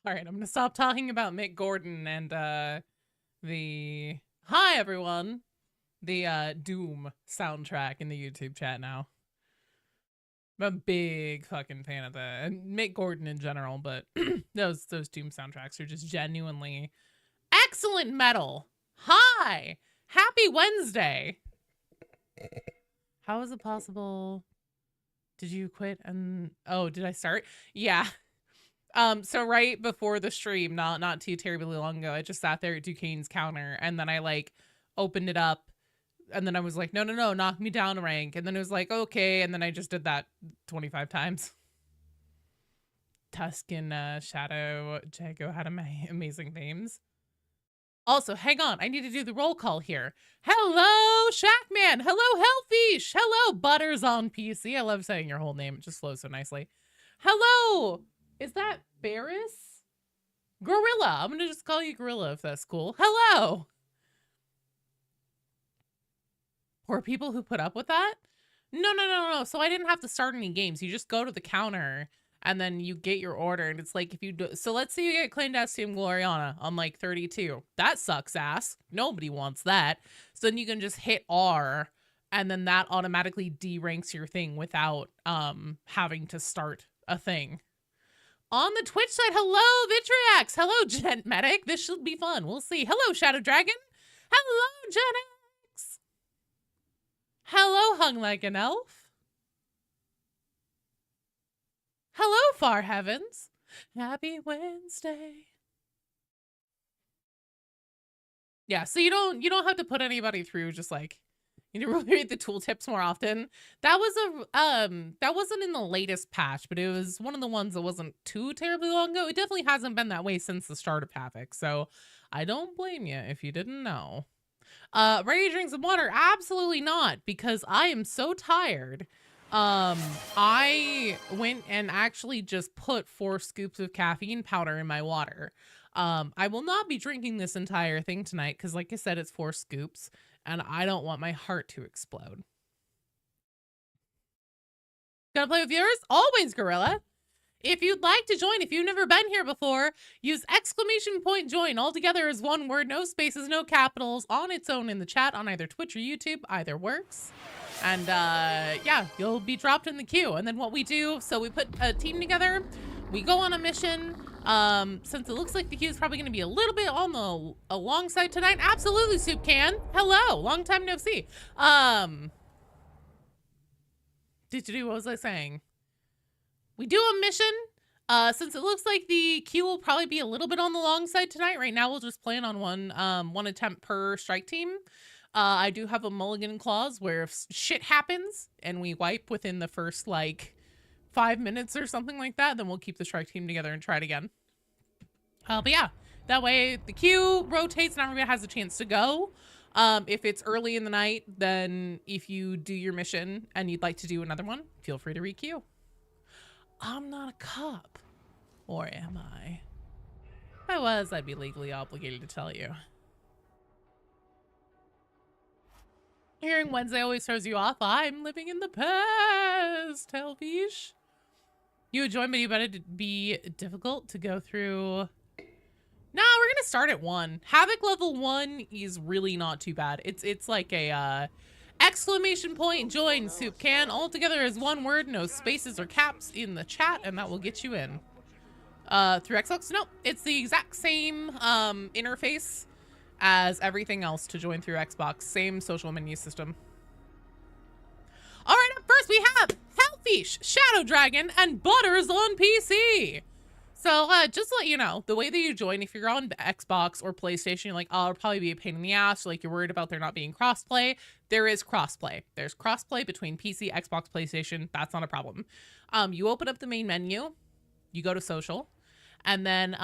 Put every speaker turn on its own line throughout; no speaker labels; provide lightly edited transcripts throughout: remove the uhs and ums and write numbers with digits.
All right, I'm gonna stop talking about Mick Gordon and the hi everyone, the Doom soundtrack in the YouTube chat now. I'm a big fucking fan of that, and Mick Gordon in general, but those Doom soundtracks are just genuinely excellent metal. Hi, happy Wednesday. How is it possible? Did you quit and oh, did I start? Yeah. So right before the stream, not too terribly long ago, I just sat there at Duquesne's counter, and then I like opened it up, and then I was like, no, knock me down a rank, and then it was like, okay, and then I just did that 25 times. Tuscan, Shadow, Jago had amazing names. Also, hang on, I need to do the roll call here. Hello, Shackman. Hello, Hellfish. Hello, Butters on PC. I love saying your whole name. It just flows so nicely. Hello. Is that Barris? Gorilla. I'm going to just call you Gorilla if that's cool. Hello. Poor people who put up with that? No. So I didn't have to start any games. You just go to the counter and then you get your order. And it's like if you do. So let's say you get claimed as Team Gloriana on like 32. That sucks ass. Nobody wants that. So then you can just hit R and then that automatically deranks your thing without having to start a thing. On the Twitch side, hello, Vitriax. Hello, Gent Medic. This should be fun. We'll see. Hello, Shadow Dragon. Hello, Gen X. Hello, Hung Like an Elf. Hello, Far Heavens. Happy Wednesday. Yeah, so you don't have to put anybody through, just like you need to really read the tooltips more often. That was that wasn't in the latest patch, but it was one of the ones that wasn't too terribly long ago. It definitely hasn't been that way since the start of Havoc, so I don't blame you if you didn't know. Ready to drink some water? Absolutely not, because I am so tired. I went and actually just put 4 scoops of caffeine powder in my water. I will not be drinking this entire thing tonight because, like I said, it's 4 scoops. And I don't want my heart to explode. Gonna play with viewers? Always, Gorilla. If you'd like to join, if you've never been here before, use !join all together as one word, no spaces, no capitals, on its own in the chat on either Twitch or YouTube. Either works. And yeah, you'll be dropped in the queue. And then what we do, so we put a team together, we go on a mission. Since it looks like the queue is probably going to be a little bit on the alongside tonight. Absolutely, Soup Can. Hello, long time no see. What was I saying? We do a mission. Since it looks like the queue will probably be a little bit on the long side tonight. Right now, we'll just plan on one attempt per strike team. I do have a mulligan clause where if shit happens and we wipe within the first like 5 minutes or something like that, then we'll keep the strike team together and try it again. But yeah, that way the queue rotates and everybody has a chance to go. If it's early in the night, then if you do your mission and you'd like to do another one, feel free to re-queue. I'm not a cop. Or am I? If I was, I'd be legally obligated to tell you. Hearing Wednesday always throws you off. I'm living in the past, Hellfish. You would join, but you better be difficult to go through. No, we're gonna start at 1. Havoc level 1 is really not too bad. It's like a !join Soup Can all together as one word, no spaces or caps in the chat, and that will get you in. Through Xbox? Nope, it's the exact same interface as everything else to join through Xbox. Same social menu system. All right, up first we have Hellfish, Shadow Dragon, and Butters on PC. So just to let you know, the way that you join, if you're on Xbox or PlayStation, you're like, oh, it'll probably be a pain in the ass. Like you're worried about there not being crossplay. There is crossplay. There's crossplay between PC, Xbox, PlayStation. That's not a problem. You open up the main menu, you go to social. And then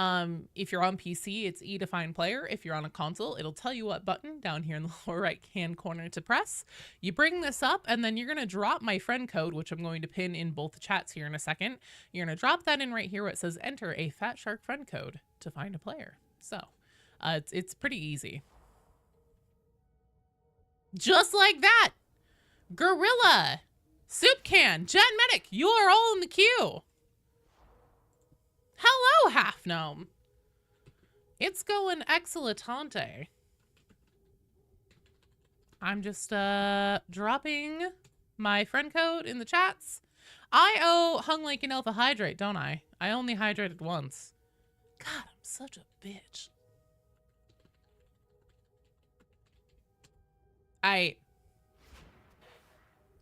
if you're on PC, it's E to find player. If you're on a console, it'll tell you what button down here in the lower right-hand corner to press. You bring this up, and then you're going to drop my friend code, which I'm going to pin in both the chats here in a second. You're going to drop that in right here where it says enter a Fat Shark friend code to find a player. So it's pretty easy. Just like that. Gorilla, Soup Can, Gen Medic, you are all in the queue. Hello, half gnome. It's going excellentante. I'm just dropping my friend code in the chats. I owe Hung Like an Elf a hydrate, don't I? I only hydrated once. God, I'm such a bitch.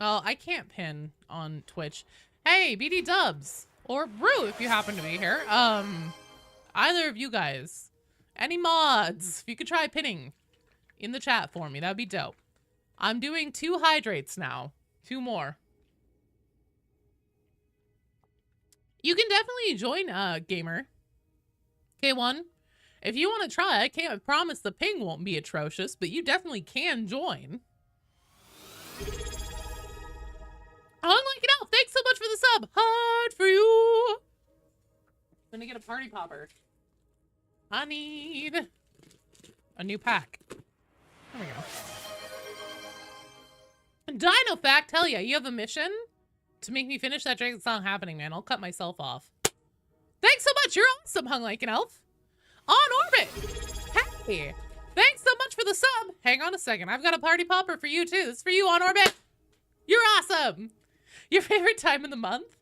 Well, I can't pin on Twitch. Hey, BD Dubs, or Brew if you happen to be here. Either of you guys. Any mods, if you could try pinning in the chat for me, that'd be dope. I'm doing 2 hydrates now. 2 more. You can definitely join, gamer. K1, if you want to try, I can't promise the ping won't be atrocious, but you definitely can join. Hung Like an Elf, thanks so much for the sub. Hard for you. I'm gonna get a party popper. I need a new pack. There we go. Dino fact, hell yeah, you have a mission to make me finish that Dragon Song Happening, man. I'll cut myself off. Thanks so much. You're awesome, Hung Like an Elf. On orbit. Hey, thanks so much for the sub. Hang on a second. I've got a party popper for you too. This is for you, On Orbit. You're awesome. Your favorite time of the month?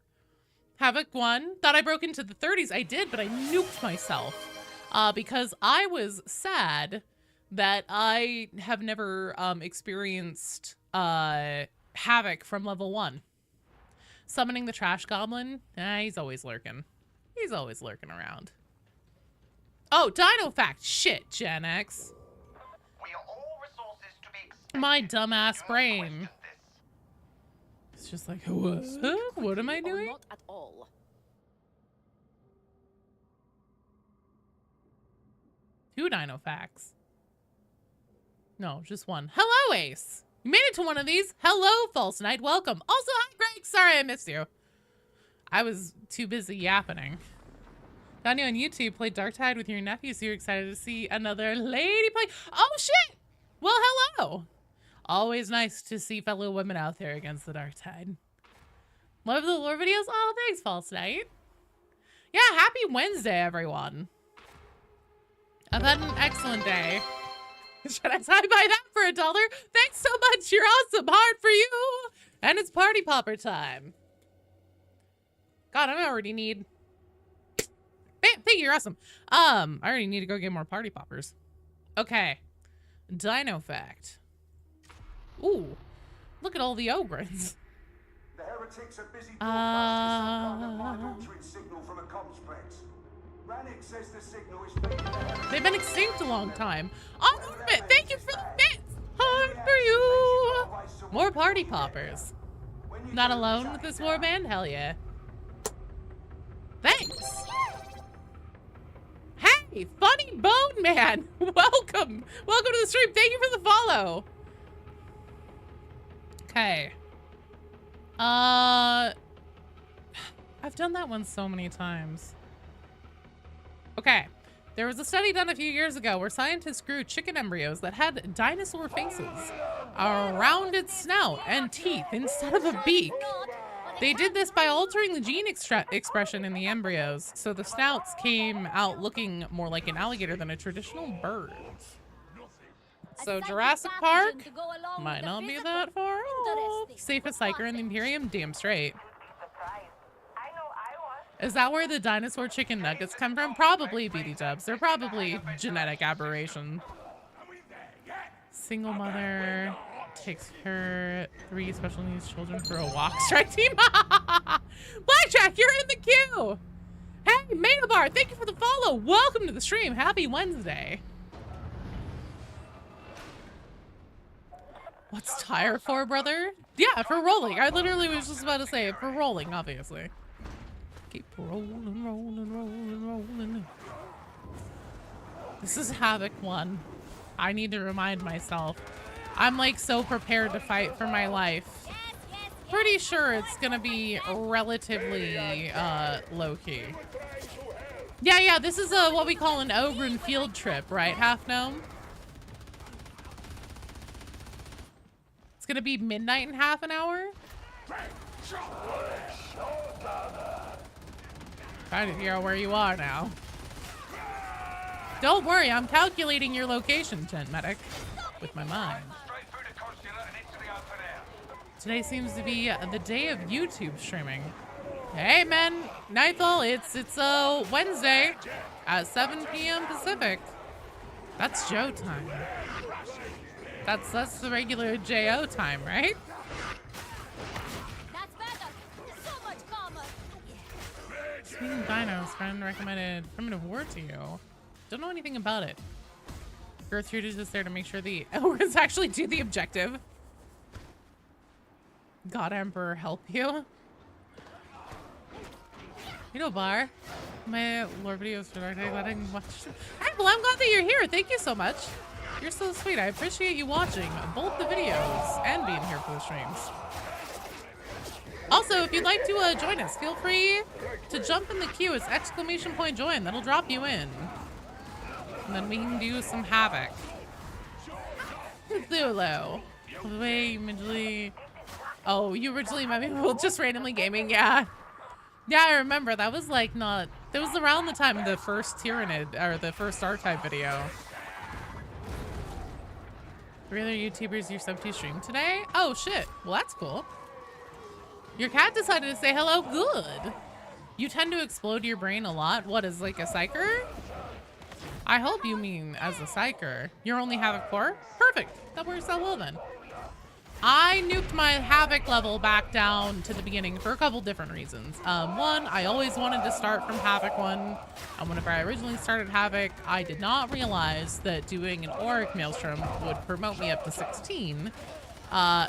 Havoc 1. Thought I broke into the 30s. I did, but I nuked myself because I was sad that I have never experienced Havoc from level 1. Summoning the trash goblin? He's always lurking. He's always lurking around. Oh, Dino fact. Shit, Gen X. My dumbass brain. It's just like, what? What am I doing?
Not at all.
2 Dino facts. No, just 1. Hello, Ace. You made it to one of these. Hello, False Knight. Welcome. Also, hi, Greg. Sorry I missed you. I was too busy yapping. Daniel on YouTube played Darktide with your nephew, so you're excited to see another lady play. Oh, shit. Well, hello. Always nice to see fellow women out there against the Darktide. Love the lore videos. Oh, thanks, False Knight. Yeah, happy Wednesday, everyone. I've had an excellent day. Should I buy that for $1? Thanks so much. You're awesome. Hard for you. And it's party popper time. God, I already need... Bam, thank you. You're awesome. I already need to go get more party poppers. Okay. Dino fact. Ooh. Look at all the ogrins.
The heretics are busy broadcasting some kind of mind-altering signal from a complex. Rannick says the signal is feeding the heretics.
They've been extinct a long time. On orbit, thank you for the bits. Hard for you. More party poppers. Not alone with this warband? Hell yeah. Thanks. Hey, Funny Bone Man. Welcome. Welcome to the stream. Thank you for the follow. Okay. I've done that one so many times. Okay. There was a study done a few years ago where scientists grew chicken embryos that had dinosaur faces around its snout and teeth instead of a beak. They did this by altering the gene expression in the embryos, so the snouts came out looking more like an alligator than a traditional bird. So Jurassic Park might not be that far off. Safest hiker in the Imperium? Damn straight. Is that where the dinosaur chicken nuggets come from? Probably, BD Dubs. They're probably genetic aberration. Single mother takes her 3 special needs children for a walk. Strike team. Blackjack, you're in the queue. Hey, Metabar, thank you for the follow. Welcome to the stream. Happy Wednesday. What's tire for, brother? Yeah, for rolling. I literally was just about to say it for rolling, obviously. Keep rolling, rolling, rolling, rolling. This is Havoc 1. I need to remind myself. I'm like so prepared to fight for my life. Pretty sure it's gonna be relatively low-key. Yeah, this is what we call an Ogren field trip, right, Half Gnome? It's gonna be midnight in half an hour? Trying to figure out where you are now. Don't worry, I'm calculating your location, Tent Medic, with my mind. Today seems to be the day of YouTube streaming. Hey man, Nightfall, it's Wednesday at 7 p.m. Pacific. That's Joe time. That's the regular JO time, right?
That's better. So much calmer.
Speaking of dinos, friend recommended Primitive War to you. Don't know anything about it. Gertrude is just there to make sure the Elrics actually do the objective. God Emperor help you. You know, Bar. My lore videos for Dark Day letting watch. Hey, well, I'm glad that you're here. Thank you so much. You're so sweet. I appreciate you watching both the videos and being here for the streams. Also, if you'd like to join us, feel free to jump in the queue. It's !join. That'll drop you in. And then we can do some Havoc. Zulu. The way you originally... Oh, you originally met me with just randomly gaming, yeah. Yeah, I remember. That was like not... That was around the time of the first Tyrannid, or the first R-Type video. Three other YouTubers you're sub to stream today? Oh, shit. Well, that's cool. Your cat decided to say hello. Good. You tend to explode your brain a lot. What, is like a psyker? I hope you mean as a psyker. You're only Havoc 4? Perfect. That works out well then. I nuked my Havoc level back down to the beginning for a couple different reasons. One, I always wanted to start from Havoc 1. And whenever I originally started Havoc, I did not realize that doing an Auric Maelstrom would promote me up to 16.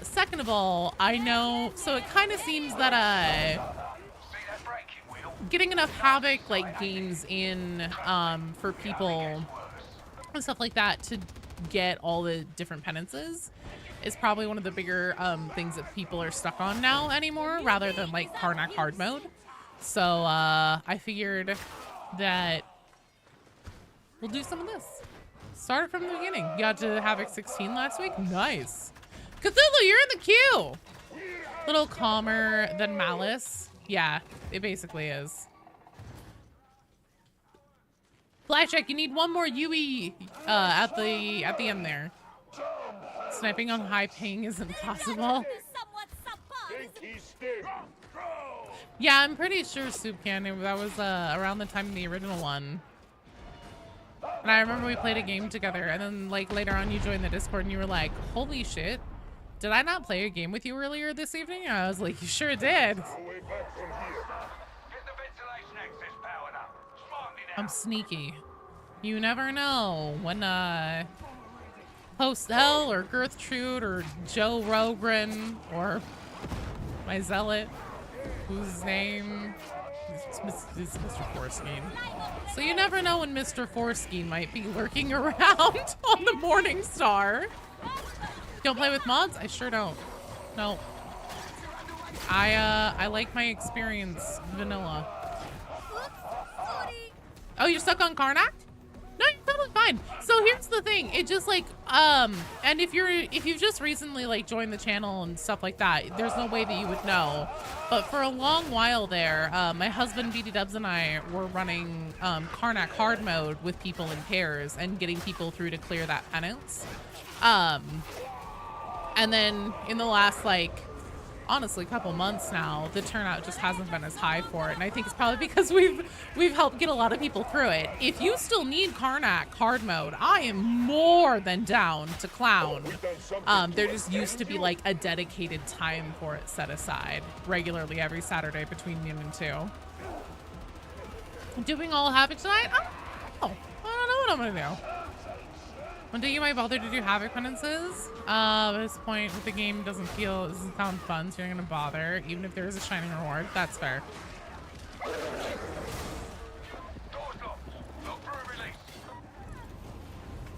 Second of all, I know, so it kind of seems that getting enough Havoc like games in for people and stuff like that to get all the different penances is probably one of the bigger things that people are stuck on now anymore, rather than like Karnak hard mode. So I figured that we'll do some of this. Start from the beginning. You got to Havoc 16 last week? Nice. Cthulhu, you're in the queue. Little calmer than Malice. Yeah, it basically is. Blackjack, you need one more UE at the end there. Sniping on high ping is impossible. Yeah, I'm pretty sure Soup Cannon, that was around the time of the original one. And I remember we played a game together, and then like later on you joined the Discord and you were like, holy shit, did I not play a game with you earlier this evening? I was like, you sure did. I'm sneaky. You never know when Post Hell or Gertrude or Joe Rogren or my zealot, whose name is Mr. Forskein. So you never know when Mr. Forskein might be lurking around on the Morning Star. Don't play with mods? I sure don't. No. I like my experience vanilla. Oh, you're stuck on Karnak? No, you're totally fine. So here's the thing. It just like, and if you've just recently like joined the channel and stuff like that, there's no way that you would know. But for a long while there, my husband BD Dubs and I were running Karnak hard mode with people in pairs and getting people through to clear that penance. And then in the last like, honestly, couple months now, the turnout just hasn't been as high for it, and I think it's probably because we've helped get a lot of people through it. If you still need Karnak hard mode, I am more than down to clown. There just used to be like a dedicated time for it set aside regularly every Saturday between noon and 2. Doing all Havoc tonight? I don't know what I'm gonna do. One day you might bother to do Havoc penances. At this point, the game doesn't sound fun, so you're not gonna bother, even if there is a shining reward. That's fair.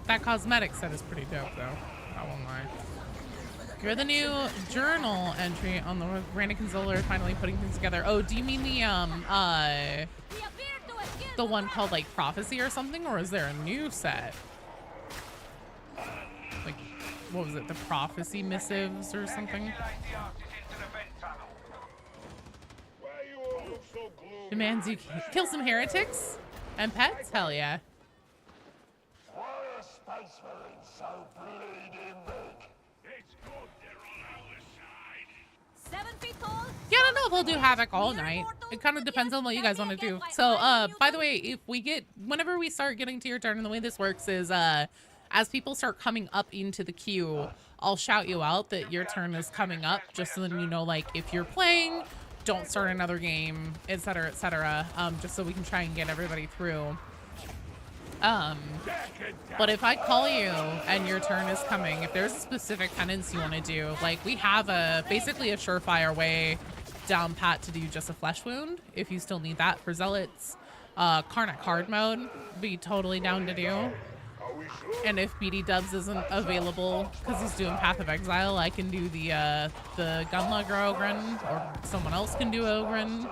That cosmetic set is pretty dope, though. I won't lie. You're the new journal entry on the Rannikin Zoller finally putting things together. Oh, do you mean the one called like Prophecy or something, or is there a new set? Like, what was it, the Prophecy Missives or something?
Why you all look so gloomy?
Demands you kill some heretics and pets? Hell yeah.
Why are space marines so bleeding big? It's good they're on our side.
7 feet tall.
Yeah, I don't know if we'll do Havoc all night. It kind of depends on what you guys want to do. So, by the way, if we get, whenever we start getting to your turn, and the way this works is, as people start coming up into the queue, I'll shout you out that your turn is coming up, just so then you know, like, if you're playing, don't start another game, etc., etc., just so we can try and get everybody through. But if I call you and your turn is coming, if there's a specific penance you want to do, like, we have basically a surefire way down pat to do just a flesh wound, if you still need that for zealots. Karnak hard mode, be totally down to do. And if BD Dubs isn't available because he's doing Path of Exile, I can do the Gunlugger Ogren, or someone else can do Ogren.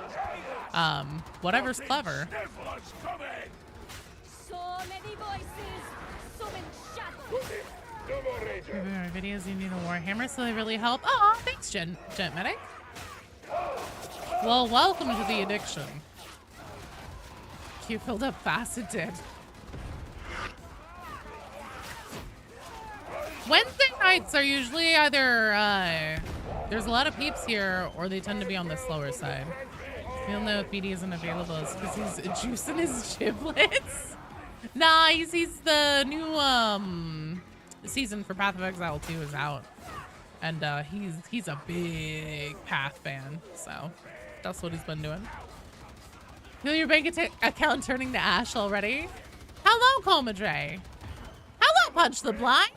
Whatever's clever.
So many voices, so many shadows.
Reviewing our videos, you need a Warhammer, so they really help. Oh, thanks, Gent Medic. Well, welcome to the addiction. You filled up fast, it did. Wednesday nights are usually either, there's a lot of peeps here, or they tend to be on the slower side. You'll know if BD isn't available, it's because he's juicing his giblets. Nah, he's the new, season for Path of Exile 2 is out. And, he's a big Path fan, so that's what he's been doing. Feel your bank account turning to ash already? Hello, Comadre. Hello, Punch the Blind.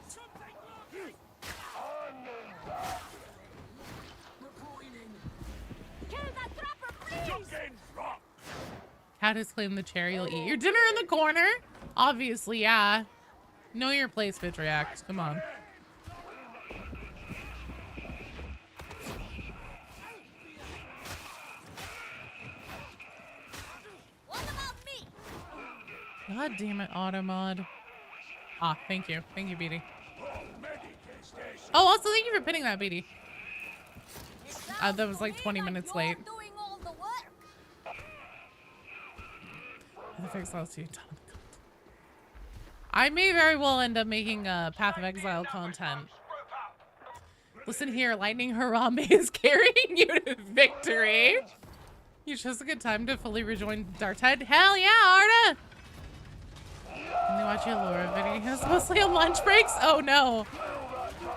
Caddis claim the chair, you'll eat your dinner in the corner. Obviously, yeah. Know your place, Vitriax. Come on.
What about me?
God damn it, Automod. Ah, thank you. Thank you, BD. Oh, also thank you for pinning that, BD. That was like 20 minutes late.
Doing all the work.
The fix last you. I may very well end up making Path of Exile content. Listen here, Lightning Harambe is carrying you to victory. You chose a good time to fully rejoin Darkhead. Hell yeah, Arda! And they watch your Laura videos, mostly on lunch breaks? Oh no.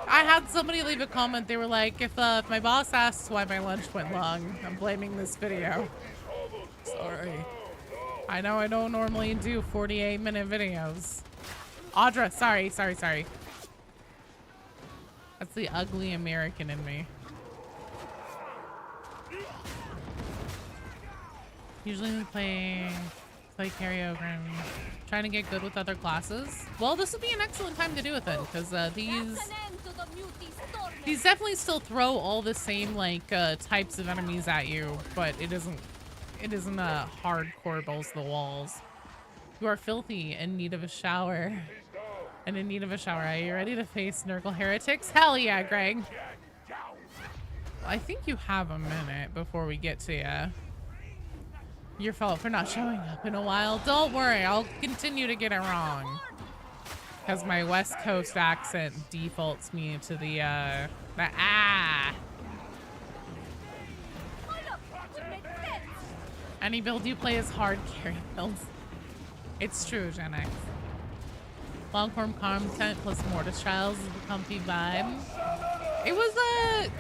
I had somebody leave a comment. They were like, if my boss asks why my lunch went long, I'm blaming this video. Sorry. I know I don't normally do 48-minute videos. Audra, sorry. That's the ugly American in me. Usually play karaoke and trying to get good with other classes. Well, this would be an excellent time to do it then, because these definitely still throw all the same like types of enemies at you, but it isn't a hardcore balls to the walls. You are filthy, in need of a shower. And in need of a shower. Are you ready to face Nurgle heretics? Hell yeah, Greg. I think you have a minute before we get to you. Your fault for not showing up in a while. Don't worry, I'll continue to get it wrong. Because my West Coast accent defaults me to the Any build you play is hard carry builds. It's true, Gen X. Long-form content plus Mortis Trials is the comfy vibe. It was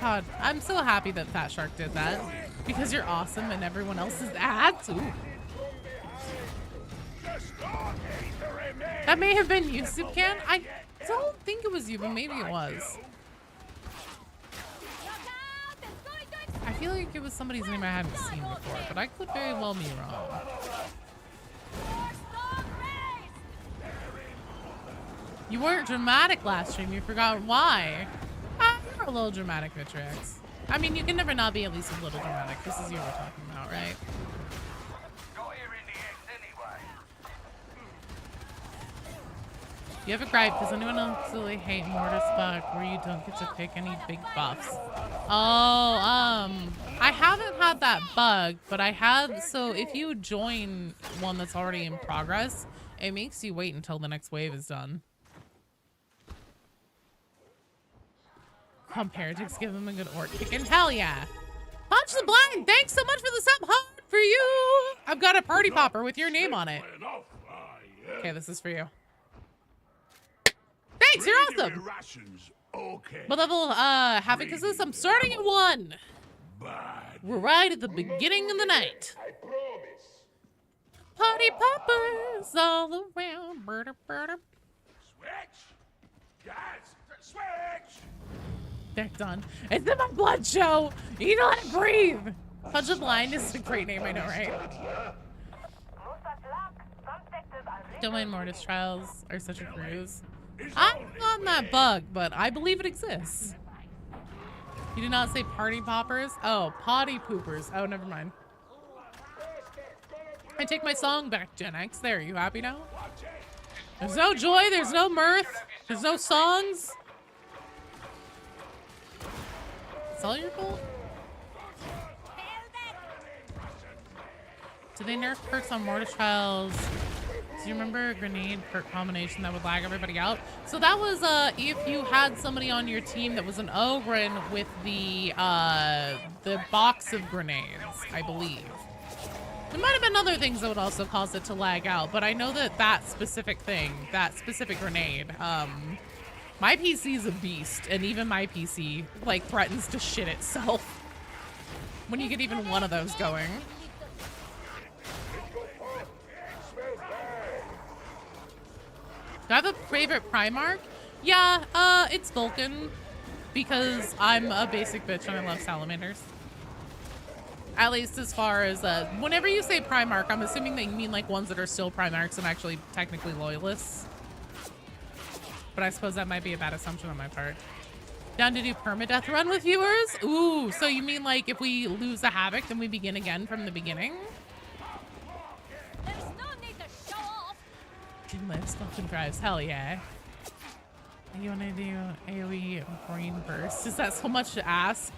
God, I'm so happy that Fat Shark did that. Because you're awesome and everyone else is ads. Ooh. That may have been you, Soupcan. I don't think it was you, but maybe it was. I feel like it was somebody's name I hadn't seen before, but I could very well be wrong. You weren't dramatic last stream. You forgot why. You're a little dramatic, Vitrix. I mean, you can never not be at least a little dramatic. This is you we're talking about, right? You have a gripe. Does anyone absolutely hate Mortis Buck where you don't get to pick any big buffs? Oh, I haven't had that bug, but I have. So if you join one that's already in progress, it makes you wait until the next wave is done. Comparatives give them a good orc kick, and hell yeah. Punch the blind, thanks so much for the sub. Hard for you. I've got a party popper with your name on it. Okay, this is for you. Thanks, you're awesome. What level Havoc is this? I'm starting at 1. We're right at the beginning of the night. Party poppers all around. Murder, murder.
Switch! Guys, switch!
They're done. It's in my blood show. You need to let it breathe. Punch the Blind is a great name, I know, right? Don't mind Mortis Trials are such a cruise. I'm on that bug, but I believe it exists. You did not say party poppers? Oh, potty poopers. Oh, never mind. I take my song back, Gen X. There, are you happy now? There's no joy, there's no mirth, there's no songs. It's all your fault? Did they nerf perks on Mortis Trials? Do you remember a grenade perk combination that would lag everybody out? So that was if you had somebody on your team that was an Ogren with the box of grenades, I believe. There might have been other things that would also cause it to lag out, but I know that that specific thing, that specific grenade, my PC is a beast, and even my PC like threatens to shit itself when you get even one of those going. Do I have a favorite Primarch? Yeah, it's Vulcan, because I'm a basic bitch and I love salamanders. At least as far as, whenever you say Primarch, I'm assuming that you mean like ones that are still Primarchs and actually technically loyalists. But I suppose that might be a bad assumption on my part. Down to do perma-death run with viewers? Ooh, so you mean like if we lose a Havoc, then we begin again from the beginning?
There's no need to show off.
Can live stuff and drives, hell yeah. You wanna do AoE brain burst? Is that so much to ask?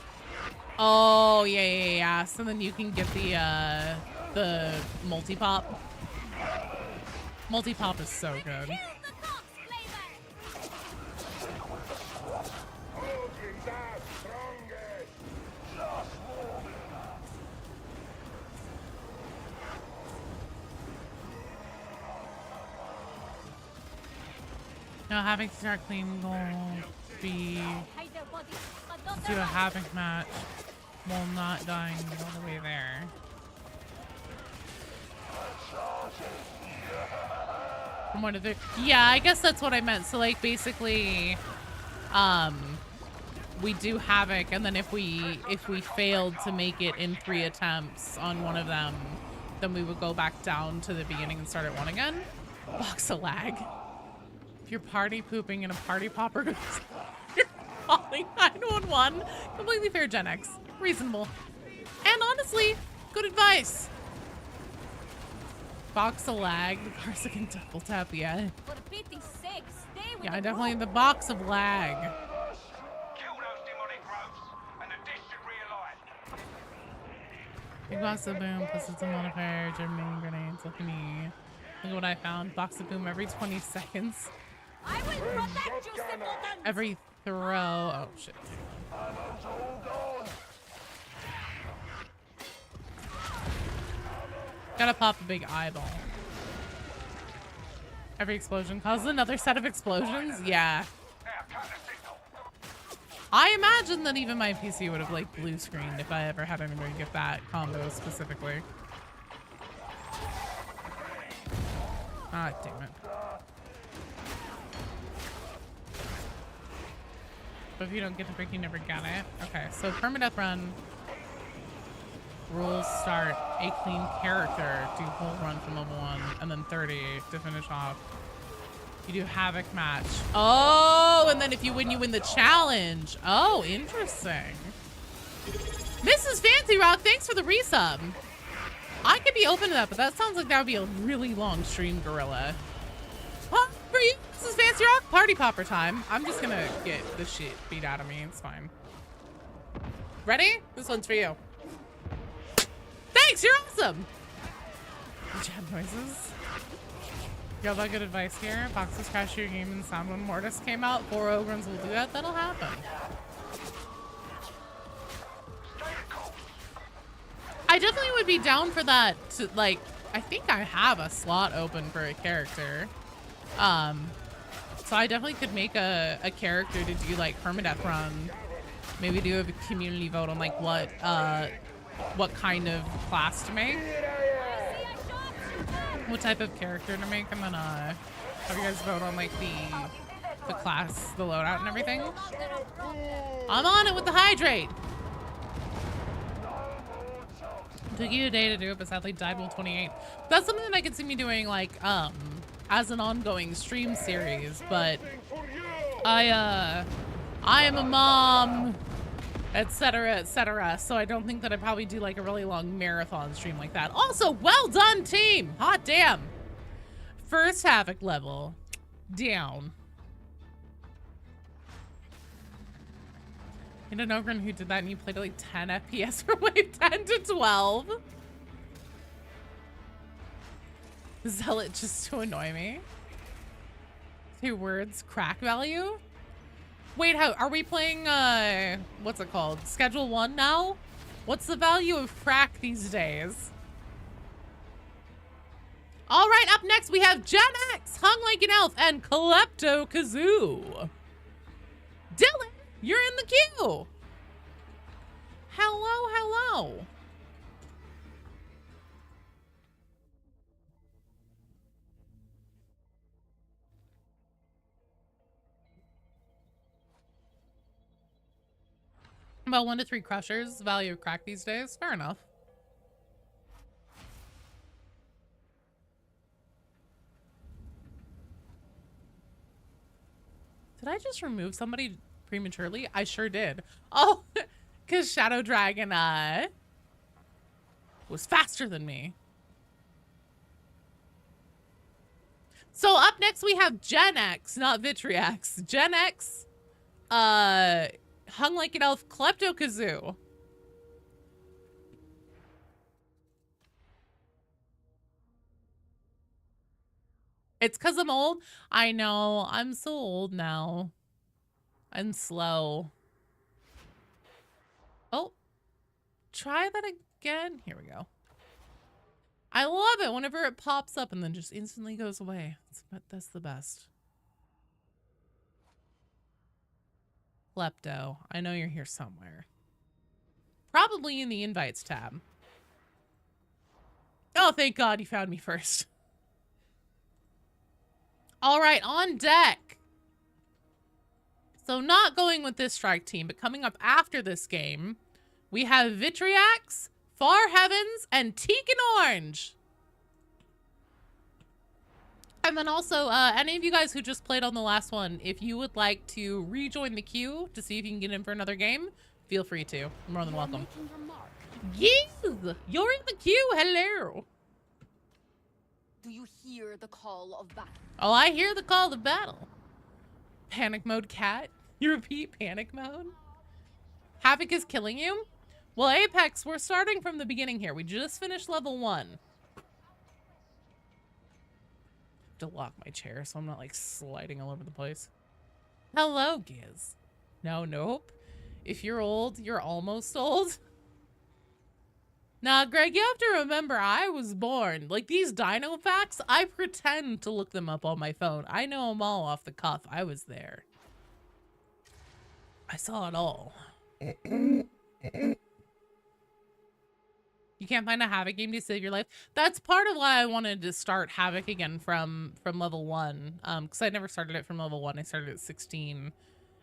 Oh yeah. So then you can get the multi-pop. Multi-pop is so good.
Kill the Crossplay then.
Now having to start clean will be
Hide their bodies, but don't
do a
their
Havoc match while not dying all the way there. From one of the, yeah, I guess that's what I meant. So like basically, we do Havoc, and then if we failed to make it in 3 attempts on one of them, then we would go back down to the beginning and start at 1 again. Box of lag. If you're party pooping and a party popper goes, you're calling 911. Completely fair, Gen X. Reasonable. And honestly, good advice. Box of lag. The cars can double tap, yeah.
For pity's sake, stay with
Yeah,
the
definitely the box of lag.
Kill those demonic growths, and the dish should realign.
Big box of boom, plus it's a modifier, German grenades. Look at me. Look at what I found. Box of boom every 20 seconds.
I will protect you, simpletons!
Every throw. Oh, shit. Gotta pop a big eyeball. Every explosion causes another set of explosions? Yeah. I imagine that even my PC would have like blue screened if I ever had anybody get that combo specifically. Ah, damn it. But if you don't get the break, you never get it. Okay, so perma-death run. Rules start a clean character, do whole run from level 1, and then 30 to finish off. You do Havoc match. Oh, and then if you win, you win the challenge. Oh, interesting. Mrs. Fancy Rock, thanks for the resub. I could be open to that, but that sounds like that would be a really long stream, Gorilla. Huh? For you, Mrs. Fancy Rock, party popper time. I'm just gonna get the shit beat out of me. It's fine. Ready? This one's for you. Thanks, you're awesome! Jab noises. Y'all got good advice here. Boxes crash your game and sound when Mortis came out. 4 Ogrons will do that. That'll happen. I definitely would be down for that to, like, I think I have a slot open for a character. So I definitely could make a character to do like permadeath run. Maybe do a community vote on like what kind of class to make. What type of character to make, and then have you guys vote on like the class, the loadout and everything. I'm on it with the hydrate. Took you a day to do it, but sadly died while 28. That's something that I could see me doing like as an ongoing stream series, but I am a mom, etc., etc. So I don't think that I'd probably do like a really long marathon stream like that. Also, well done, team! Hot damn! First Havoc level down. You know, Ogren who did that and you played at like 10 FPS for wave 10 to 12. Zealot just to annoy me. 2 words, crack value. Wait, how are we playing what's it called? Schedule 1 now? What's the value of crack these days? All right, up next we have Gen X, Hung Like an Elf, and Klepto Kazoo. Dylan, you're in the queue. Hello, hello. About 1 to 3 crushers, value of crack these days. Fair enough. Did I just remove somebody prematurely? I sure did. Oh, because Shadow Dragon was faster than me. So up next we have Gen X, not Vitriax. Gen X, Hung Like an Elf, Klepto Kazoo. It's because I'm old. I know. I'm so old now. I'm slow. Oh, try that again. Here we go. I love it whenever it pops up and then just instantly goes away. That's the best. Klepto, I know you're here somewhere. Probably in the invites tab. Oh, thank God you found me first. All right, on deck. So not going with this strike team, but coming up after this game, we have Vitriax, Far Heavens, and Teak and Orange. And then also, any of you guys who just played on the last one, if you would like to rejoin the queue to see if you can get in for another game, feel free to. You're more than welcome. Yes! You're in the queue. Hello.
Do you hear the call of battle?
Oh, I hear the call to battle. Panic mode, cat. You repeat panic mode? Havoc is killing you? Well, Apex, we're starting from the beginning here. We just finished level 1. To lock my chair so I'm not like sliding all over the place. Hello, Giz. No, nope. If you're old, you're almost old. Nah, Greg, you have to remember I was born. Like these dino facts, I pretend to look them up on my phone. I know them all off the cuff. I was there. I saw it all. You can't find a Havoc game to save your life. That's part of why I wanted to start Havoc again from level 1. Because I never started it from level 1. I started at 16.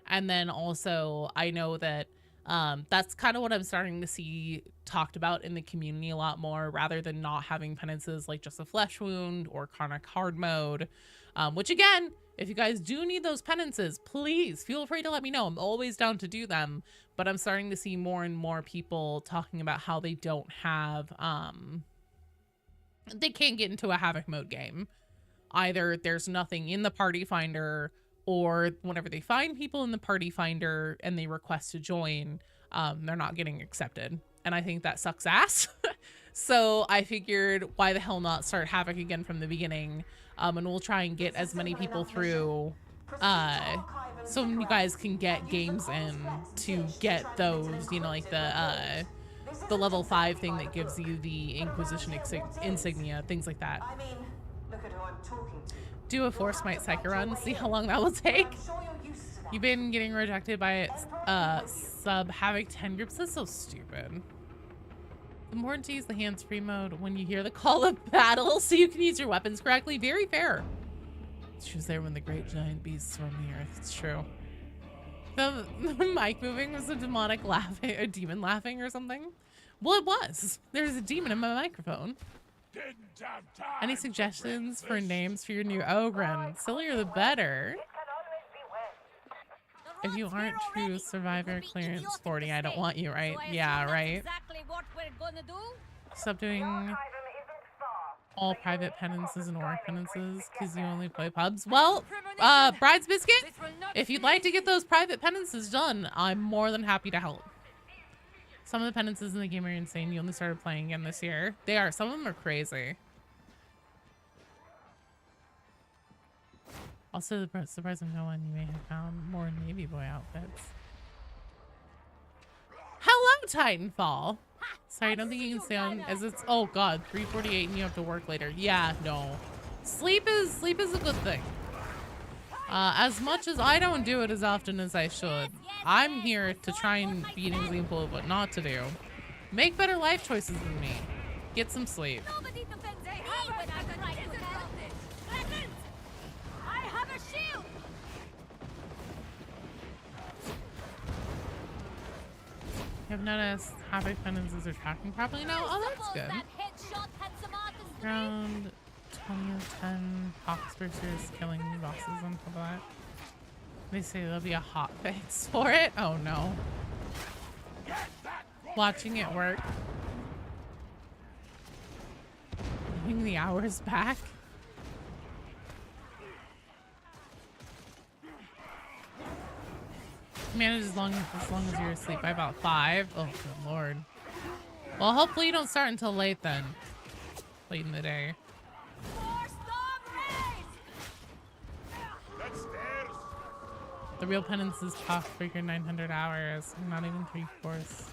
And then also I know that that's kind of what I'm starting to see talked about in the community a lot more, rather than not having penances like just a flesh wound or chronic hard mode. Which again, if you guys do need those penances, please feel free to let me know. I'm always down to do them. But I'm starting to see more and more people talking about how they don't have, they can't get into a Havoc mode game. Either there's nothing in the party finder, or whenever they find people in the party finder and they request to join, they're not getting accepted. And I think that sucks ass. So I figured, why the hell not start Havoc again from the beginning? And we'll try and get as many people through, so you guys can get games in to get those, you know, like the level 5 thing that gives you the Inquisition insignia, things like that.
I mean, look at who I'm talking to.
Do a Force Might Psycho run, see how long that will take.
I'm sure you're used to that.
You've been getting rejected by sub Havoc 10 groups. That's so stupid. The important to use the hands-free mode when you hear the call of battle so you can use your weapons correctly. Very fair. She was there when the great giant beasts roamed the earth. It's true. The mic moving was a demonic laughing, a demon laughing or something. Well, it was. There's a demon in my microphone. Any suggestions for names for your new Ogren? Sillier the better. If you aren't true Survivor Clearance 40, I don't want you, right? Yeah, right.
Exactly what we're gonna do.
Stop doing all private penances and orc penances because you only play pubs. Well, Bride's Biscuit, if you'd like to get those private penances done, I'm more than happy to help. Some of the penances in the game are insane. You only started playing again this year. They are. Some of them are crazy. Also, the surprising no one, you may have found more Navy Boy outfits. Hello, Titanfall. Sorry, I don't think you can stay on as it's, oh god, 3:48 and you have to work later. Yeah, no. Sleep is a good thing. As much as I don't do it as often as I should, I'm here to try and be an example of what not to do. Make better life choices than me. Get some sleep.
Nobody defends me when I try to help. Present! I have a shield!
You have noticed Havoc penances are tracking properly now? Oh, that's good.
That headshot had some artistry.
Around 20 of 10 Fox versus killing bosses on top of that. They say there'll be a hot fix for it. Oh no. Watching it work. Giving the hours back. Manage as long as you're asleep by about 5. Oh good lord. Well, hopefully you don't start until late then. Late in the day. The real penances cost figure 900 hours. Not even 3/4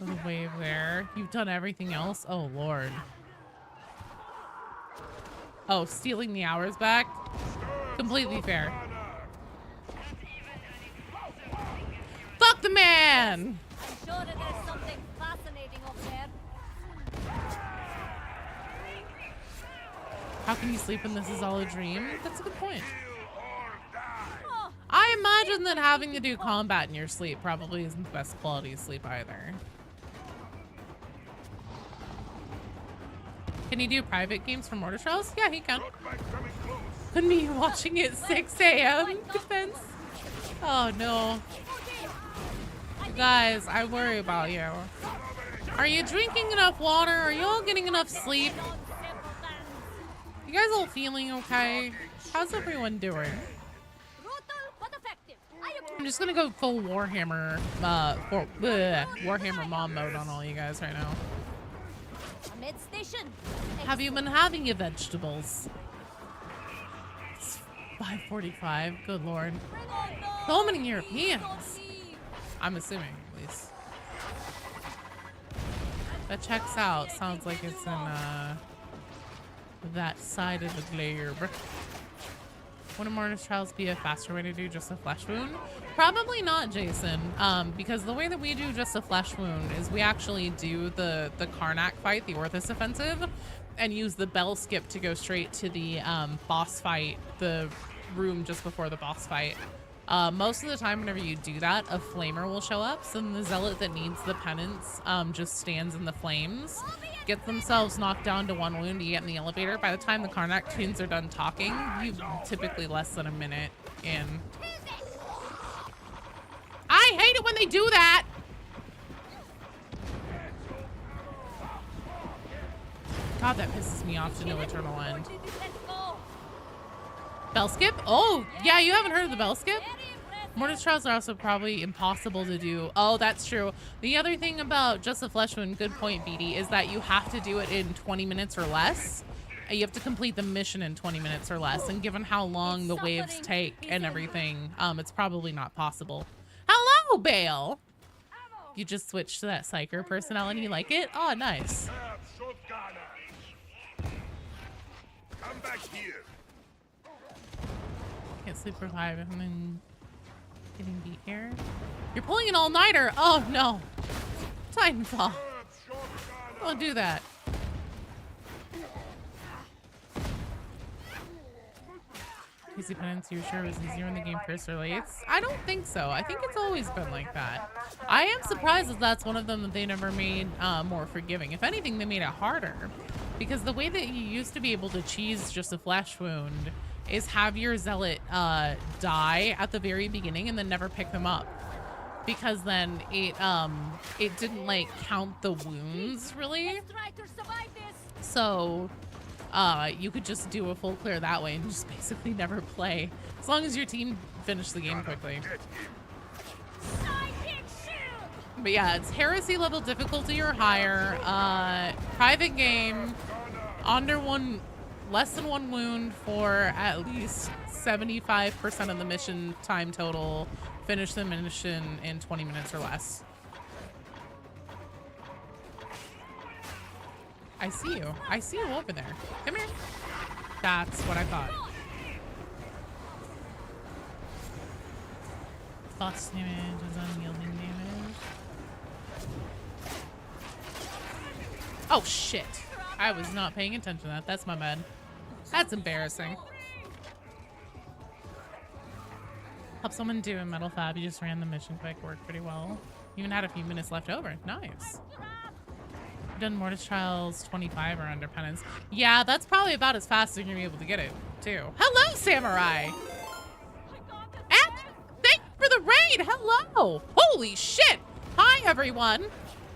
of the wave there. You've done everything else? Oh lord. Oh, stealing the hours back? Completely fair. Fuck the man!
I'm sure that there's something fascinating up there.
How can you sleep when this is all a dream? That's a good point.
Oh,
I imagine that having to do combat in your sleep probably isn't the best quality of sleep either. Can you do private games for Mortar Shells? Yeah, he can. Couldn't be watching at 6 a.m. Defense. Oh no. Guys, I worry about you. Are you drinking enough water? Are you all getting enough sleep? You guys all feeling okay? How's everyone doing? I'm just gonna go full Warhammer, Warhammer mom mode on all you guys right now. Have you been having your vegetables? It's 5:45. Good lord. So many Europeans. I'm assuming, at least. That checks out. Sounds like it's in that side of the globe. Wouldn't Mortis Trials be a faster way to do just a flesh wound? Probably not, Jason. Because the way that we do just a flesh wound is we actually do the Karnak fight, the Orthus offensive, and use the bell skip to go straight to the boss fight, the room just before the boss fight. Most of the time whenever you do that, a flamer will show up, so the zealot that needs the penance just stands in the flames, gets themselves knocked down to 1 wound, you get in the elevator. By the time the Karnak tunes are done talking, you typically less than a minute in. I hate it when they do that! God, that pisses me off to no eternal end. Bell skip? Oh, yeah, you haven't heard of the bell skip? Mortis trials are also probably impossible to do. Oh, that's true. The other thing about Just a Flesh Wound, good point, Beatty, is that you have to do it in 20 minutes or less. You have to complete the mission in 20 minutes or less. And given how long the waves take and everything, it's probably not possible. Hello, Bale! You just switched to that Psyker personality. You like it? Oh, nice.
Come back here.
Can't sleep for 5 and then getting beat here. You're pulling an all-nighter. Oh, no. Titanfall. Don't do that. Easy penance, you sure it was easier in the game first or late? I don't think so. I think it's always been like that. I am surprised that that's one of them that they never made more forgiving. If anything, they made it harder. Because the way that you used to be able to cheese Just a Flesh Wound is have your zealot die at the very beginning and then never pick them up. Because then it didn't like count the wounds really. So you could just do a full clear that way and just basically never play. As long as your team finished the game quickly. But yeah, it's heresy level difficulty or higher. Private game, less than 1 wound for at least 75% of the mission time total. Finish the mission in 20 minutes or less. I see you. I see you over there. Come here. That's what I thought. Boss damage is unyielding damage. Oh shit. I was not paying attention to that. That's my bad. That's embarrassing. Help someone do a metal fab. You just ran the mission quick. Worked pretty well. Even had a few minutes left over. Nice. Done Mortis Trials 25 or under penance. Yeah, that's probably about as fast as you're gonna be able to get it, too. Hello, Samurai! And thank you for the raid! Hello! Holy shit! Hi, everyone!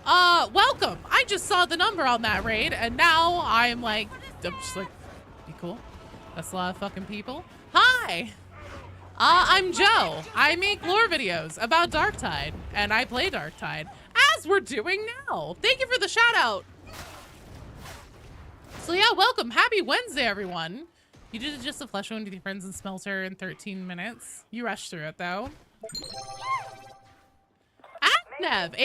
Welcome! I just saw the number on that raid, and now I'm just like, be cool. That's a lot of fucking people. Hi! I'm Joe. I make lore videos about Darktide, and I play Darktide. As we're doing now. Thank you for the shout out. So yeah, welcome. Happy Wednesday, everyone. You did Just a Flesh Wound with your friends in Smelter in 13 minutes. You rushed through it though. Nev, Aznav,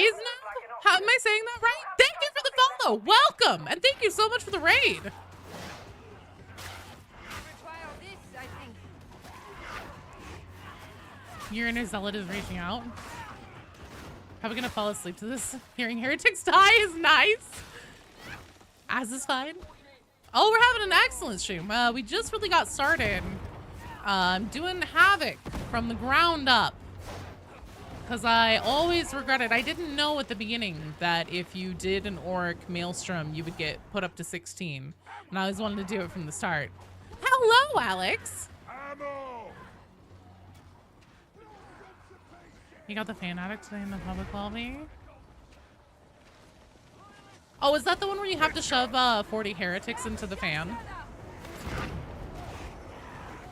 how am I saying that right? Thank you for the follow. Welcome, and thank you so much for the raid. Your inner zealot is reaching out. Probably gonna fall asleep to this. Hearing heretics die is nice. As is fine. Oh, we're having an excellent stream. We just really got started. I'm doing Havoc from the ground up. Because I always regretted, I didn't know at the beginning that if you did an Auric Maelstrom, you would get put up to 16. And I always wanted to do it from the start. Hello, Alex. You got the fan addict today in the public lobby? Oh, is that the one where you have to shove 40 heretics into the fan?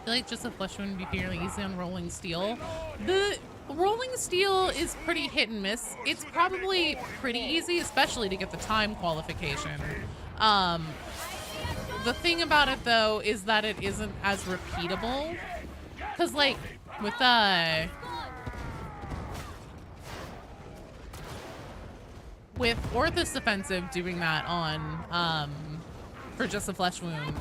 I feel like Just a Flesh Wound would be fairly easy on Rolling Steel. The Rolling Steel is pretty hit and miss. It's probably pretty easy, especially to get the time qualification. The thing about it though is that it isn't as repeatable. Cause like with Orthus Offensive doing that on for Just a Flesh Wound,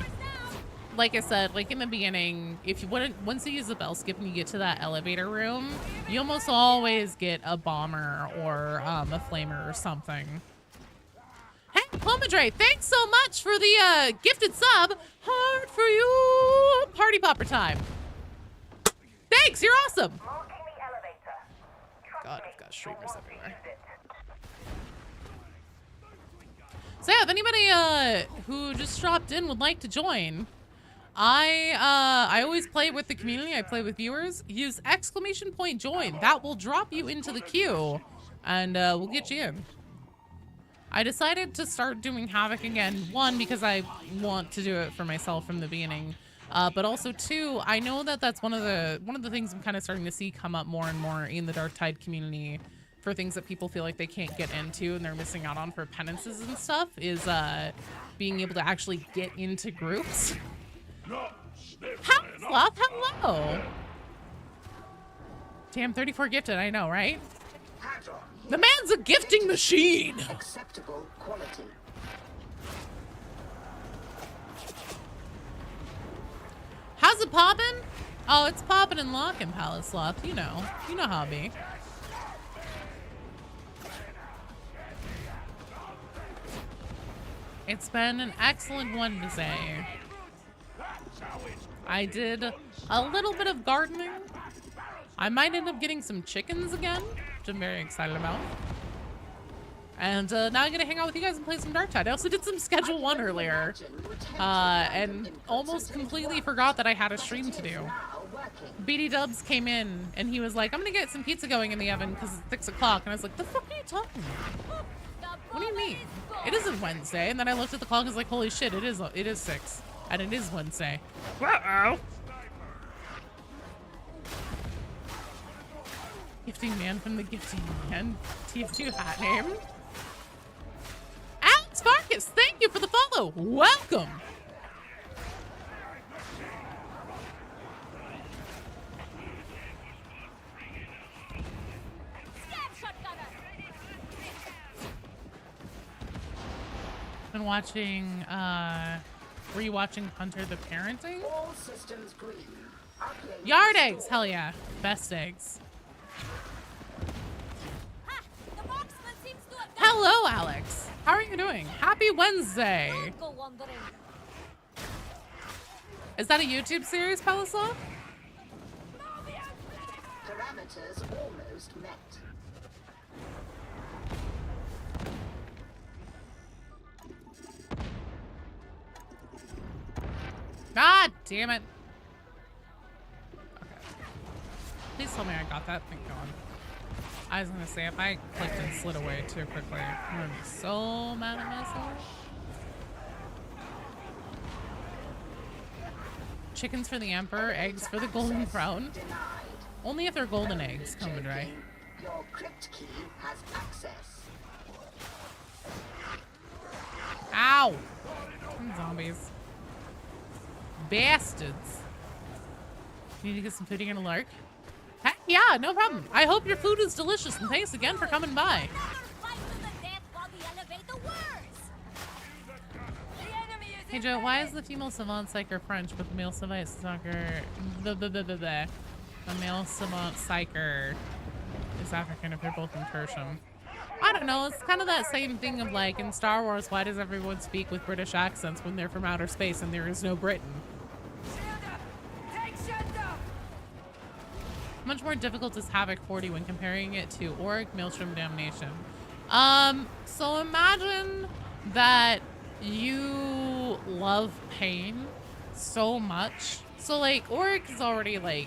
like I said, like in the beginning, if you wouldn't, once you use the bell skip and you get to that elevator room, you almost always get a bomber or a flamer or something. Hey, Pomadre, thanks so much for the gifted sub. Hard for you. Party popper time. Thanks, you're awesome. God, I've got streamers everywhere. So yeah, if anybody who just dropped in would like to join, I always play with the community. I play with viewers. Use !join. That will drop you into the queue, and we'll get you in. I decided to start doing Havoc again. One, because I want to do it for myself from the beginning. But also too, I know that that's one of the things I'm kind of starting to see come up more and more in the Dark Tide community for things that people feel like they can't get into and they're missing out on for penances and stuff is being able to actually get into groups. Sloth, hello. Damn, 34 gifted, I know, right? The man's a gifting machine.
Acceptable quality.
How's it poppin'? Oh, it's poppin' and lockin', Palace Sloth. You know how it be. It's been an excellent one to say. I did a little bit of gardening. I might end up getting some chickens again, which I'm very excited about. And now I'm gonna hang out with you guys and play some Dark Tide. I also did some Schedule 1 earlier, and almost completely forgot that I had a stream to do. BD Dubs came in and he was like, I'm gonna get some pizza going in the oven because it's 6 o'clock. And I was like, the fuck are you talking about? What do you mean? It isn't Wednesday. And then I looked at the clock and was like, holy shit, it is 6. And it is Wednesday. Uh-oh. Gifting man from the gifting man. TF2 hat name. Alex Marcus, thank you for the follow. Welcome. Been watching, were you watching Hunter the Parenting?
All systems green. Upload
Yard
restored.
eggs, hell yeah. Best eggs.
Ha! The marksman seems to have done.
Hello, Alex. How are you doing? Happy Wednesday.
Don't go wandering.
Is that a YouTube series, Palasaw?
Parameters almost met.
God damn it. Okay. Please tell me I got that thing going. I was gonna say, if I clicked and slid away too quickly, I'm gonna be so mad at myself. Chickens for the Emperor, eggs for the Golden Crown. Only if they're golden eggs, coming right.
Your crypt key has access.
Ow! Zombies. Bastards. You need to get some food, you're gonna lurk? Heck yeah, no problem. I hope your food is delicious, and thanks again for coming by.
Another fight to the death while the elevator whirs. The enemy is
Hey Joe, why is the female savant psyker French, but the male savant psyker... The male savant psyker is African if they're both in tertium. I don't know, it's kind of that same thing of like, in Star Wars, why does everyone speak with British accents when they're from outer space and there is no Britain? How much more difficult is Havoc 40 when comparing it to Auric, Maelstrom, Damnation? So imagine that you love pain so much. So like, Auric is already like,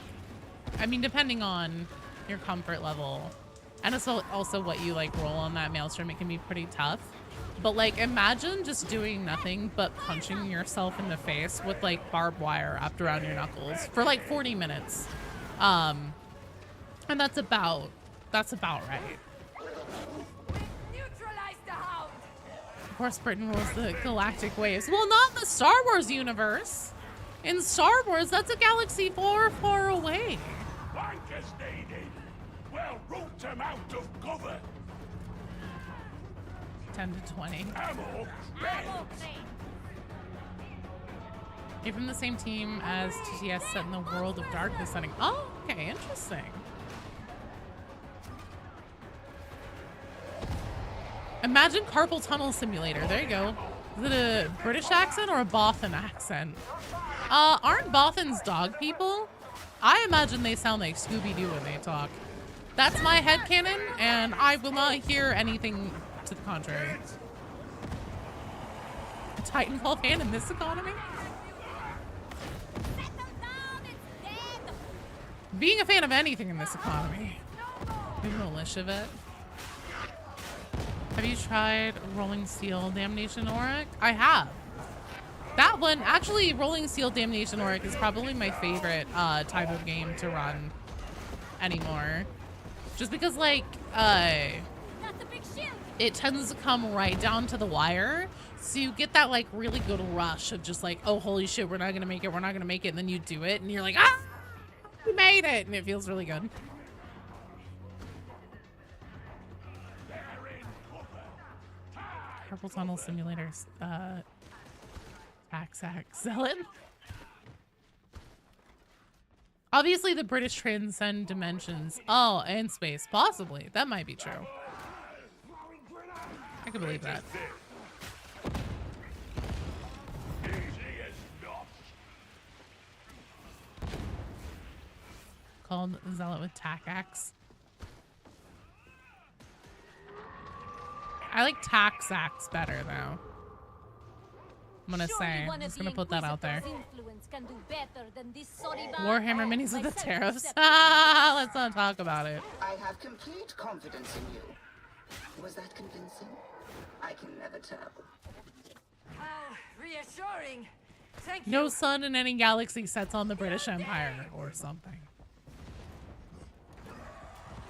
I mean, depending on your comfort level, and it's also what you like roll on that Maelstrom, it can be pretty tough. But like, imagine just doing nothing but punching yourself in the face with like barbed wire wrapped around your knuckles for like 40 minutes. And that's about right.
neutralize the hound.
Of course, Britain rules the galactic waves. Well, not in the Star Wars universe. In Star Wars, that's a galaxy far, far away.
Bankers needed. Well, root them out of cover.
10 to 20.
Ammo.
Ammo crate.
You're from the same team as TTS set in the World of Darkness setting. Oh, okay, interesting. Imagine Carpal Tunnel Simulator. There you go. Is it a British accent or a Bothan accent? Aren't Bothans dog people? I imagine they sound like Scooby-Doo when they talk. That's my headcanon, and I will not hear anything to the contrary. A Titanfall fan in this economy?
Settle down, it's dead.
Being a fan of anything in this economy. Maybe militia vet. Have you tried Rolling Steel Damnation Auric? I have. That one, actually, Rolling Steel Damnation Auric is probably my favorite type of game to run anymore. Just because, like, it tends to come right down to the wire. So you get that, like, really good rush of just like, oh, holy shit, we're not gonna make it, we're not gonna make it. And then you do it, and you're like, ah, we made it. And it feels really good. Purple Tunnel Simulators. Taxac Zealot. Obviously, the British transcend dimensions. Oh, and space. Possibly. That might be true. I can believe that. Called Zealot with Taxax. I like Taxax better, though. I'm gonna say. I'm just gonna put that out there. Warhammer minis with the tariffs. Let's not talk about it.
I have complete confidence in you. Was that convincing? I can never tell.
Reassuring. Thank you.
No sun in any galaxy sets on the British Empire or something.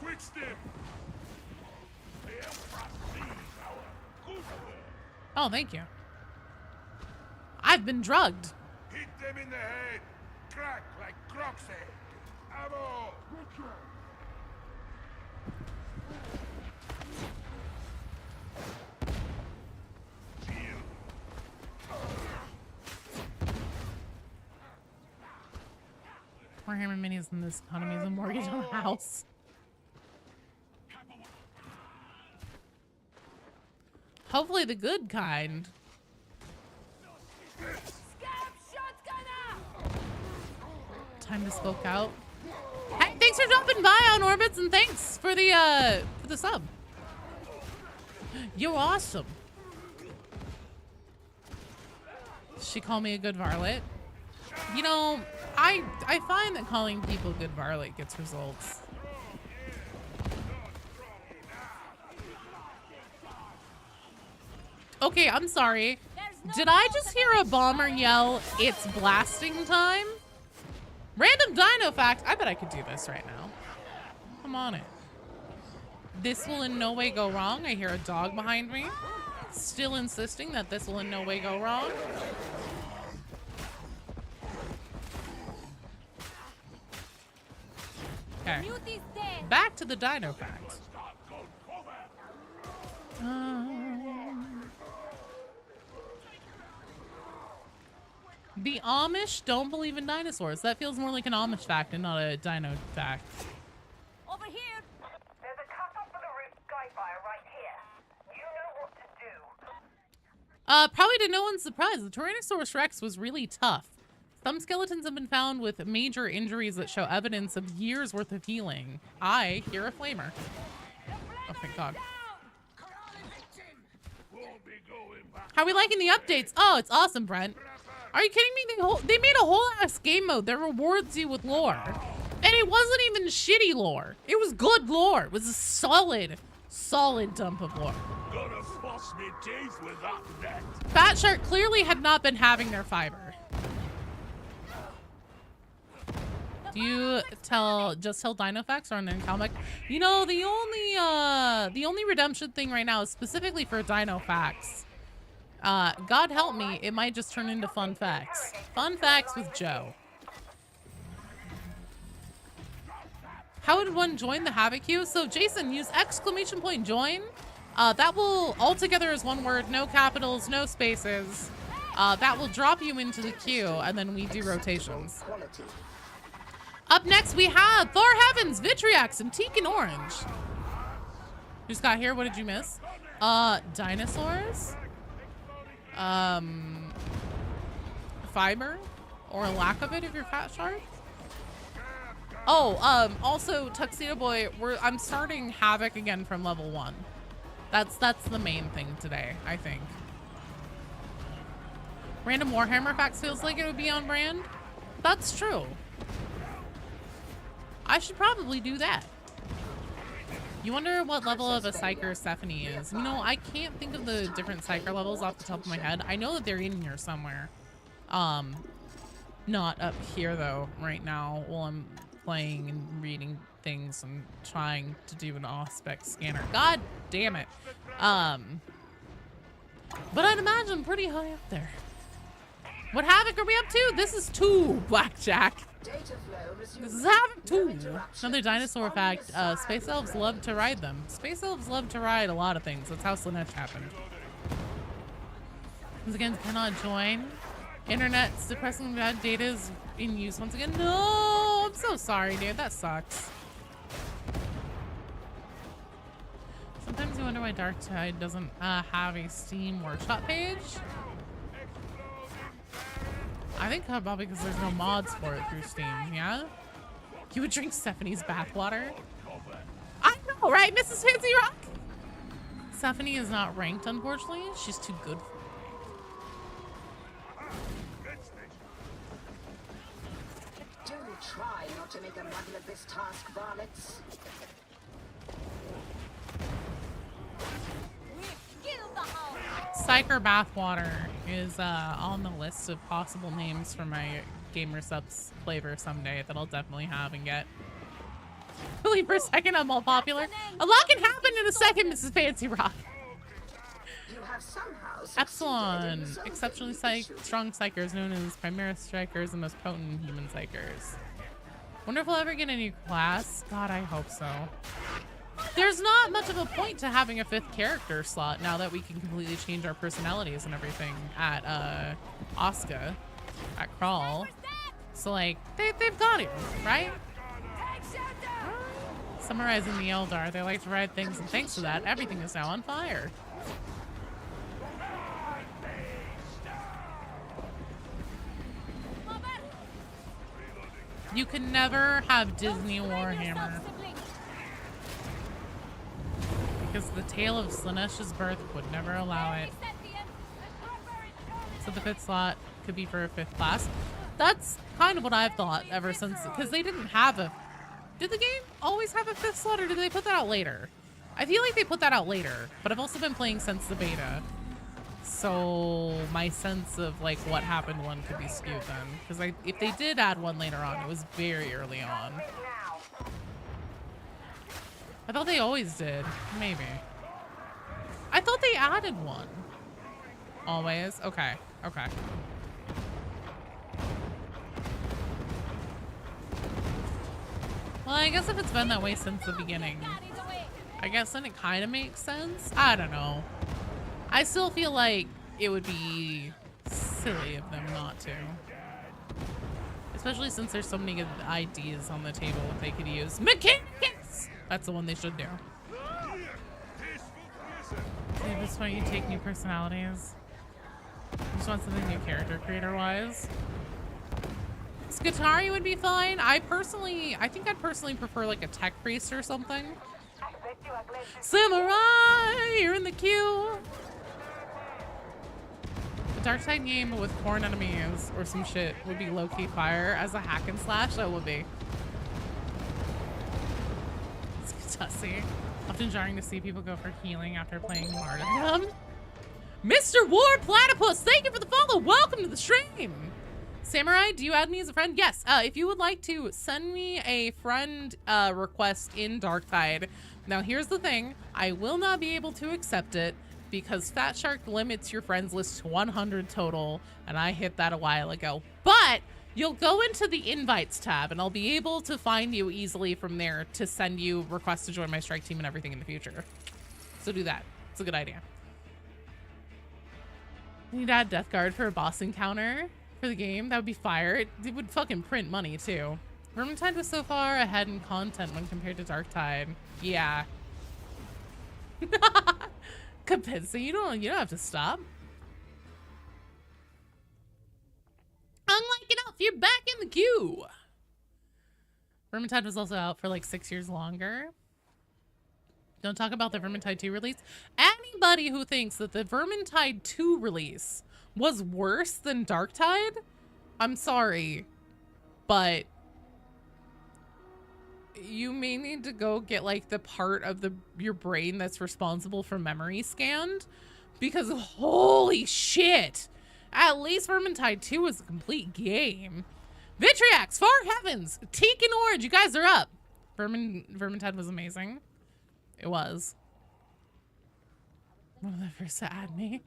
Quick step.
Oh, thank you. I've been drugged.
Hit them in the head. Crack like Croc's head. Ammo.
Warhammer minis in this economy is a mortgage on a house. Hopefully the good kind. Time to skulk out. Hey, thanks for dropping by on Orbits, and thanks for the sub. You're awesome. She called me a good varlet. You know, I find that calling people good varlet gets results. Okay, I'm sorry. Did I just hear a bomber yell, "It's blasting time"? Random dino fact. I bet I could do this right now. I'm on it. This will in no way go wrong. I hear a dog behind me. Still insisting that this will in no way go wrong. Okay. Back to the dino facts. The Amish don't believe in dinosaurs. That feels more like an Amish fact and not a dino fact.
Over here.
There's a cutoff for the root skyfire right here. You know what to do.
Probably to no one's surprise, the Tyrannosaurus Rex was really tough. Some skeletons have been found with major injuries that show evidence of years worth of healing. I hear a flamer. Oh, thank God. How are we liking the updates? Oh, it's awesome, Brent. Are you kidding me? They made a whole ass game mode that rewards you with lore. And it wasn't even shitty lore. It was good lore. It was a solid dump of lore.
Gonna floss me teeth with that net.
Fat Shark clearly had not been having their fiber. Do you just tell Dino Facts or an comic? You know, the only redemption thing right now is specifically for Dino Facts. God help me, it might just turn into Fun Facts. Fun Facts with Joe. How would one join the Havoc queue? So Jason, use !join. That will, all together as one word, no capitals, no spaces. That will drop you into the queue, and then we do rotations. Up next, we have Thor Heavens, Vitriax, and Teak and Orange. Just got here. What did you miss? Dinosaurs? Fiber? Or a lack of it if you're Fat Shark? Oh, also, Tuxedo Boy, I'm starting Havoc again from level 1. That's the main thing today, I think. Random Warhammer Facts feels like it would be on brand. That's true. I should probably do that. You wonder what level of a Psyker Stephanie is. You know, I can't think of the different Psyker levels off the top of my head. I know that they're in here somewhere. Not up here though right now while I'm playing and reading things and trying to do an aspect scanner. God damn it. But I'd imagine pretty high up there. What Havoc are we up to? This is 2, Blackjack. This is Havoc 2. Another dinosaur fact, space elves love to ride them. Space elves love to ride a lot of things. That's how Slanesh happened. Once again, cannot join. Internet's depressing bad data is in use once again. No, I'm so sorry, dude. That sucks. Sometimes you wonder why Darktide doesn't have a Steam workshop page. I think probably because there's no mods for it through Steam, yeah? You would drink Stephanie's bathwater? I know, right, Mrs. Fancy Rock? Stephanie is not ranked, unfortunately. She's too good for
Do try not to make a muddle of this task, varlets.
Psyker Bathwater is on the list of possible names for my Gamer Subs flavor someday that I'll definitely have and get. Believe for a second I'm all popular. A lot can happen in a second, Mrs. Fancy Rock. Epsilon, exceptionally strong psychers known as Primera Strikers and most potent human psychers. Wonder if we'll ever get a new class? God, I hope so. There's not much of a point to having a 5th character slot now that we can completely change our personalities and everything at Oscar, at Crawl. So like, they've got it, right? Summarizing the Eldar, they like to ride things, and thanks to that, everything is now on fire. You can never have Disney Warhammer. Because the tale of Slanesh's birth would never allow it. So the 5th slot could be for a 5th class. That's kind of what I've thought ever since, because they didn't have a... Did the game always have a 5th slot, or did they put that out later? I feel like they put that out later, but I've also been playing since the beta. So my sense of like what happened one could be skewed then. Because if they did add one later on, it was very early on. I thought they always did. Maybe. I thought they added one. Always? Okay. Okay. Well, I guess if it's been that way since the beginning, I guess then it kind of makes sense. I don't know. I still feel like it would be silly of them not to. Especially since there's so many good ideas on the table that they could use. Mechanics! That's the one they should do. At this point, you take new personalities. You just want something new character creator-wise. Skatari would be fine. I think I'd personally prefer like a tech priest or something. Samurai! You're in the queue! A Darktide game with corn enemies or some shit would be low-key fire. As a hack and slash, that would be. It's tussy. Often jarring to see people go for healing after playing Martyrdom. Mr. War Platypus, thank you for the follow. Welcome to the stream. Samurai, do you add me as a friend? Yes. If you would like to send me a friend request in Darktide. Now, here's the thing. I will not be able to accept it because Fat Shark limits your friends list to 100 total, and I hit that a while ago. But you'll go into the invites tab, and I'll be able to find you easily from there to send you requests to join my strike team and everything in the future. So do that. It's a good idea. You need to add Death Guard for a boss encounter for the game. That would be fire. It would fucking print money too. Vermintide was so far ahead in content when compared to Darktide. Yeah. Kapitsa, you don't have to stop. Unlike enough, you're back in the queue. Vermintide was also out for like 6 years longer. Don't talk about the Vermintide 2 release. Anybody who thinks that the Vermintide 2 release was worse than Darktide, I'm sorry, but you may need to go get like the part of your brain that's responsible for memory scanned, because holy shit, At least Vermintide 2 was a complete game. Vitriax, Far Heavens, Teak and Orange, you guys are up. Vermintide was amazing. It was. One of the first to add me.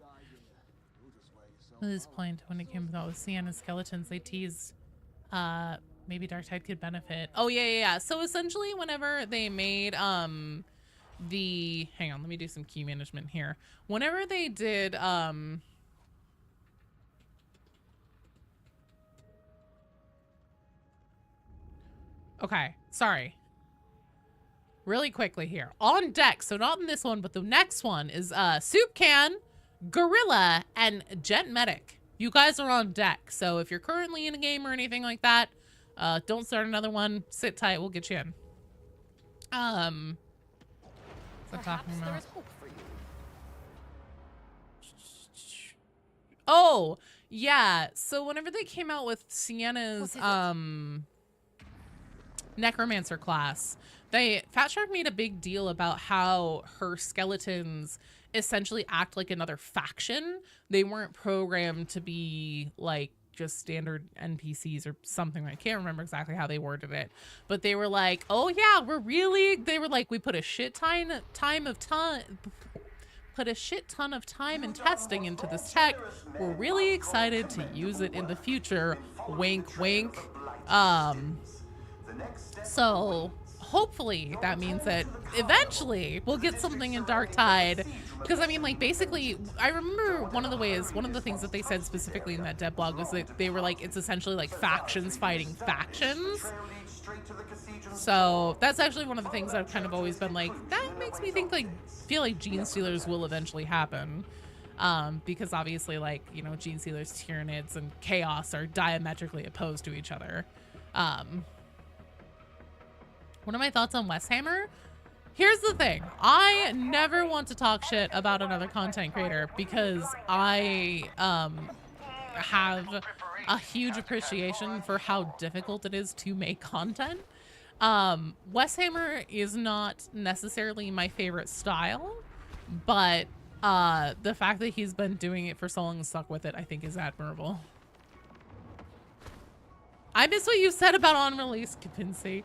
This point when it came out with Sienna's skeletons, they teased maybe Darktide could benefit. Oh yeah. So essentially whenever they made hang on, let me do some key management here. Whenever they did okay, sorry. Really quickly here. On deck, so not in this one, but the next one is Soup Can, Gorilla, and Gent Medic. You guys are on deck, so if you're currently in a game or anything like that, don't start another one. Sit tight, we'll get you in.
Perhaps there is hope for you.
Oh, yeah. So whenever they came out with Sienna's Necromancer class, Fat Shark made a big deal about how her skeletons essentially act like another faction. They weren't programmed to be like just standard NPCs or something. I can't remember exactly how they worded it, but they were like, oh yeah, they were like, we put a shit ton of time and testing into this tech. We're really excited to use it in the future. Wink, wink. So hopefully that means that eventually we'll get something in Darktide. Because I mean, like, basically, I remember one of the things that they said specifically in that dev blog was that they were like, it's essentially like factions fighting factions. So that's actually one of the things I've kind of always been like, that makes me feel like Gene Stealers will eventually happen. Because obviously, like, you know, Gene Stealers, Tyranids, and Chaos are diametrically opposed to each other. One of my thoughts on Westhammer? Here's the thing. I never want to talk shit about another content creator because I have a huge appreciation for how difficult it is to make content. Westhammer is not necessarily my favorite style, but the fact that he's been doing it for so long and stuck with it, I think is admirable. I miss what you said about on release, Kapinsi.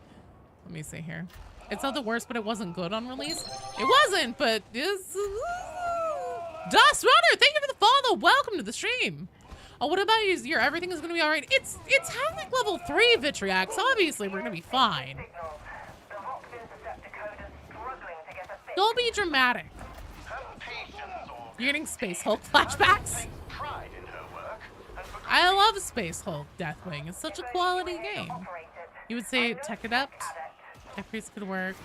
Let me see here. It's not the worst, but it wasn't good on release. It wasn't, but it's... Dust Runner, thank you for the follow. Welcome to the stream. Oh, what about your everything is going to be all right? It's Havoc level 3, Vitriax. Obviously, we're going to be fine. Don't be dramatic. You're getting Space Hulk flashbacks? I love Space Hulk Deathwing. It's such a quality game. You would say Tech Adept? Tech Priest could work.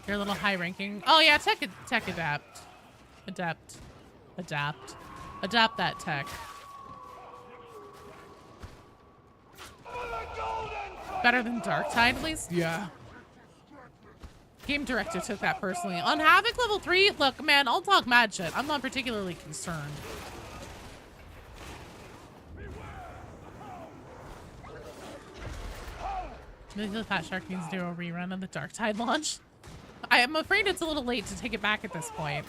You're a little high ranking. Oh yeah, Tech Adapt. Adapt that tech. Better than Darktide at least? Yeah. Game director took that personally. On Havoc level 3, look man, I'll talk mad shit. I'm not particularly concerned. Maybe the Fat Shark needs to do a rerun of the Darktide launch. I am afraid it's a little late to take it back at this point.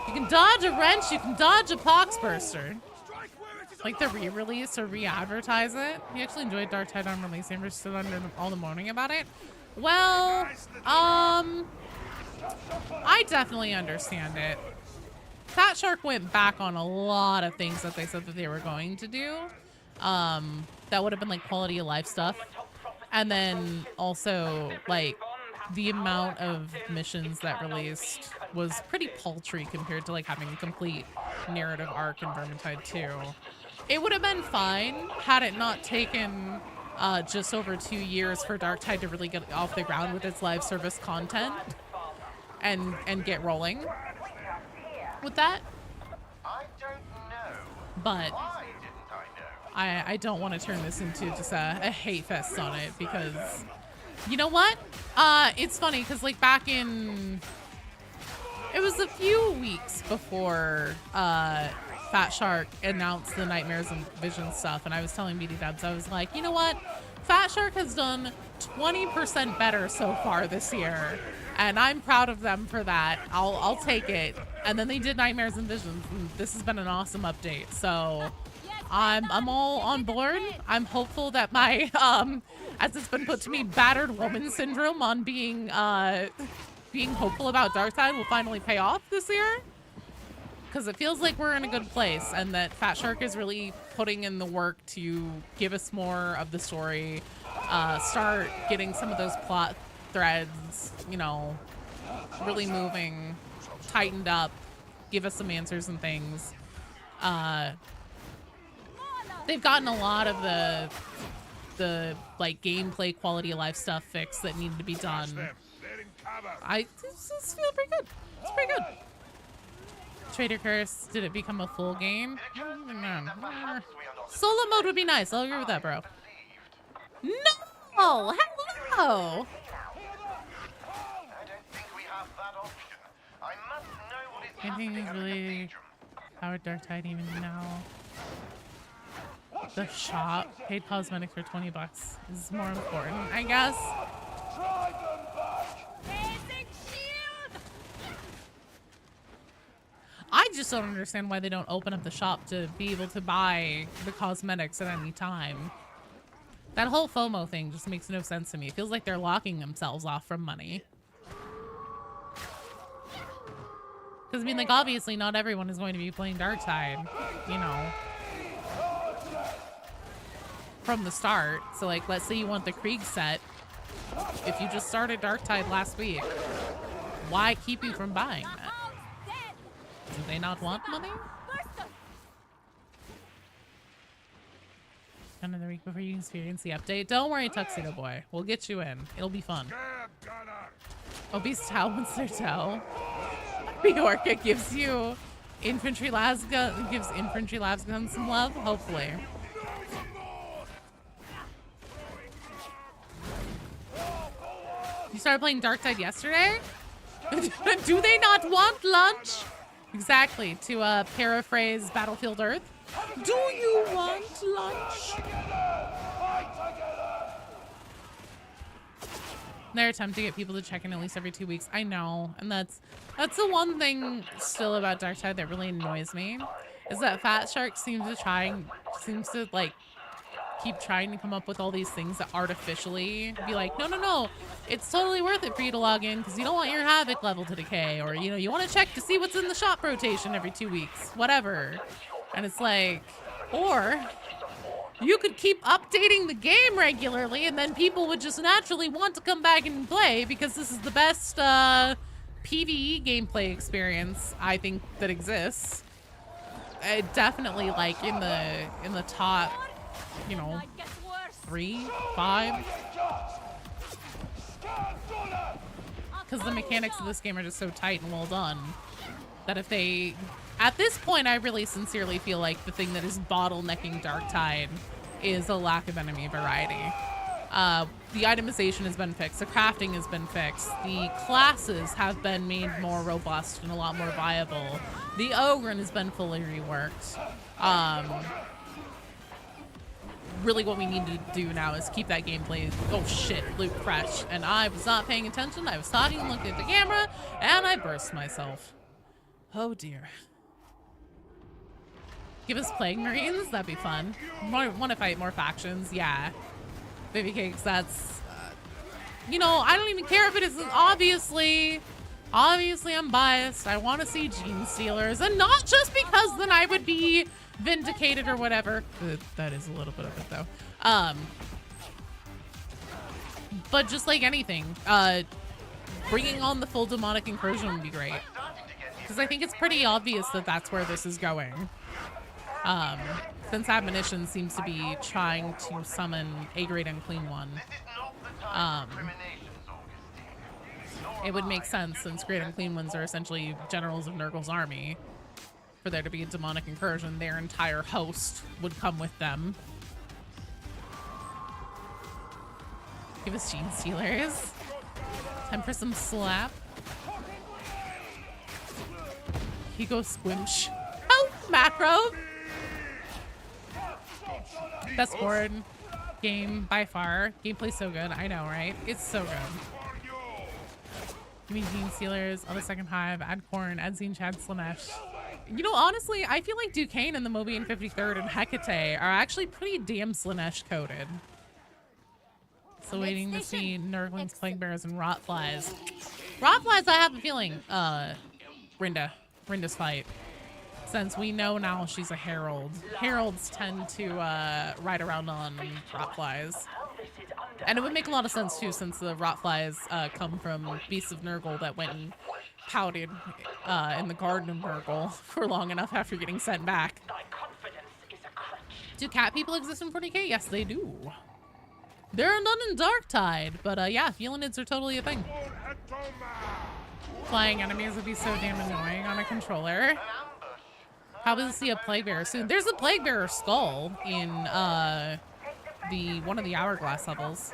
You can dodge a wrench, you can dodge a Poxburster. Like the re-release or re-advertise it. You actually enjoyed Darktide on release and we're still under all the moaning about it. Well, I definitely understand it. Fat Shark went back on a lot of things that they said that they were going to do. That would have been like quality of life stuff. And then also, like, the amount of missions that released was pretty paltry compared to, like, having a complete narrative arc in Vermintide 2. It would have been fine had it not taken just over 2 years for Darktide to really get off the ground with its live service content and get rolling with that. But I don't want to turn this into just a hate fest on it because, you know what? It's funny because like back in, it was a few weeks before Fat Shark announced the Nightmares and Visions stuff, and I was telling BD Dubs, I was like, you know what? Fat Shark has done 20% better so far this year, and I'm proud of them for that. I'll take it. And then they did Nightmares and Visions, and this has been an awesome update. So I'm all on board. I'm hopeful that my as it's been put to me, battered woman syndrome on being hopeful about Darktide will finally pay off this year. Because it feels like we're in a good place, and that Fat Shark is really putting in the work to give us more of the story, start getting some of those plot threads, you know, really moving, tightened up, give us some answers and things. They've gotten a lot of the like gameplay quality of life stuff fixed that needed to be done. This feels pretty good. It's pretty good. Trader Curse, did it become a full game? Solo mode would be nice. I'll agree with that, bro. No! Hello! I think it's really powered Darktide even now. The shop, paid cosmetics for 20 bucks is more important, I guess. I just don't understand why they don't open up the shop to be able to buy the cosmetics at any time. That whole FOMO thing just makes no sense to me. It feels like they're locking themselves off from money. Because, I mean, like, obviously not everyone is going to be playing Darktide, you know, from the start. So, like, let's say you want the Krieg set. If you just started Darktide last week, why keep you from buying that? Do they not want money? Another week before you experience the update. Don't worry, Tuxedo Boy. We'll get you in. It'll be fun. Obese Tau wants their Tau. Reorca gives you infantry labs gun, gives infantry labs guns some love. Hopefully. You started playing Darktide yesterday? Do they not want lunch? Exactly, to paraphrase Battlefield Earth. Do you want lunch? Their attempt to get people to check in at least every 2 weeks. I know, and that's the one thing still about Darktide that really annoys me, is that Fat Shark seems to like keep trying to come up with all these things that artificially be like, no, it's totally worth it for you to log in because you don't want your Havoc level to decay, or, you know, you want to check to see what's in the shop rotation every 2 weeks, whatever. And it's like, or you could keep updating the game regularly and then people would just naturally want to come back and play because this is the best PvE gameplay experience I think that exists. Definitely like in the top, you know, 3, 5. Because the mechanics of this game are just so tight and well done that if they... At this point, I really sincerely feel like the thing that is bottlenecking Darktide is a lack of enemy variety. The itemization has been fixed. The crafting has been fixed. The classes have been made more robust and a lot more viable. The Ogren has been fully reworked. Really what we need to do now is keep that gameplay, oh shit, loop fresh. And I was not paying attention. I was talking and looking at the camera, and I burst myself. Oh dear. Give us Plague Marines, that'd be fun. Want to fight more factions, yeah. Baby Cakes, that's, you know, I don't even care if it isn't, obviously I'm biased. I want to see Gene Stealers, and not just because then I would be vindicated or whatever. That is a little bit of it though. But just like anything, bringing on the full demonic incursion would be great. Because I think it's pretty obvious that that's where this is going. Since Admonition seems to be trying to summon a Great Unclean One. It would make sense, since Great Unclean Ones are essentially generals of Nurgle's army, for there to be a demonic incursion. Their entire host would come with them. Give us Gene Stealers. Time for some slap. Higo Squimch. Oh, macro! Best board game by far. Gameplay's so good. I know, right? It's so good. Give me Gene Stealers, on the second hive, add Corn, add Zine Chad Slanesh. You know, honestly, I feel like Duquesne and the Mobian 53rd and Hecate are actually pretty damn Slanesh coded. So waiting to see Nurglings, Plague Bears, and Rotflies. Rotflies, I have a feeling, Rinda's fight. Since we know now she's a herald. Heralds tend to ride around on Rotflies. And it would make a lot of sense too, since the Rotflies come from beasts of Nurgle that went and pouted in the Garden of Nurgle for long enough after getting sent back. Do cat people exist in 40k? Yes, they do. There are none in Darktide, but yeah, Felinids are totally a thing. Flying enemies would be so damn annoying on a controller. Probably see a Plague Bearer soon. There's a Plague Bearer skull in one of the Hourglass levels.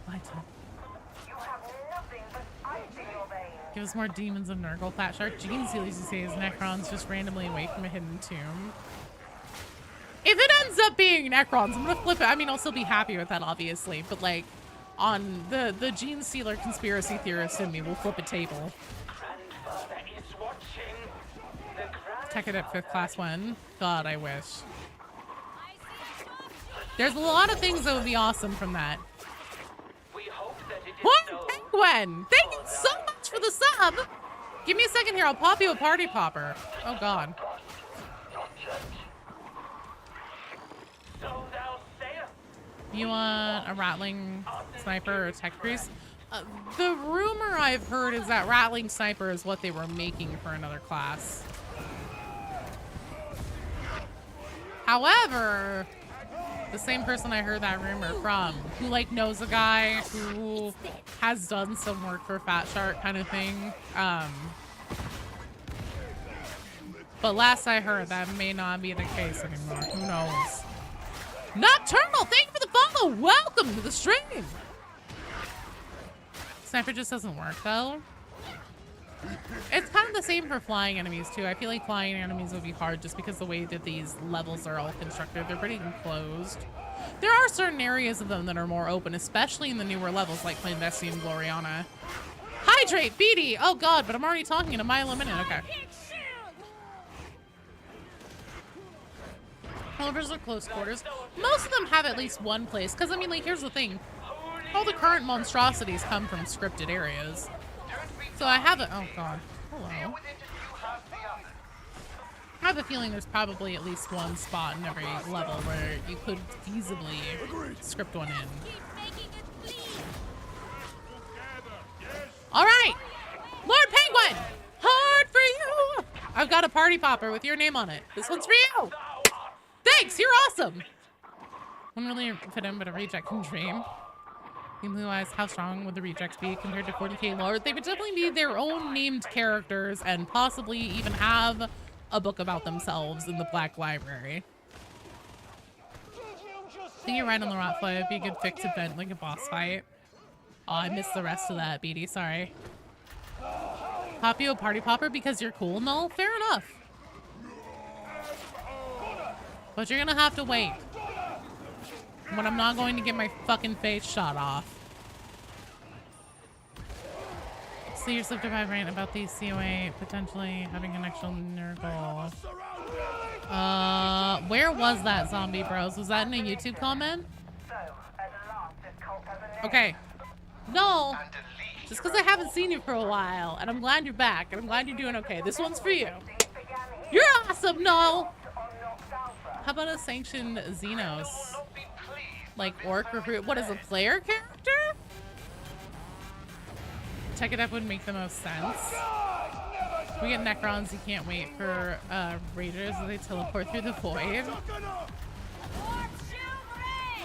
What? Give us more demons of Nurgle. Fat Shark. Gene Seals, you say, is Necrons just randomly away from a hidden tomb. If it ends up being Necrons, I'm gonna flip it. I mean, I'll still be happy with that, obviously. But like, on the Gene Sealer conspiracy theorist in me will flip a table. Tech it at 5th class 1. God, I wish. There's a lot of things that would be awesome from that. What? Penguin! Thank you so much for the sub! Give me a second here, I'll pop you a party popper. Oh god. You want a Rattling Sniper or a Tech Priest? The rumor I've heard is that Rattling Sniper is what they were making for another class. However, the same person I heard that rumor from, who like knows a guy who has done some work for Fat Shark kind of thing. But last I heard, that may not be the case anymore. Who knows? Nocturnal, thank you for the follow. Welcome to the stream. Sniper just doesn't work though. It's kind of the same for flying enemies too. I feel like flying enemies would be hard just because the way that these levels are all constructed, they're pretty enclosed. There are certain areas of them that are more open, especially in the newer levels like Clandestine and Gloriana. Hydrate, BD! Oh god, but I'm already talking in a mile a minute. Okay. However, are close quarters. Most of them have at least one place, because I mean, like, here's the thing. All the current monstrosities come from scripted areas. So I have a, oh god, hello. I have a feeling there's probably at least one spot in every level where you could feasibly script one in. All right, Lord Penguin, hard for you. I've got a party popper with your name on it. This one's for you. Thanks, you're awesome. Wouldn't really fit in, but a reject can dream. In Blue Eyes, how strong would the rejects be compared to 40k lore? They would definitely be their own named characters and possibly even have a book about themselves in the Black Library. I think you're right on the Rotfly. It'd be a good fixed event, like a boss fight. Oh, I missed the rest of that, BD. Sorry. Pop you a party popper because you're cool? No, fair enough. But you're gonna have to wait. When I'm not going to get my fucking face shot off. So you're slipped by rant about the COA potentially having an actual Nurgle. Where was that, Zombie Bros? Was that in a YouTube comment? Okay. No. Just because I haven't seen you for a while, and I'm glad you're back, and I'm glad you're doing okay. This one's for you. You're awesome, no. How about a sanctioned Xenos? Like orc recruit? What is a player character? Check it up would make the most sense. We get Necrons, you can't wait for Raiders as they teleport through the void.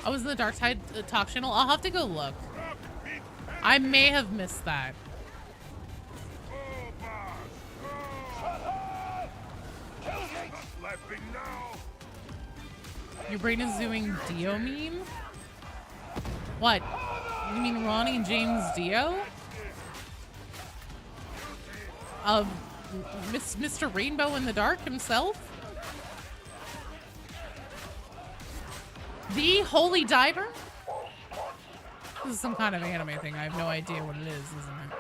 I was in the Dark Side talk channel. I'll have to go look. I may have missed that. Your brain is doing Dio meme? What? You mean Ronnie James Dio? Of Mr. Rainbow in the Dark himself? The Holy Diver? This is some kind of anime thing. I have no idea what it is, isn't it?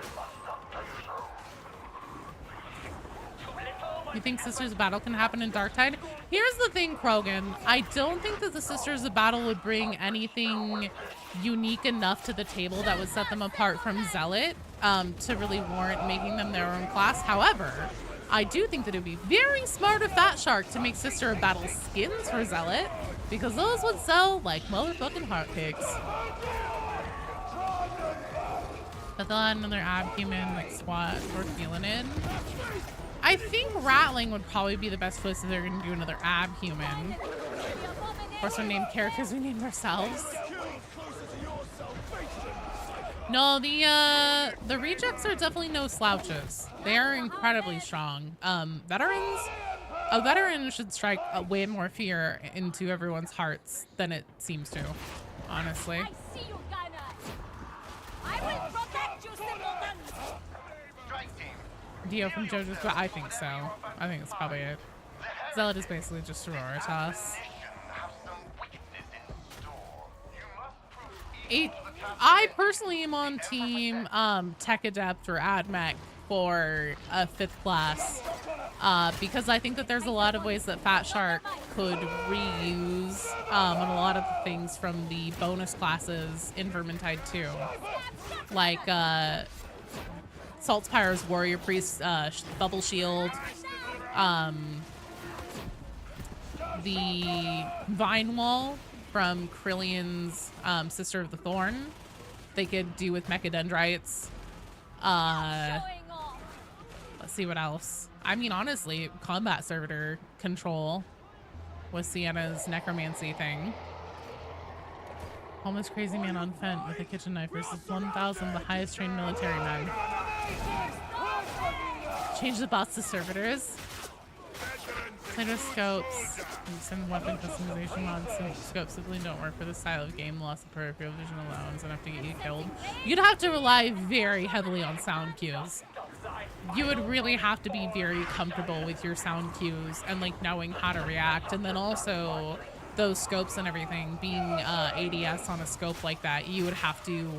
You think Sisters of Battle can happen in Darktide? Here's the thing, Krogan. I don't think that the Sisters of Battle would bring anything unique enough to the table that would set them apart from Zealot to really warrant making them their own class. However, I do think that it would be very smart of Fat Shark to make Sister of Battle skins for Zealot, because those would sell like motherfucking hotcakes. But they'll add another abhuman, like SWAT or feeling it. I think Rattling would probably be the best place if they're gonna do another abhuman. Of course, our named characters we named ourselves. No, the rejects are definitely no slouches. They are incredibly strong. Veterans, a veteran should strike way more fear into everyone's hearts than it seems to, honestly.
I see you, Gunner. I will protect you, simpletons.
Dio from JoJo's, but I think so. I think it's probably it. Zealot is basically just Sororitas. I personally am on team Tech Adept or AdMech for a 5th class because I think that there's a lot of ways that Fat Shark could reuse on a lot of the things from the bonus classes in Vermintide 2. Like Salt Pyro's Warrior Priest, Bubble Shield, the Vine Wall from Krillion's Sister of the Thorn. They could do with Mechadendrites. Let's see what else. I mean, honestly, combat servitor control with Sienna's necromancy thing. Homeless crazy man on Fent with a kitchen knife versus 1,000 of the highest trained military men. Change the bots to servitors. Later scopes and weapon customization mods and scopes simply don't work for this style of game. Loss of peripheral vision alone is enough to get you killed. You'd have to rely very heavily on sound cues. You would really have to be very comfortable with your sound cues and like knowing how to react, and then also those scopes and everything being ADS on a scope like that, you would have to,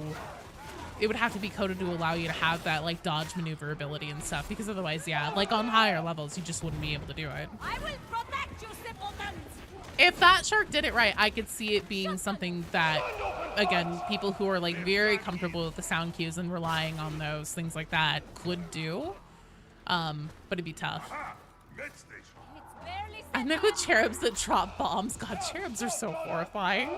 it would have to be coded to allow you to have that like dodge maneuverability and stuff, because otherwise, yeah, like on higher levels you just wouldn't be able to do it.
I will protect you, simpletons.
If Fat Shark did it right, I could see it being something that, again, people who are like very comfortable with the sound cues and relying on those things like that could do, but it'd be tough. And then with cherubs that drop bombs. God, cherubs are so horrifying.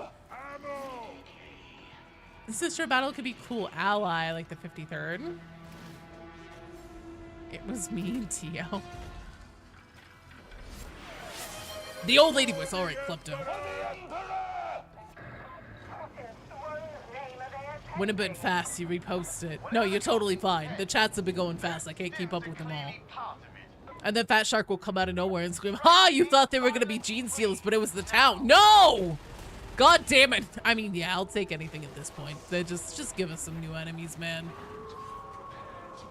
The Sister of Battle could be cool ally, like the 53rd. It was me, Tio. The old lady voice. All right, Klepto. Went a bit fast. You repost it. No, you're totally fine. The chats have been going fast. I can't keep up with them all. And then Fat Shark will come out of nowhere and scream, "Ha! You thought they were gonna be gene seals, but it was the town." No! God damn it! I mean, yeah, I'll take anything at this point. They just give us some new enemies, man.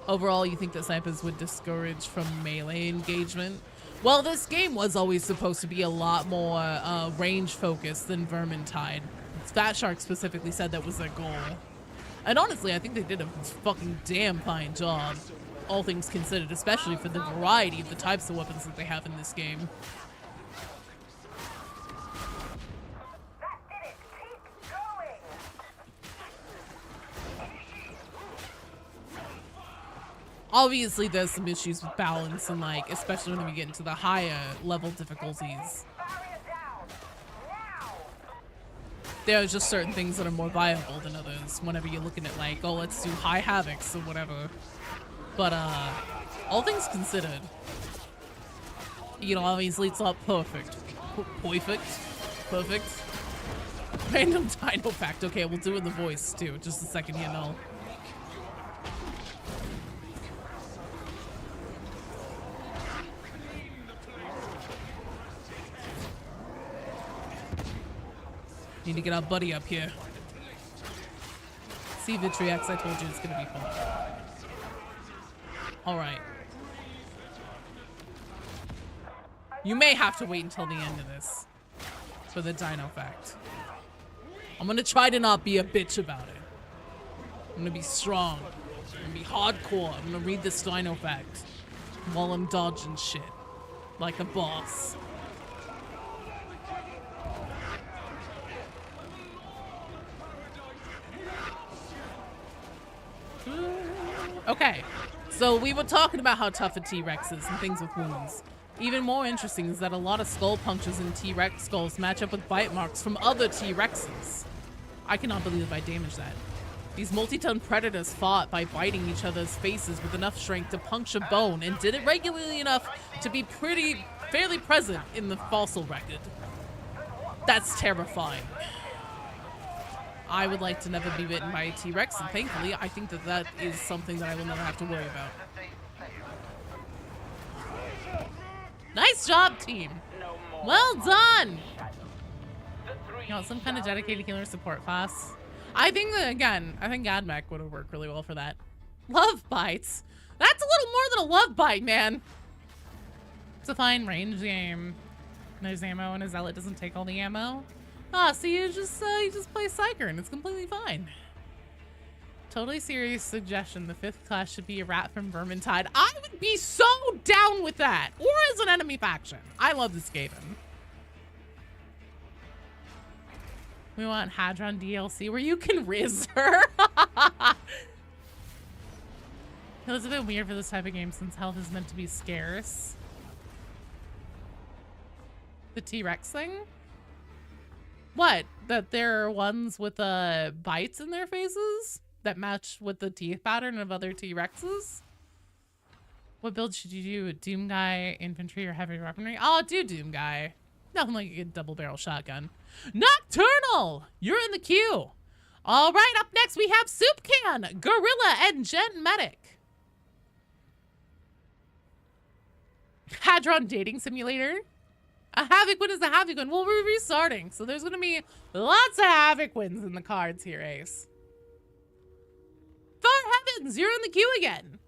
Overall, you think that snipers would discourage from melee engagement? Well, this game was always supposed to be a lot more range focused than Vermintide. Fat Shark specifically said that was their goal. And honestly, I think they did a fucking damn fine job, all things considered, especially for the variety of the types of weapons that they have in this game.
That did it. Keep going.
Obviously, there's some issues with balance and like, especially when we get into the higher level difficulties.
Barrier down. Now.
There are just certain things that are more viable than others whenever you're looking at like, oh, let's do high Havocs or whatever. But all things considered, you know, obviously it's not perfect. Perfect. Random Dino fact. Okay, we'll do it in the voice too. Just a second here, no. Need to get our buddy up here. See Vitriox, I told you it's gonna be fun. Alright. You may have to wait until the end of this for the Dino fact. I'm gonna try to not be a bitch about it. I'm gonna be strong. I'm gonna be hardcore. I'm gonna read this Dino fact while I'm dodging shit. like a boss. Okay, so we were talking about how tough a T-Rex is and things with wounds. Even more interesting is that a lot of skull punctures in T-Rex skulls match up with bite marks from other T-Rexes. I cannot believe I damaged that. These multi-ton predators fought by biting each other's faces with enough strength to puncture bone and did it regularly enough to be fairly present in the fossil record. That's terrifying. I would like to never be bitten by a T-Rex, and thankfully, I think that that is something that I will never have to worry about. Nice job, team. Well done. You know, some kind of dedicated healer support class. I think that, again, I think Gadmec would have worked really well for that. Love bites. That's a little more than a love bite, man. It's a fine range game. There's ammo, and a zealot doesn't take all the ammo. Ah, so you just play Psyker, and it's completely fine. Totally serious suggestion. The 5th class should be a rat from Vermintide. I would be so down with that. Or as an enemy faction. I love this game. We want Hadron DLC where you can riz her. It was a bit weird for this type of game since health is meant to be scarce. The T-Rex thing? What? That there are ones with bites in their faces that match with the teeth pattern of other T-Rexes? What build should you do? Doom Guy, infantry, or heavy weaponry? I'll do Doom Guy. Nothing like a good double barrel shotgun. Nocturnal! You're in the queue. All right, up next we have Soup Can, Gorilla, and Gen Medic. Hadron Dating Simulator. A Havoc win is a Havoc win. Well, we're restarting, so there's going to be lots of Havoc wins in the cards here, Ace. Far heavens, you're in the queue again.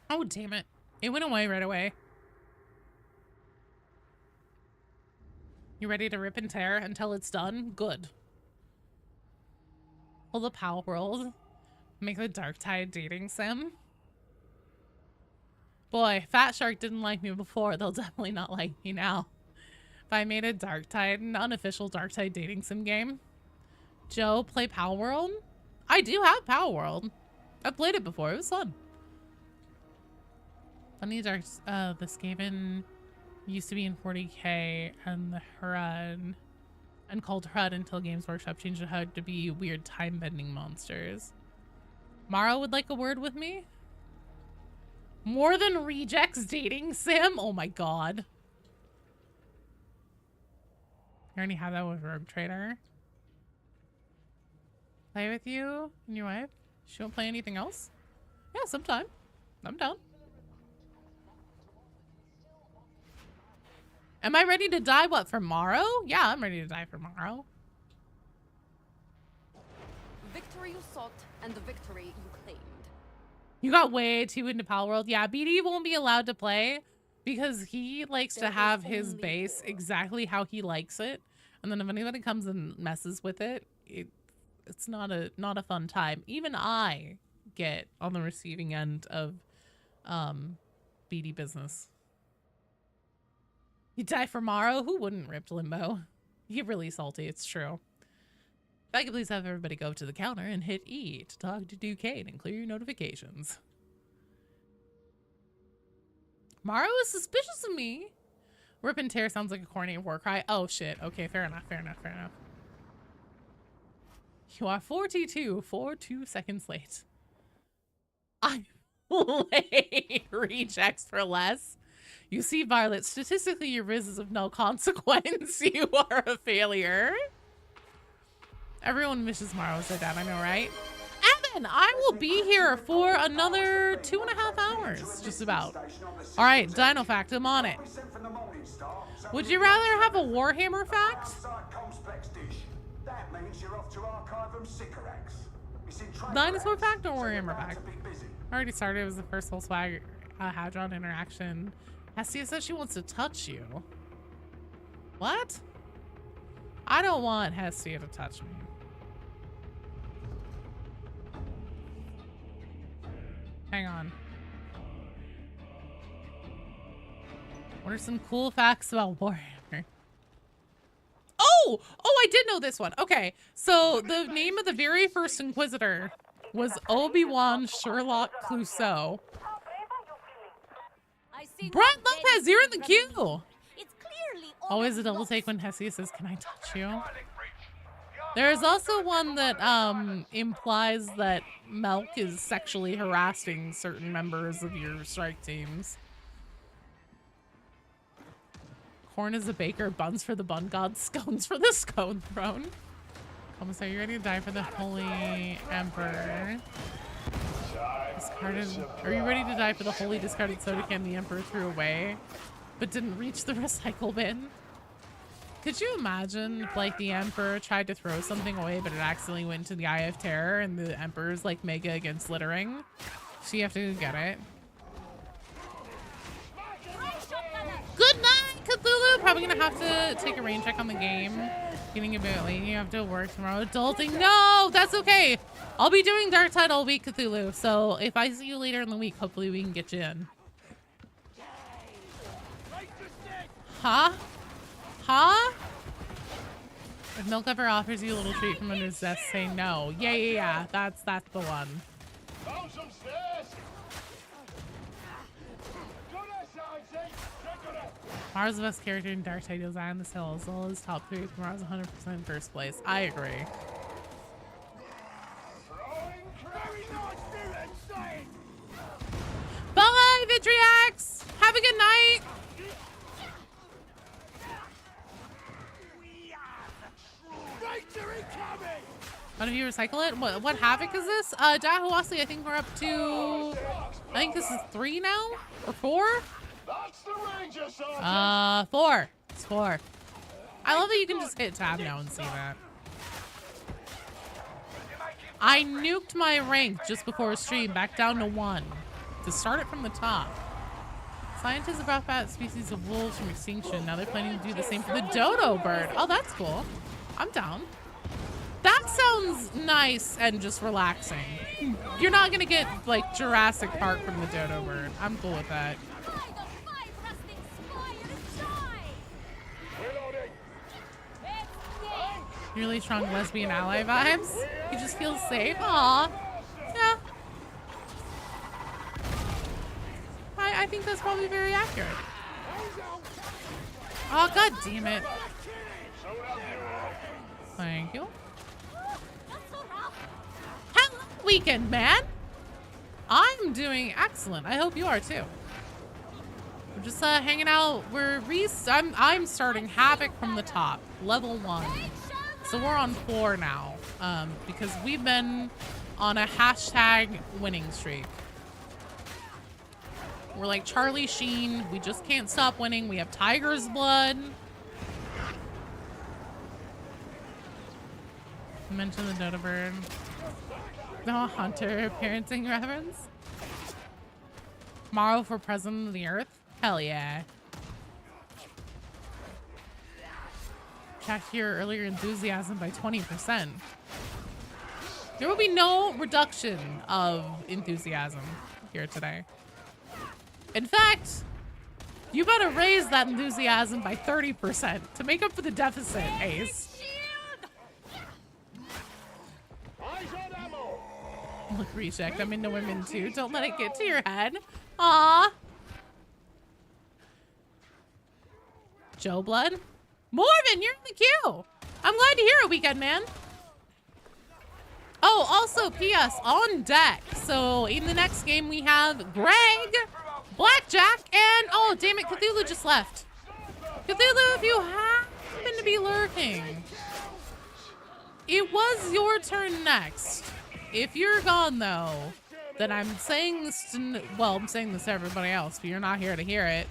Oh, damn it. It went away right away. You ready to rip and tear until it's done? Good. Pull the Power World. Make the Dark Tide dating sim. Boy, Fat Shark didn't like me before. They'll definitely not like me now. If I made a Dark Tide, an unofficial Dark Tide dating sim game. Joe, play Power World? I do have Power World. I've played it before. It was fun. Funny Dark, the Skaven used to be in 40k and the HUD and called HUD until Games Workshop changed the HUD to be weird time-bending monsters. Mara would like a word with me? More than rejects dating sim? Oh my god. I already have that with Rogue Trader. Play with you and your wife? She won't play anything else? Yeah, sometime. I'm down. Am I ready to die, what, for Morrow? Yeah, I'm ready to die for Morrow.
Victory you sought and the victory you claimed.
You got way too into Power World. Yeah, BD won't be allowed to play because he likes to have his base exactly how he likes it. And then if anybody comes and messes with it, it's not a fun time. Even I get on the receiving end of BD business. You die for Morrow? Who wouldn't rip Limbo? You get really salty, it's true. If I could please have everybody go to the counter and hit E to talk to Duquesne and clear your notifications. Morrow is suspicious of me. Rip and tear sounds like a corny war cry. Oh shit, okay, fair enough, fair enough, fair enough. You are 42 seconds late. I'm late. Rejects for less. You see, Violet, statistically your riz is of no consequence. You are a failure. Everyone wishes Morrow so down, I know, right? Evan, I will be here for another 2.5 hours, just about. All right, Dino Fact, I'm on it. Would you rather have a Warhammer fact? Dinosaur fact or Warhammer fact? I already started. It was the first whole swag Hadron interaction. Hestia says she wants to touch you. What? I don't want Hestia to touch me. Hang on. What are some cool facts about Warhammer? Oh! Oh, I did know this one. Okay, so the name of the very first Inquisitor was Obi-Wan Sherlock Clouseau.
I see
Brett
no
Lopez, you're in the
benefit from
queue!
It's clearly
Always a
already
double
lost.
take when Hessia says, "Can I touch you?" There's also one that implies that Melk is sexually harassing certain members of your strike teams. Corn is a baker, buns for the bun god, scones for the scone throne. Commissar, you ready to die for the Holy Emperor? Discarded. Are you ready to die for the holy discarded soda can the Emperor threw away, but didn't reach the recycle bin? Could you imagine if, like, the Emperor tried to throw something away, but it accidentally went to the Eye of Terror, and the Emperor's like mega against littering, so you have to go get it? Good night, Cthulhu! Probably gonna have to take a rain check on the game. Getting a bit late. You have to work tomorrow. Adulting. No, that's okay. I'll be doing Dark Tide all week, Cthulhu. So if I see you later in the week, hopefully we can get you in. Huh? Huh? If Milk ever offers you a little treat from under his desk, say no. Yeah. That's the one. Mars the best character in Dark Tide, Eye on the Hill, as well as top 3. Mars 100% first place. I agree. Bye, Vitriax! Have a good night! What if you recycle it? What Havoc is this? Dahawasi, I think we're up to... I think this is 3 now? Or 4?
That's the Ranger, Sergeant.
4. It's 4. I love that you can just hit tab now and see that. I nuked my rank just before stream back down to 1 to start it from the top. Scientists have brought back species of wolves from extinction. Now they're planning to do the same for the dodo bird. Oh, that's cool. I'm down. That sounds nice and just relaxing. You're not gonna get like Jurassic Park from the dodo bird. I'm cool with that. Really strong lesbian ally vibes. You just feel safe. Aw. Yeah. I think that's probably very accurate. Oh, god damn it. Thank you. Hello, weekend man. I'm doing excellent. I hope you are too. We're just hanging out. I'm starting Havoc from the top, level 1. So we're on 4 now, because we've been on a hashtag winning streak. We're like Charlie Sheen. We just can't stop winning. We have tiger's blood. Mention the dodo bird. No hunter parenting reference. Tomorrow for President of the Earth. Hell yeah. Checked your earlier enthusiasm by 20%. There will be no reduction of enthusiasm here today. In fact, you better raise that enthusiasm by 30% to make up for the deficit, Ace. Look, reject. I'm into women too. Don't let it get to your head. Aww. Joe Blood. Morven, you're in the queue. I'm glad to hear it, weekend man. Oh, also, P.S. on deck. So in the next game we have Greg, Blackjack, and oh, damn it, Cthulhu just left. Cthulhu, if you happen to be lurking, it was your turn next. If you're gone though, then I'm saying this to, well, I'm saying this to everybody else, but you're not here to hear it.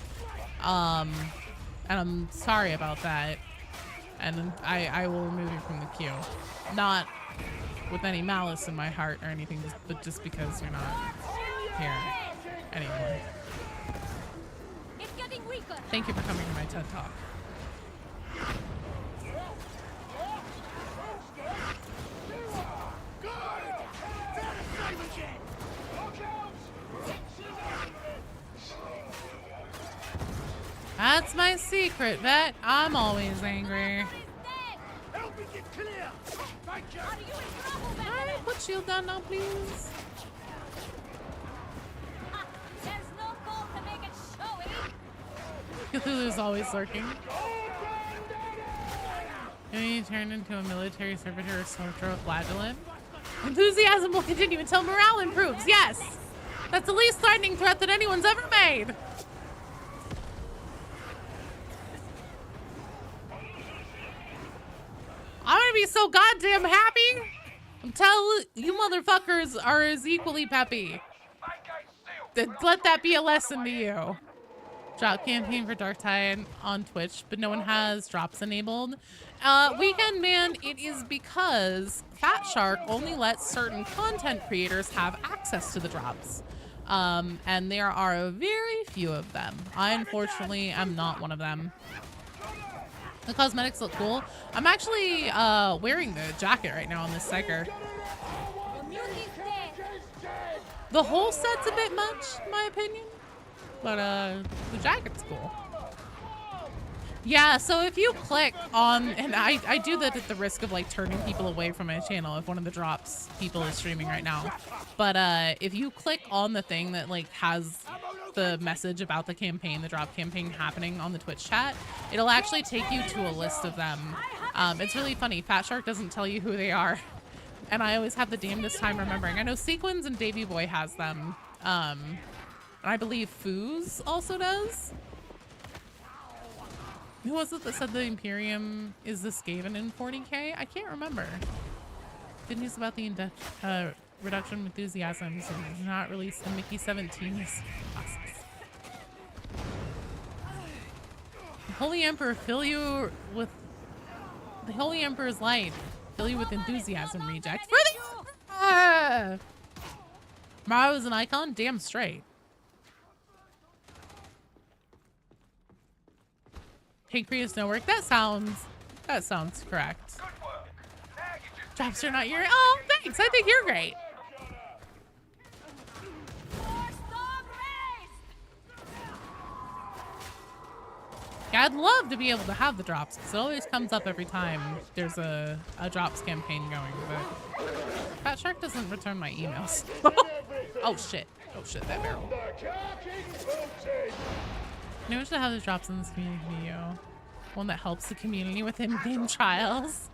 And I'm sorry about that. And I will remove you from the queue. Not with any malice in my heart or anything, but just because you're not here anymore.
It's getting weaker.
Thank you for coming to my TED Talk. That's my secret, Vet. I'm always angry.
Help me get clear! Thank you!
Are you in trouble, Veteran?
Alright, put shield down now, please.
Ah, there's no call to make it showy.
Cthulhu's always lurking. And he turned into a military servitor or soldier flagellant. Enthusiasm will continue until morale improves. Yes! That's the least threatening threat that anyone's ever made. I'm gonna be so goddamn happy. I'm telling you, motherfuckers are as equally peppy. Let that be a lesson to you. Drop campaign for Darktide on Twitch, but no one has drops enabled. Weekend Man, it is because Fat Shark only lets certain content creators have access to the drops. And there are very few of them. I unfortunately am not one of them. The cosmetics look cool. I'm actually wearing the jacket right now on this Psyker. The whole set's a bit much, in my opinion. But the jacket's cool. Yeah, so if you click on, and I do that at the risk of like turning people away from my channel if one of the drops people is streaming right now. But if you click on the thing that like has the message about the campaign, the drop campaign happening on the Twitch chat, it'll actually take you to a list of them. It's really funny. Fat Shark doesn't tell you who they are. And I always have the damnedest time remembering. I know Sequins and Davy Boy has them. And I believe Foos also does. Who was it that said the Imperium is the Skaven in 40k? I can't remember. Good news about the reduction of enthusiasm, so do not release the Mickey 17's process. The Holy Emperor fill you with the Holy Emperor's light. Fill you with enthusiasm, reject. For the Maro's an icon? Damn straight. Pancreas no work. That sounds correct. Drops are not your. Oh, thanks. I think you're great. Yeah, I'd love to be able to have the drops because it always comes up every time there's a drops campaign going. But Fat Shark doesn't return my emails. Oh shit! Oh shit! That barrel. I wish to have the drops in this community video. One that helps the community with in-game trials.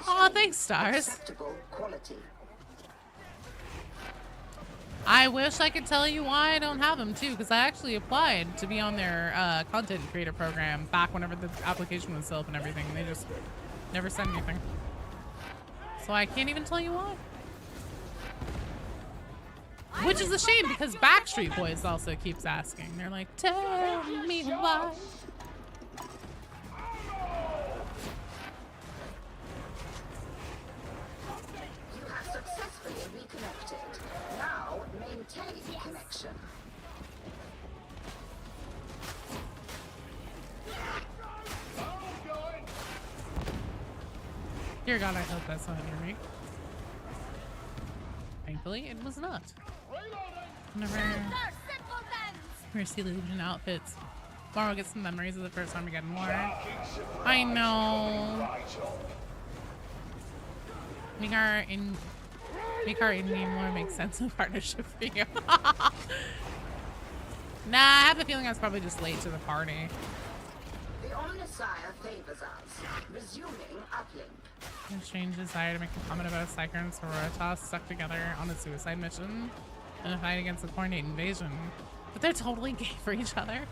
Aw, thanks, Stars. I wish I could tell you why I don't have them too, because I actually applied to be on their content creator program back whenever the application was set up and everything, and they just never sent anything. So I can't even tell you why. Which is a shame because Backstreet Boys also keeps asking. They're like, tell me why.
You have successfully reconnected. Now maintain the connection.
Dear God, I hope that's not under me. Thankfully, it was not. Whenever Mercy Legion outfits. Tomorrow gets some memories of the first Armageddon War. I know. Make our in-game war make sense of partnership for you. Nah, I have the feeling I was probably just late to the party.
The Omnissiah favors us. Resuming uplink.
A strange desire to make a comment about a Psyker and Sororitas stuck together on a suicide mission in a fight against a coordinated invasion. But they're totally gay for each other.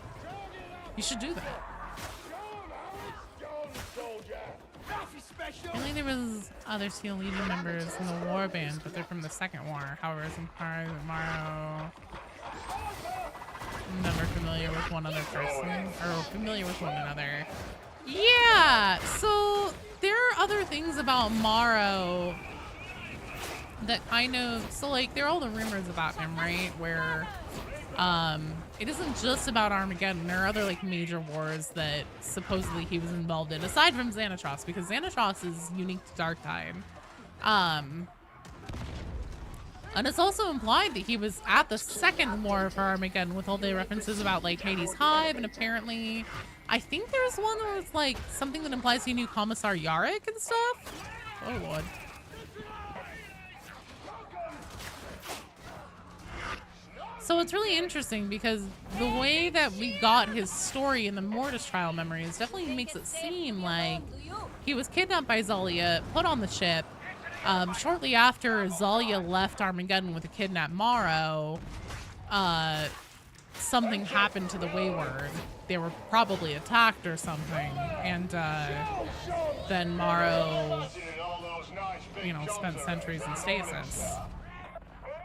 You should do that. Apparently there was other Steel Legion members in the war band, but they're from the Second War. However, Maro never familiar with one other person, or familiar with one another. Yeah, so there are other things about Morrow that kind of, so like there are all the rumors about him, right? Where it isn't just about Armageddon. There are other like major wars that supposedly he was involved in, aside from Xanatros, because Xanatros is unique to Darktide. And it's also implied that he was at the second war for Armageddon with all the references about like Hades' Hive, and apparently I think there's one where it's like something that implies he knew Commissar Yarrick and stuff. Oh lord. So it's really interesting because the way that we got his story in the Mortis trial memories definitely makes it seem like he was kidnapped by Zalia, put on the ship. Shortly after Zalia left Armageddon with a kidnapped Morrow, something happened to the Wayward. They were probably attacked or something, and then Morrow, you know, spent centuries in stasis.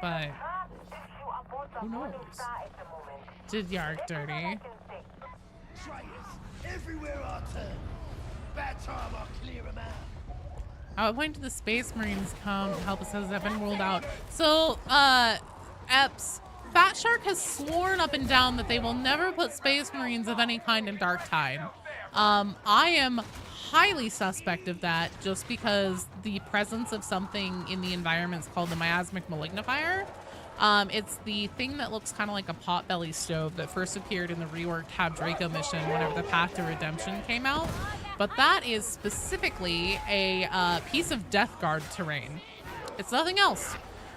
But who knows? Did Yarrick dirty?
Everywhere I turn. Bad time I clear them out.
At what point did the Space Marines come to help us? Has that been ruled out? So, Epps, Fat Shark has sworn up and down that they will never put Space Marines of any kind in Dark Tide. I am highly suspect of that just because the presence of something in the environment is called the miasmic malignifier. It's the thing that looks kind of like a potbelly stove that first appeared in the reworked Hab Draco mission whenever the Path to Redemption came out. But that is specifically a piece of Death Guard terrain. It's nothing else.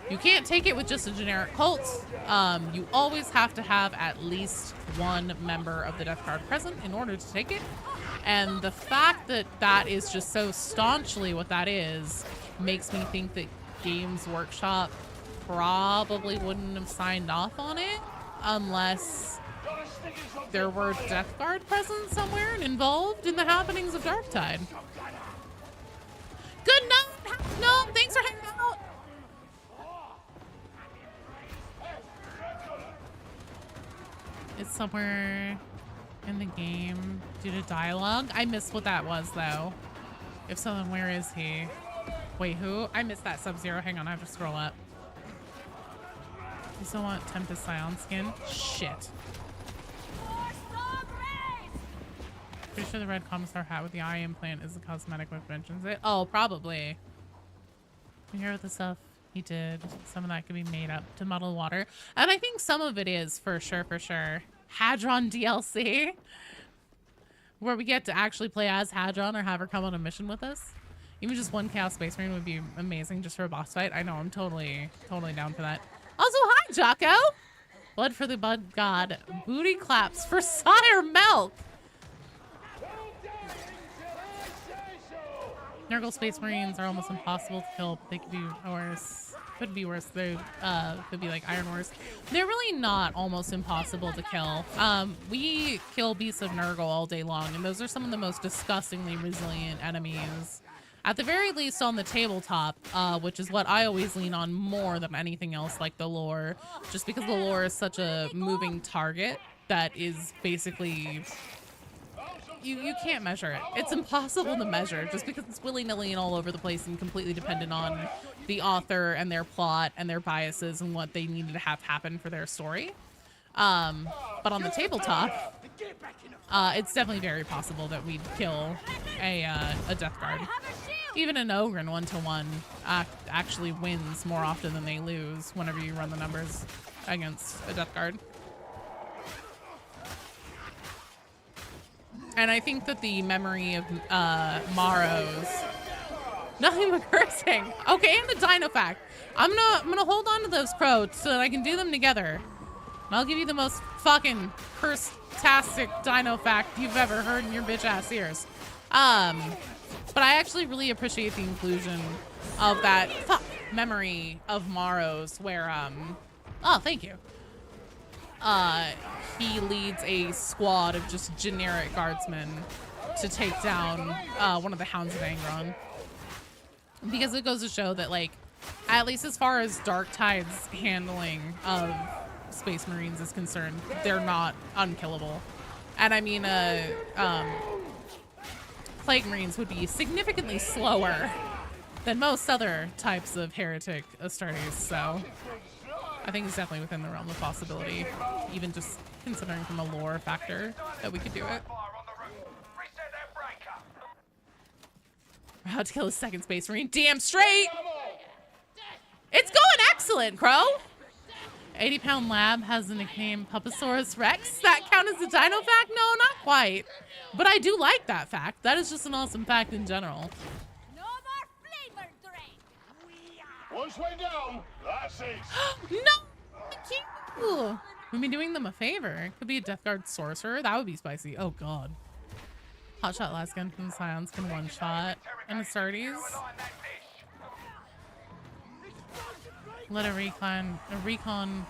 You can't take it with just a generic cult. You always have to have at least one member of the Death Guard present in order to take it. And the fact that that is just so staunchly what that is makes me think that Games Workshop probably wouldn't have signed off on it unless there were Death Guard present somewhere and involved in the happenings of Darktide. Good night! No, thanks for hanging out! It's somewhere in the game due to dialogue. I missed what that was, though. If so, then where is he? Wait, who? I missed that Sub-Zero. Hang on, I have to scroll up. You still want Tempest Scion skin? Shit. Pretty sure the red commissar hat with the eye implant is the cosmetic which mentions it. Oh, probably. You hear the stuff he did. Some of that could be made up to muddle water. And I think some of it is, for sure, for sure. Hadron DLC. Where we get to actually play as Hadron or have her come on a mission with us. Even just one Chaos Space Marine would be amazing just for a boss fight. I know, I'm totally down for that. Also, hi, Jocko! Blood for the Bud God. Booty claps for Sire Milk! Nurgle Space Marines are almost impossible to kill, but they could be worse. Could be worse. They could be like Iron Wars. They're really not almost impossible to kill. We kill beasts of Nurgle all day long, and those are some of the most disgustingly resilient enemies. At the very least on the tabletop, which is what I always lean on more than anything else, like the lore, just because the lore is such a moving target that is basically... You can't measure it. It's impossible to measure just because it's willy-nilly and all over the place and completely dependent on the author and their plot and their biases and what they needed to have happen for their story. But on the tabletop, it's definitely very possible that we'd kill a Death Guard. Even an Ogren 1-to-1 actually wins more often than they lose whenever you run the numbers against a Death Guard. And I think that the memory of Morrow's... Nothing but cursing. Okay, and the Dino Fact. I'm gonna hold on to those crows so that I can do them together. And I'll give you the most fucking curse-tastic Dino Fact you've ever heard in your bitch-ass ears. But I actually really appreciate the inclusion of that memory of Morrow's where, oh, thank you. He leads a squad of just generic guardsmen to take down one of the Hounds of Angron. Because it goes to show that, like, at least as far as Darktide's handling of Space Marines is concerned, they're not unkillable. And I mean, Plague Marines would be significantly slower than most other types of heretic Astartes, so I think it's definitely within the realm of possibility, even just considering from a lore factor that we could do it. We're about to kill a second Space Marine. Damn straight! It's going excellent, Crow! 80-pound lab has the nickname Pupasaurus Rex. That count as a dino fact? No, not quite. But I do like that fact. That is just an awesome fact in general.
No more flavor drain.
Once way down, that's it.
No! Thank you! We've been doing them a favor. Could be a Death Guard Sorcerer. That would be spicy. Oh, God. Hotshot last gun from the Scions can one shot. And the Sardies. Let a recon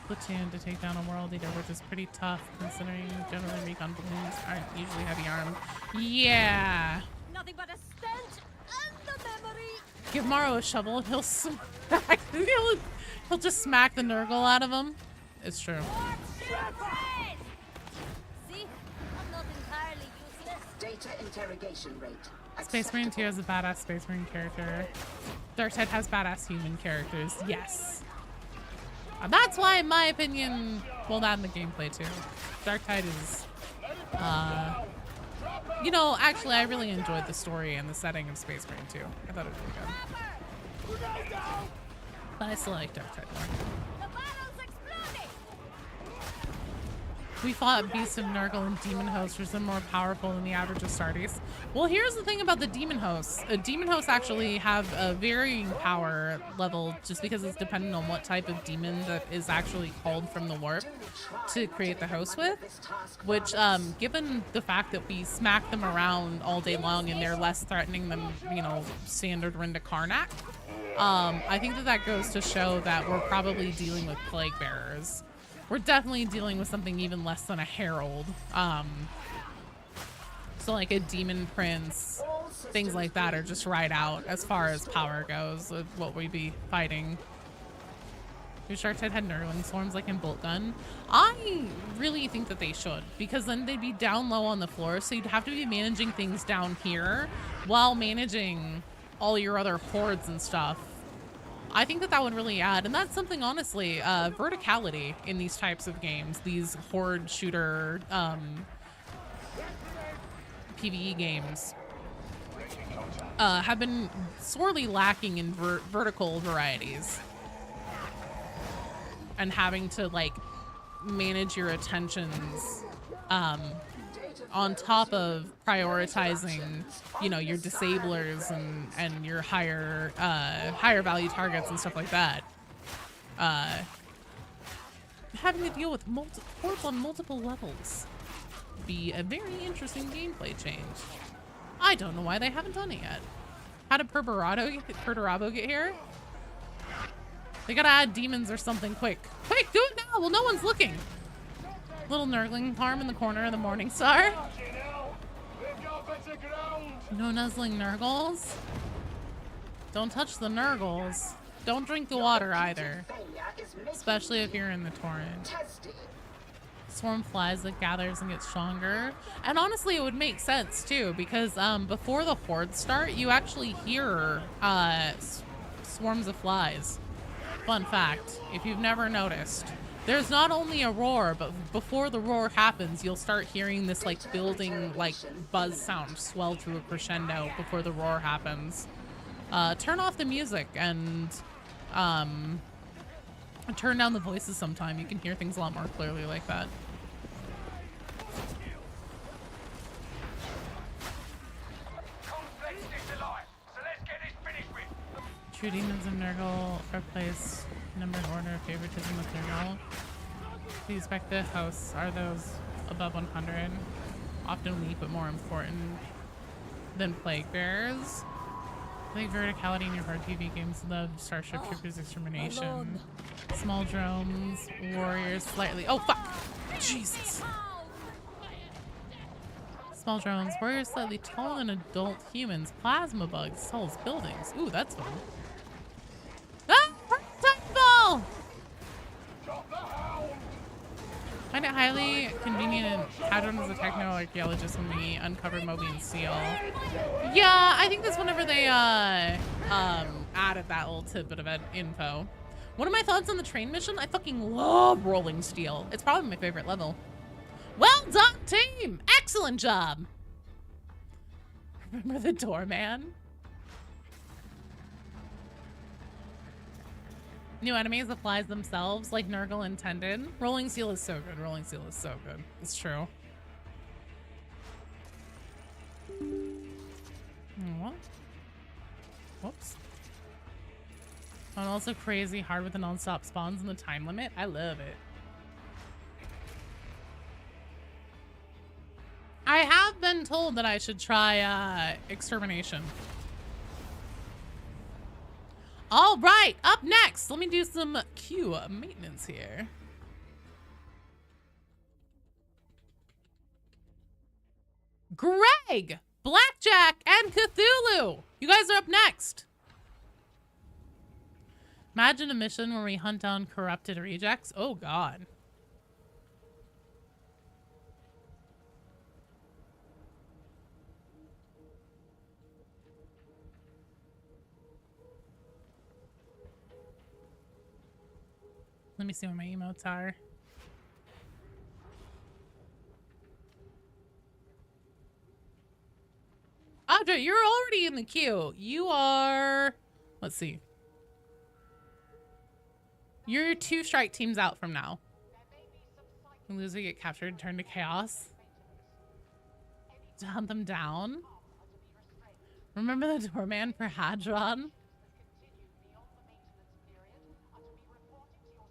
platoon to take down a world eater, which is pretty tough considering generally recon platoons aren't usually heavy armed. Yeah.
Nothing but a stench and the memory.
Give Morrow a shovel and he'll smack. He'll just smack the Nurgle out of him. It's true.
See, I'm not entirely useless.
Data interrogation rate.
Space Marine 2 has a badass Space Marine character. Darktide has badass human characters. Yes. That's why, in my opinion, well, that in the gameplay too. Darktide is, you know, actually, I really enjoyed the story and the setting of Space Marine 2. I thought it was really good. But I still like Darktide more.
The battle's exploding.
We fought Beasts of Nurgle and Demon Hosts, which are more powerful than the average Astartes. Well, here's the thing about the Demon Hosts. Demon Hosts actually have a varying power level just because it's dependent on what type of demon that is actually called from the warp to create the host with. Which, given the fact that we smack them around all day long and they're less threatening than, you know, standard Rinda Karnak, I think that that goes to show that we're probably dealing with Plague Bearers. We're definitely dealing with something even less than a herald. So like a demon prince, things like that are just right out as far as power goes with what we'd be fighting. If Darktide had Nurgling Swarms like in Bolt Gun, I really think that they should, because then they'd be down low on the floor, so you'd have to be managing things down here while managing all your other hordes and stuff. I think that that would really add, and that's something, honestly, verticality in these types of games, these horde shooter PvE games, have been sorely lacking in vertical varieties. And having to, like, manage your attentions on top of prioritizing, you know, your disablers and your higher value targets and stuff like that. Having to deal with hordes on multiple levels be a very interesting gameplay change. I don't know why they haven't done it yet. How did Perturabo get here? They gotta add demons or something quick. Quick, do it now! Well, no one's looking. Little Nurgling farm in the corner of the Morning Star. No nuzzling Nurgles. Don't touch the Nurgles. Don't drink the water either. Especially if you're in the torrent. Swarm flies that gathers and gets stronger. And honestly, it would make sense too, because before the hordes start, you actually hear swarms of flies. Fun fact, if you've never noticed. There's not only a roar, but before the roar happens, you'll start hearing this like building like buzz sound swell to a crescendo before the roar happens. Turn off the music and turn down the voices sometime. You can hear things a lot more clearly like that. True demons of Nurgle are placed numbered order of favoritism with Nurgle. The expected hosts are those above 100, often weak but more important than Plague Bearers. I think verticality in your hard PvP games love Starship Troopers Extermination. Small drones, warriors slightly. Oh fuck! Jesus! Small drones, warriors slightly taller than adult humans, plasma bugs, tall as buildings. Ooh, that's fun. Ah! Titanfall! Find it highly convenient and Hadron as a techno-archaeologist when we uncovered Moby and Seal. Yeah, I think that's whenever they added that little tidbit of info. What are my thoughts on the train mission? I fucking love Rolling Steel. It's probably my favorite level. Well done, team! Excellent job! Remember the doorman? New enemies applies themselves like Nurgle intended. Rolling Seal is so good. Rolling Seal is so good. It's true. What? Whoops. And also crazy hard with the non-stop spawns and the time limit. I love it. I have been told that I should try extermination. All right, up next, let me do some queue maintenance here. Greg, Blackjack, and Cthulhu. You guys are up next. Imagine a mission where we hunt down corrupted rejects. Oh, God. Let me see what my emotes are. Audrey, you're already in the queue. You are... Let's see. You're 2 strike teams out from now. You lose, we get captured and turned to chaos. To hunt them down. Remember the doorman for Hadron?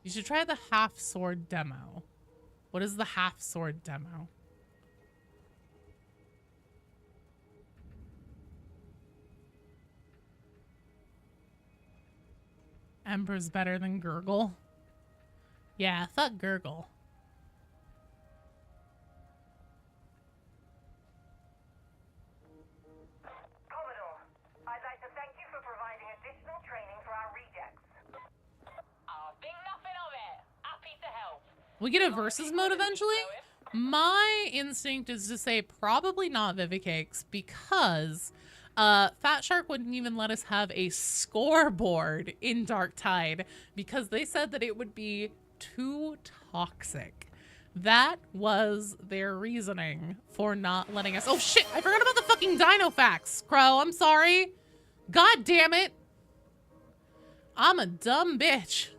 You should try the half sword demo. What is the half sword demo? Ember's better than Gurgle. Yeah, fuck Gurgle.
Commodore, I'd like to thank you for providing additional training for our rejects.
Think nothing of it. Happy to help.
We get a versus mode eventually? My instinct is to say probably not Vivicakes because Fat Shark wouldn't even let us have a scoreboard in Dark Tide because they said that it would be too toxic. That was their reasoning for not letting us. Oh shit, I forgot about the fucking dino facts, Crow. I'm sorry. God damn it. I'm a dumb bitch.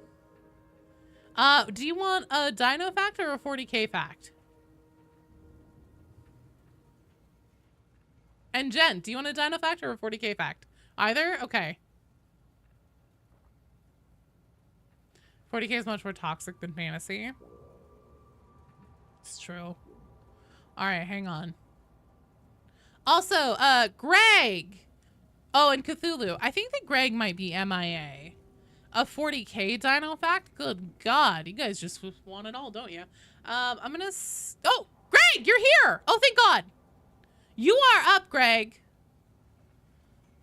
Do you want a dino fact or a 40k fact? And Jen, do you want a dino fact or a 40k fact? Either? Okay. 40k is much more toxic than fantasy. It's true. All right, hang on. Also, Greg. Oh, and Cthulhu. I think that Greg might be MIA. A 40k dino fact? Good God. You guys just want it all, don't you? I'm gonna... Oh, Greg, you're here. Oh, thank God. You are up, Greg.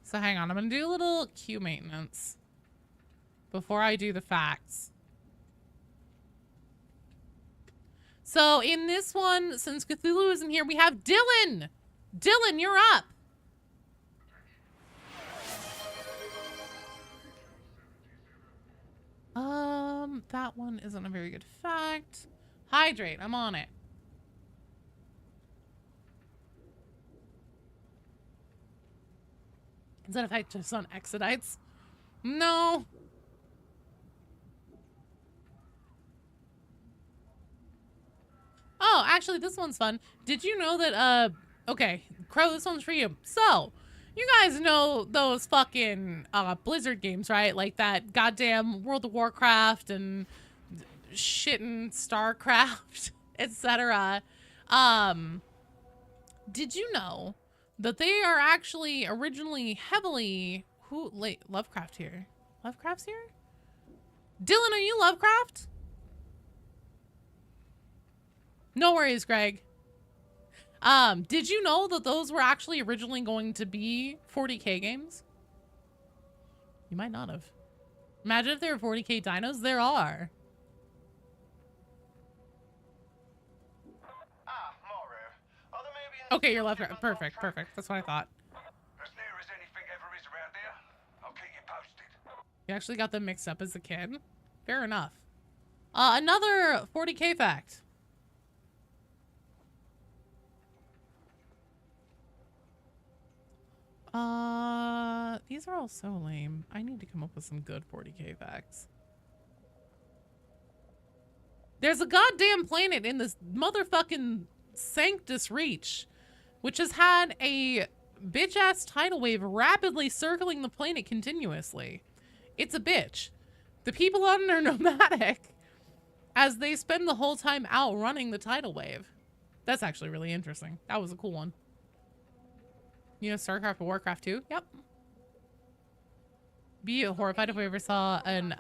So hang on. I'm gonna do a little queue maintenance before I do the facts. So in this one, since Cthulhu isn't here, we have Dylan. Dylan, you're up. That one isn't a very good fact. Hydrate, I'm on it. Is that a fact just on Exodites? No. Oh, actually, this one's fun. Did you know that, okay, Crow, this one's for you. So, you guys know those fucking, Blizzard games, right? Like that goddamn World of Warcraft and shit and StarCraft, etc. Did you know that they are actually originally heavily... Lovecraft here. Lovecraft's here? Dylan, are you Lovecraft? No worries, Greg. Did you know that those were actually originally going to be 40k games? You might not have. Imagine if there were 40k dinos. There are. Okay, you're Lovecraft. Perfect, perfect. That's what I thought.
As near as anything ever is around here, I'll keep you posted.
You actually got them mixed up as a kid? Fair enough. Another 40k fact. These are all so lame. I need to come up with some good 40k facts. There's a goddamn planet in this motherfucking Sanctus Reach, which has had a bitch-ass tidal wave rapidly circling the planet continuously. It's a bitch. The people on it are nomadic as they spend the whole time outrunning the tidal wave. That's actually really interesting. That was a cool one. You know, StarCraft or Warcraft 2? Yep. Be horrified if we ever saw an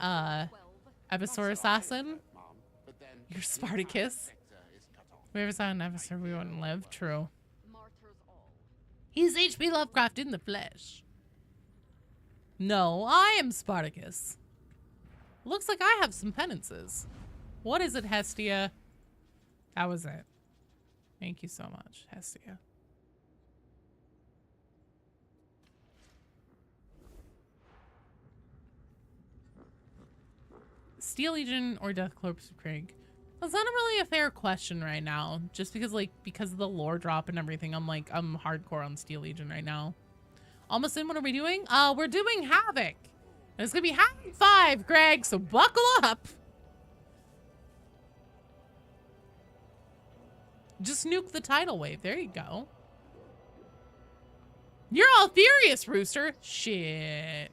Evisor assassin. You're Spartacus. If we ever saw an Evisor, we wouldn't live. True. He's H.P. Lovecraft in the flesh. No, I am Spartacus. Looks like I have some penances. What is it, Hestia? That was it. Thank you so much, Hestia. Steel Legion or Death Corpse of Krieg? That's not really a fair question right now. Just because, like, because of the lore drop and everything, I'm hardcore on Steel Legion right now. Almost in, what are we doing? We're doing Havoc. And it's gonna be Havoc 5, Greg, so buckle up. Just nuke the tidal wave. There you go. You're all furious, Rooster. Shit.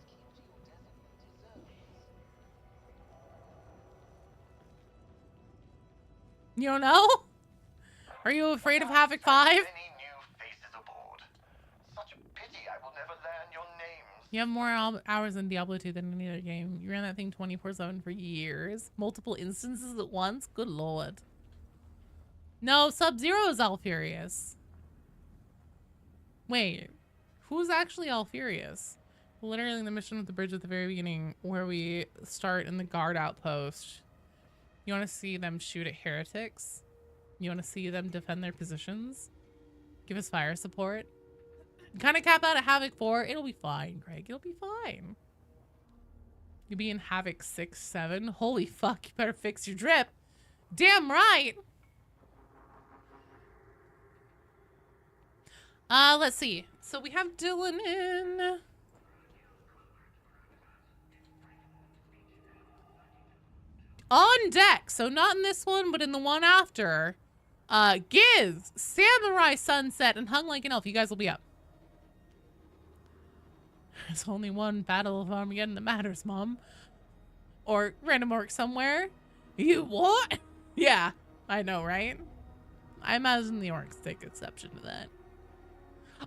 You don't know? Are you afraid of Havoc 5?
Many new faces aboard. Such a pity I will never learn your names.
You have more hours in Diablo 2 than any other game. You ran that thing 24/7 for years. Multiple instances at once? Good lord. No, Sub-Zero is Alfurious. Wait, who's actually Alfurious? Literally the mission with the bridge at the very beginning where we start in the guard outpost. You want to see them shoot at heretics? You want to see them defend their positions? Give us fire support? Kind of cap out at Havoc 4. It'll be fine, Greg. It'll be fine. You'll be in Havoc 6, 7. Holy fuck, you better fix your drip. Damn right. Let's see. So we have Dylan in. On deck. So not in this one, but in the one after. Giz, Samurai Sunset, and Hung Like an Elf. You guys will be up. There's only one Battle of Armageddon that matters, Mom. Or random orc somewhere. You what? Yeah, I know, right? I imagine the orcs take exception to that.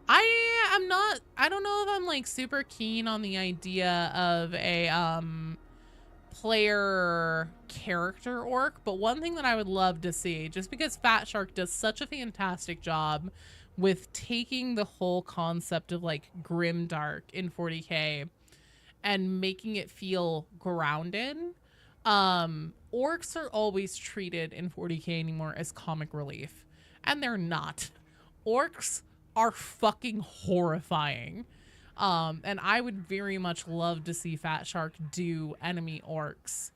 I don't know if I'm like super keen on the idea of a player character orc, but one thing that I would love to see, just because Fat Shark does such a fantastic job with taking the whole concept of like grimdark in 40k and making it feel grounded. Orcs are always treated in 40k anymore as comic relief, and they're not. Orcs are fucking horrifying. And I would very much love to see Fat Shark do enemy orcs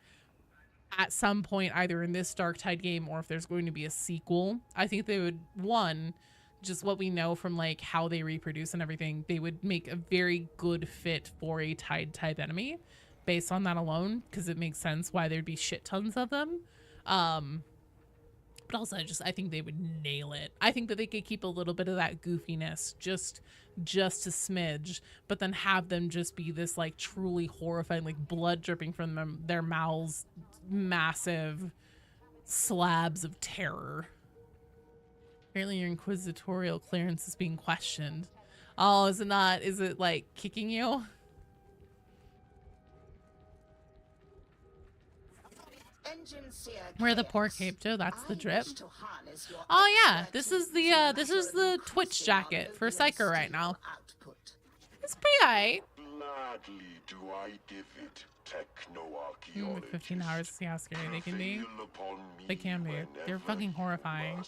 at some point, either in this Darktide game or if there's going to be a sequel. I think they would, one, just what we know from like how they reproduce and everything, they would make a very good fit for a Tide type enemy based on that alone, because it makes sense why there'd be shit tons of them. But also I think they would nail it. I think that they could keep a little bit of that goofiness, just a smidge, but then have them just be this like truly horrifying, like blood dripping from their mouths, massive slabs of terror. Apparently your inquisitorial clearance is being questioned. Oh, is it not? Is it like kicking you? Where the poor cape, Joe? That's the drip. Oh yeah, this is the Twitch jacket for Psyker right now. It's pretty alright.
Gladly do I give it, techno-archaeologists.
Like 15 hours to see how scary they can be. They can be. They're fucking horrifying.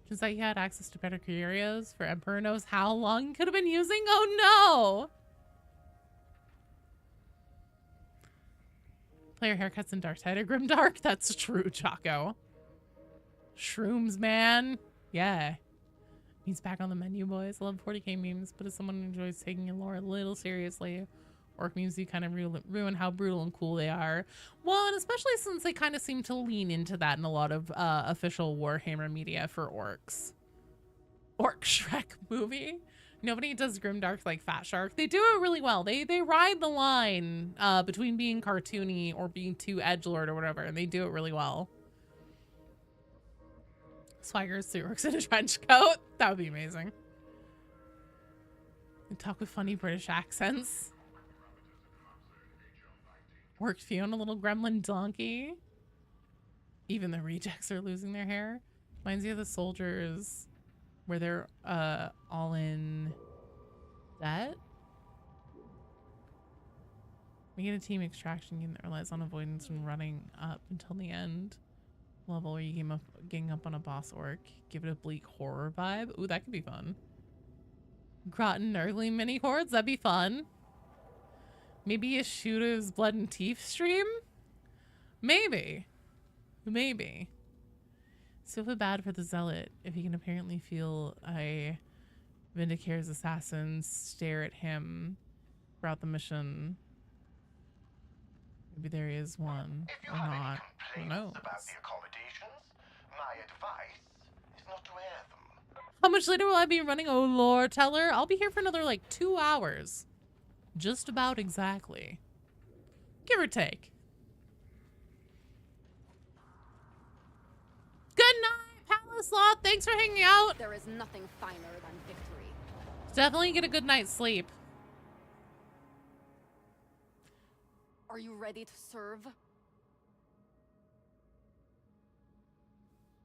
Just like he had access to better curios for Emperor knows how long he could have been using. Oh no! Player haircuts in Darktide or Grimdark? That's true, Chaco. Shrooms, man. Yeah. He's back on the menu, boys. I love 40k memes, but as someone who enjoys taking your lore a little seriously, orc memes do kind of ruin how brutal and cool they are. Well, and especially since they kind of seem to lean into that in a lot of official Warhammer media for orcs. Orc Shrek movie. Nobody does grimdark like Fat Shark. They do it really well. They ride the line between being cartoony or being too edgelord or whatever, and they do it really well. Swagger's the orcs in a trench coat. That would be amazing. They talk with funny British accents. Orc Fiona, little gremlin donkey. Even the rejects are losing their hair. Reminds me of the soldiers where they're all in debt. Making a team extraction game that relies on avoidance and running up until the end level where you gang up on a boss orc. Give it a bleak horror vibe. Ooh, that could be fun. Grotten Nurgly mini hordes, that'd be fun. Maybe a Shooter's Blood and Teeth stream? Maybe. Maybe. So feel bad for the zealot if he can apparently feel a Vindicator's assassins stare at him throughout the mission. Maybe there is one or not. Who knows?
About the accommodations, my advice is not to air them.
How much later will I be running? Oh, lore teller. I'll be here for another like 2 hours. Just about exactly. Give or take. Good night, Palace Lot. Thanks for hanging out.
There is nothing finer than victory.
Definitely get a good night's sleep.
Are you ready to serve?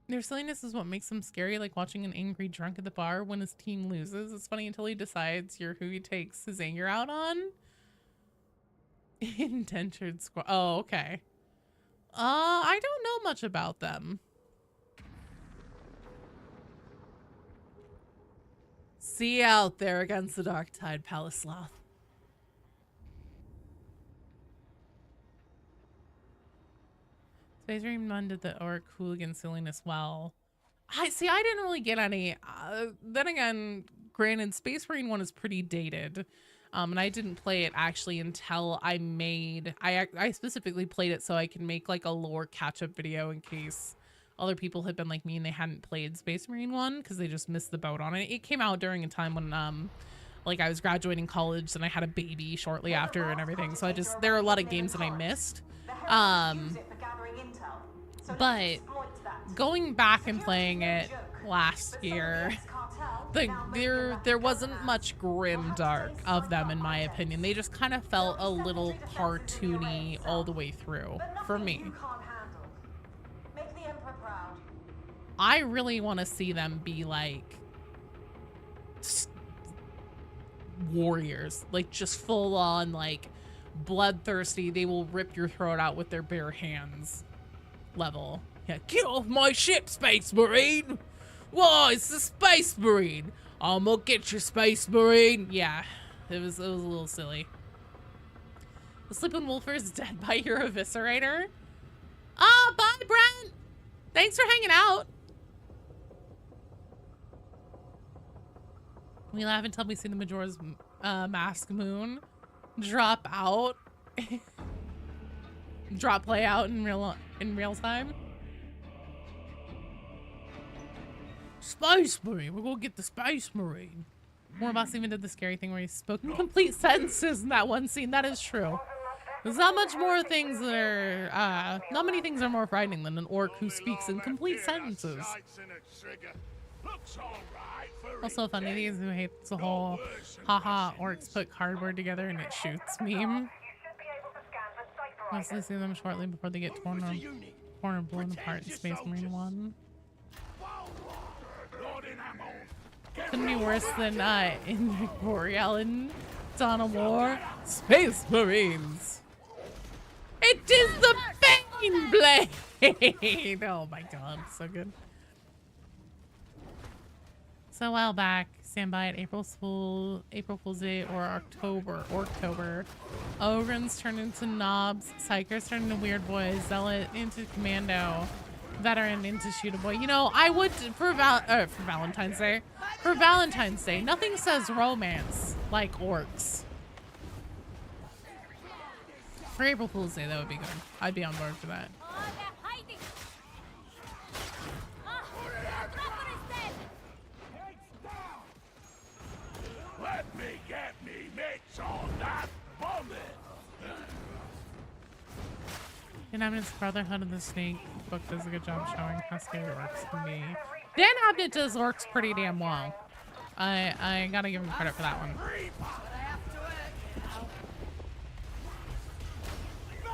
Their silliness is what makes them scary, like watching an angry drunk at the bar when his team loses. It's funny until he decides you're who he takes his anger out on. Indentured squad. Oh, okay. I don't know much about them. See you out there against the dark tide, Palace Sloth. Space Marine Mun did the orc hooligan silliness well. I didn't really get any. Then again, granted, Space Marine 1 is pretty dated. And I didn't play it actually until I specifically played it so I can make like a lore catch-up video in case other people had been like me and they hadn't played Space Marine 1 because they just missed the boat on it. It came out during a time when like I was graduating college and I had a baby shortly after and everything. So there are a lot of games that I missed. But going back and playing it last year, there wasn't much grim dark of them in my opinion. They just kind of felt a little cartoony all the way through for me. I really want to see them be like warriors, like just full on like bloodthirsty. They will rip your throat out with their bare hands level. Yeah, get off my ship, Space Marine! Whoa, it's the Space Marine! I'm gonna get you, Space Marine! Yeah, it was a little silly. The Sleeping Wolfer is dead by your eviscerator. Ah, bye, Brent! Thanks for hanging out. We laugh until we see the Majora's Mask Moon drop out. Drop play out in real time. Space Marine, we're gonna get the Space Marine. Morboss even did the scary thing where he spoke in complete sentences in that one scene. That is true. There's not much more things that are, not many things are more frightening than an orc who speaks in complete sentences. Also a funny thing is who hates the whole haha orcs put cardboard together and it shoots meme. Mostly see them shortly before they get torn or blown apart in Space Marine 1. Couldn't be worse than in Boreal and Dawn of War. Space Marines! It is the Bane Blade! Oh my god, so good. So a while back, stand by at April Fool's Day or October. Ogrins turned into knobs, Psychers turned into weird boys, Zealot into commando, Veteran into shooter boy. You know, I would for Valentine's Day. For Valentine's Day, nothing says romance like orcs. For April Fool's Day, that would be good. I'd be on board for that. Dan Abnett's Brotherhood of the Snake book does a good job showing how scary orcs can be. Dan Abnett does orcs pretty damn well. I gotta give him credit for that one.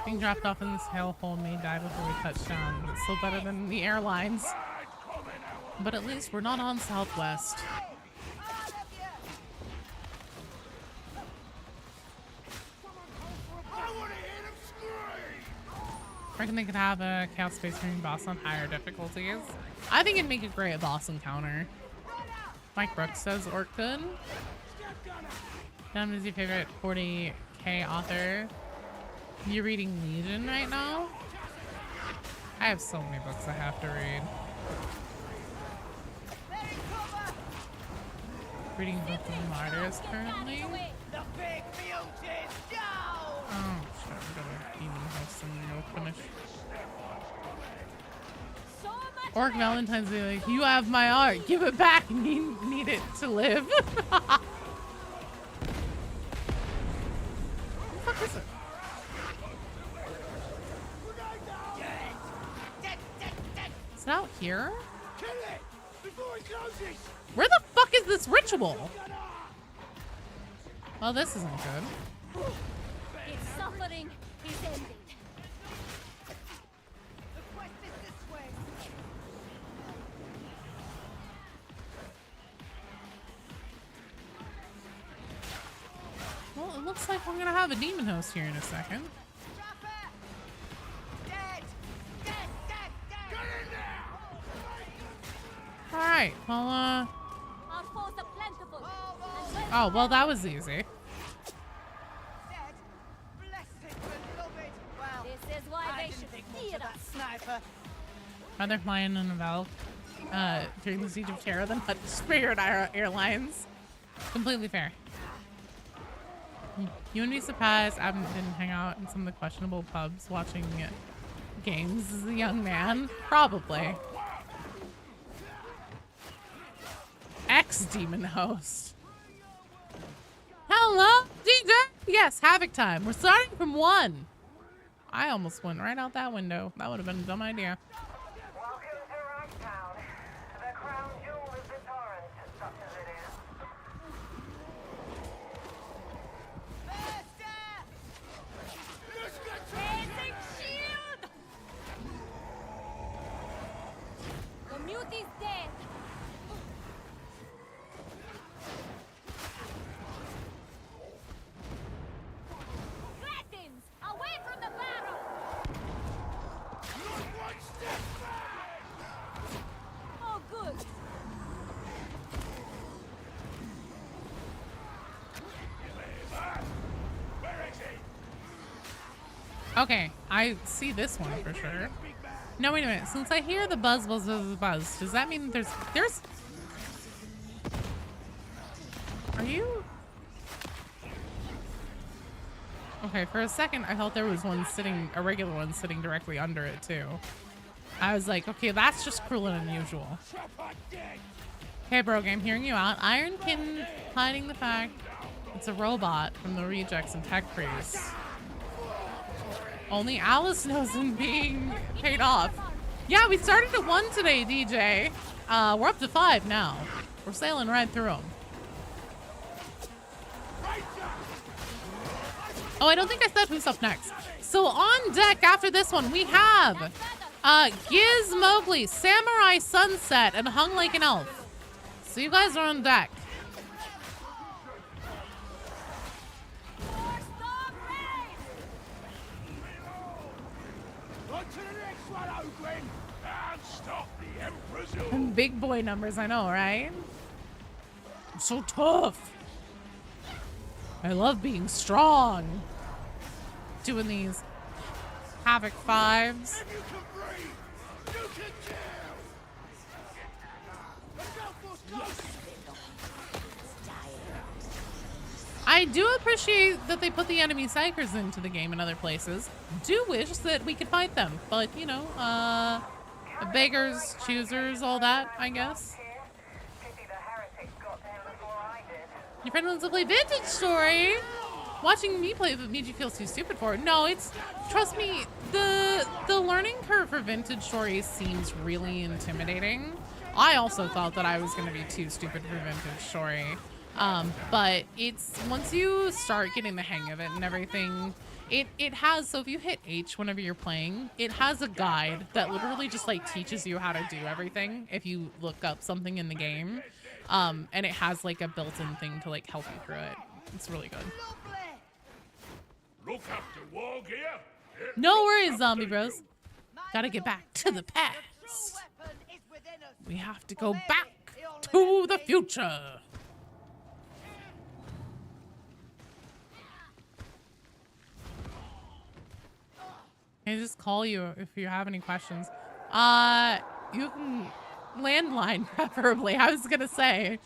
Being dropped off in this hellhole may die before we touch down, but it's still better than the airlines. But at least we're not on Southwest. I reckon they could have a Chaos Space Marine boss on higher difficulties. I think it'd make a great boss encounter. Mike Brooks says orc good. Dem is your favorite 40k author. You're reading Legion right now? I have so many books I have to read. Reading Book of Martyrs currently. Oh, shit, I'm gonna demon house and go finish. Orc Valentine's Day, like, you have my art, give it back, need it to live. What the fuck is it? Is it out here? Where the fuck is this ritual? Well, this isn't good.
Its suffering is ended. The quest is this way.
Well, it looks like I'm gonna have a demon host here in a second. Alright, well, oh, well, that was easy.
This is why they should fear us.
Rather flying in a Valve during the Siege of Terra than Spirit Airlines. Completely fair. You wouldn't be surprised I didn't hang out in some of the questionable pubs watching games as a young man. Probably. Ex-demon host. Hello, DJ? Yes, Havoc time. We're starting from 1. I almost went right out that window. That would have been a dumb idea.
Welcome to Ragtown. The crown jewel of the torrent, such as it is.
The mute is dead. Cretins, away from the barrel. Oh, good.
Okay, I see this one for sure. No, wait a minute. Since I hear the buzz, does that mean there's... Are you... Okay, for a second, I thought there was one sitting, a regular one sitting directly under it too. I was like, okay, that's just cruel and unusual. Hey, Brogue, I'm hearing you out. Ironkin hiding the fact it's a robot from the rejects and tech freeze. Only Alice knows him being paid off. Yeah, we started at 1 today, DJ. We're up to 5 now. We're sailing right through them. Oh, I don't think I said who's up next. So on deck after this one, we have Giz Mowgli, Samurai Sunset, and Hung Like an Elf. So you guys are on deck. Big boy numbers, I know, right? I'm so tough. I love being strong. Doing these Havoc 5s. I do appreciate that they put the enemy psychers into the game in other places. Do wish that we could fight them, but you know, beggars, choosers, all that, I guess. Your friend wants to play Vintage Story? watching me play made you feel too stupid for it. No, it's, trust me, the learning curve for vintage stories seems really intimidating. I also thought that I was going to be too stupid for vintage story. But it's, once you start getting the hang of it and everything, it has, so if you hit H whenever you're playing, it has a guide that literally just like teaches you how to do everything if you look up something in the game. And it has like a built-in thing to like help you through it. It's really good.
Look after war gear.
No worries, zombie bros. Gotta get back to the past. We have to go back to the future. Can I just call you if you have any questions? You can landline preferably. I was gonna say,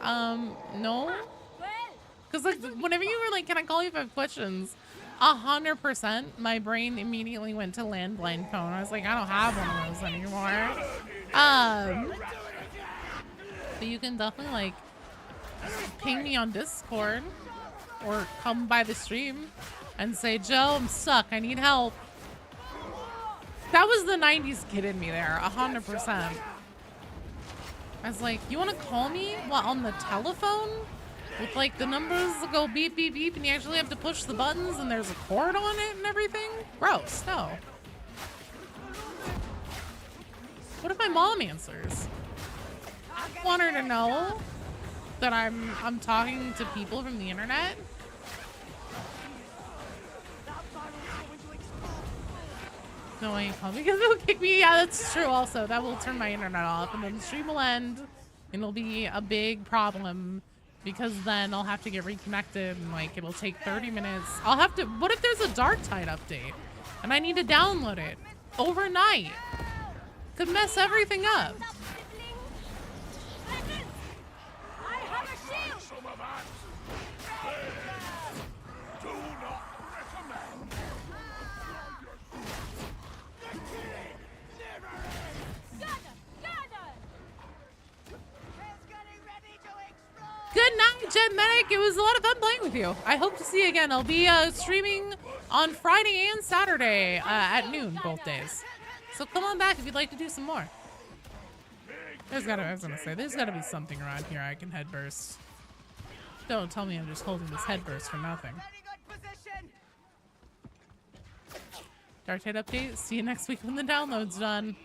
no, because like whenever you were like, "Can I call you if I have questions?" 100%, my brain immediately went to landline phone. I was like, I don't have one of those anymore. But you can definitely like ping me on Discord or come by the stream and say, Joe, I'm stuck. I need help. That was the 90s kid in me there, 100%. I was like, you want to call me while on the telephone? With like the numbers that go beep, beep, beep, and you actually have to push the buttons and there's a cord on it and everything? Gross, no. What if my mom answers? I want her to know that I'm talking to people from the internet. No, I can't, because it'll kick me. Yeah, that's true also. That will turn my internet off and then the stream will end and it'll be a big problem because then I'll have to get reconnected and like it'll take 30 minutes. I'll have to, what if there's a Dark Tide update and I need to download it overnight? Could mess everything up. Good night, Jet Medic. It was a lot of fun playing with you. I hope to see you again. I'll be streaming on Friday and Saturday at noon both days. So come on back if you'd like to do some more. There's gotta, I was gonna say, there's gotta be something around here I can headburst. Don't tell me I'm just holding this headburst for nothing. Dark Tide update. See you next week when the download's done.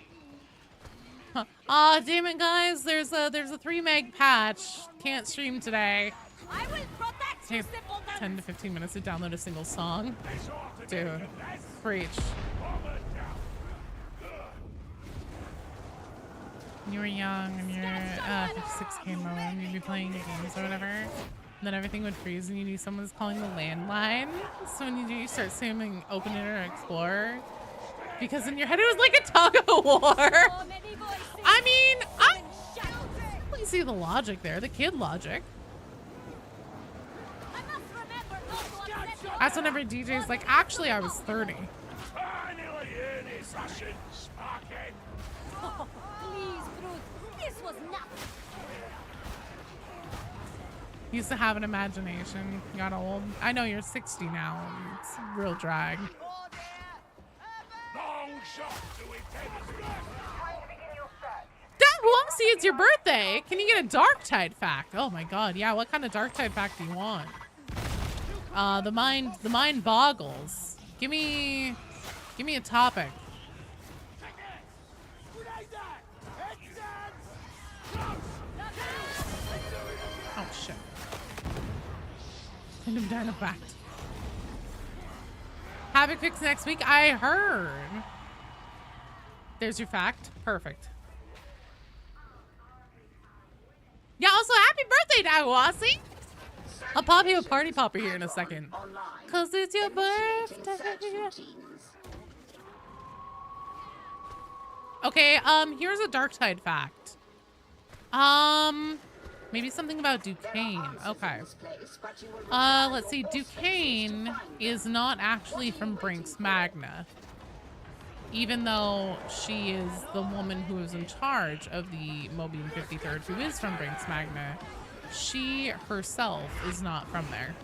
Aw, damn it, guys. There's a 3 meg patch. Can't stream today.
I will protect you, simpleton.
10 to 15 minutes to download a single song. Dude, preach. When you were young and you're 56K mode and you'd be playing games or whatever, and then everything would freeze and you knew someone was calling the landline. So when you do, you start saying open it or explore. Because in your head it was like a tug of war. I mean, I definitely see the logic there, the kid logic. That's whenever DJ's like, actually I was 30.
Oh, please, Bruce. This was nothing.
Used to have an imagination. Got old. I know you're 60 now. It's a real drag. Dad Wumsy, it's your birthday. Can you get a Dark Tide fact? Oh my god, yeah, what kind of Dark Tide fact do you want? The mind boggles. Give me a topic. Oh shit. Random Dino fact. Havoc fix next week. I heard. There's your fact. Perfect. Yeah, also happy birthday, Dawasi. I'll pop you a party popper here in a second. Cause it's your birthday. Okay, here's a Dark Tide fact. Maybe something about Duquesne. Okay. Let's see. Duquesne is not actually from Brinks Magna. Even though she is the woman who is in charge of the Mobian 53rd, who is from Brinks Magna, she herself is not from there.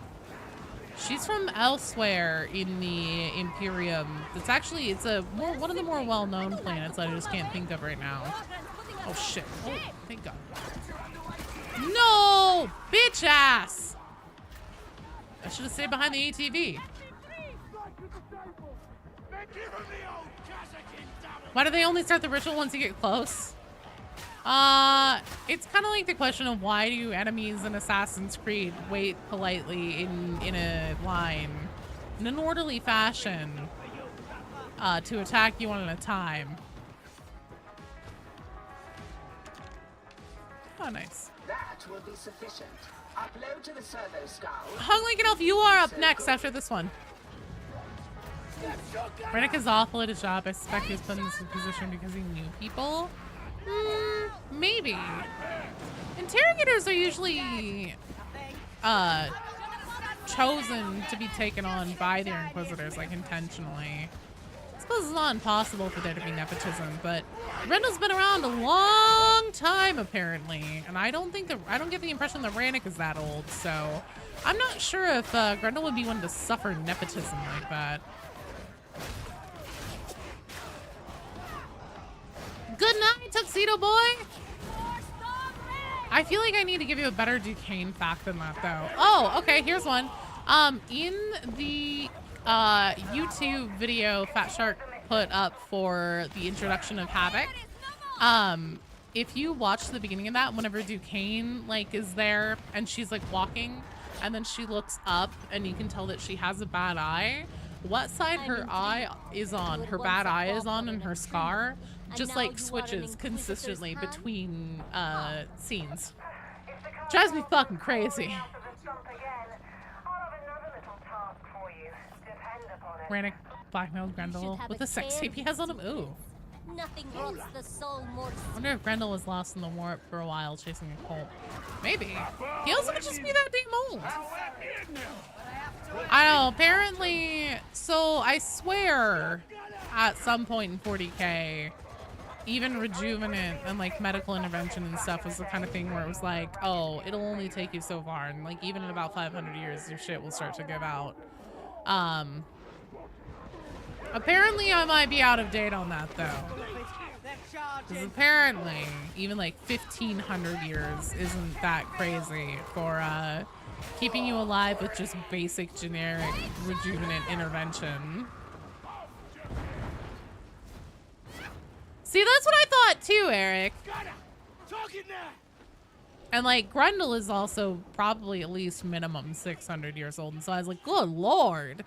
She's from elsewhere in the Imperium. It's actually, one of the more well-known planets that I just can't think of right now. Oh shit. Oh, thank God. No! Bitch ass! I should have stayed behind the ATV. Why do they only start the ritual once you get close? It's kind of like the question of why do enemies in Assassin's Creed wait politely in a line, in an orderly fashion, to attack you one at a time. Oh, nice.
That will be sufficient. Upload to the servo scout.
Hung like an elf, you are up next after this one. Rennick is awful at his job. I suspect he was put in this position because he knew people. Maybe. Interrogators are usually chosen to be taken on by their inquisitors, like intentionally. I suppose it's not impossible for there to be nepotism, but Grendel's been around a long time apparently, and I don't get the impression that Rannick is that old, so I'm not sure if Grendel would be one to suffer nepotism like that. Good night, Tuxedo Boy! I feel like I need to give you a better Duquesne fact than that, though. Oh, okay, here's one. In the YouTube video Fat Shark put up for the introduction of Havoc, if you watch the beginning of that, whenever Duquesne, like, is there, and she's, like, walking, and then she looks up, and you can tell that she has a bad eye, what side her eye is on, her bad eye is on, and her scar, just like switches consistently between scenes. Drives me fucking crazy. Rannick blackmailed Grendel with a sex tape he has on him. Ooh.
Nothing rots the soul more.
I wonder if Grendel was lost in the warp for a while chasing a cult. Maybe. He also might just be that damn old. I know, apparently, so I swear at some point in 40K, even rejuvenant and like medical intervention and stuff was the kind of thing where it was like, oh, it'll only take you so far, and like even in about 500 years your shit will start to give out. Apparently I might be out of date on that though, because apparently even like 1500 years isn't that crazy for keeping you alive with just basic generic rejuvenant intervention. See, that's what I thought too, Eric. And like Grendel is also probably at least minimum 600 years old, and so I was like, good lord,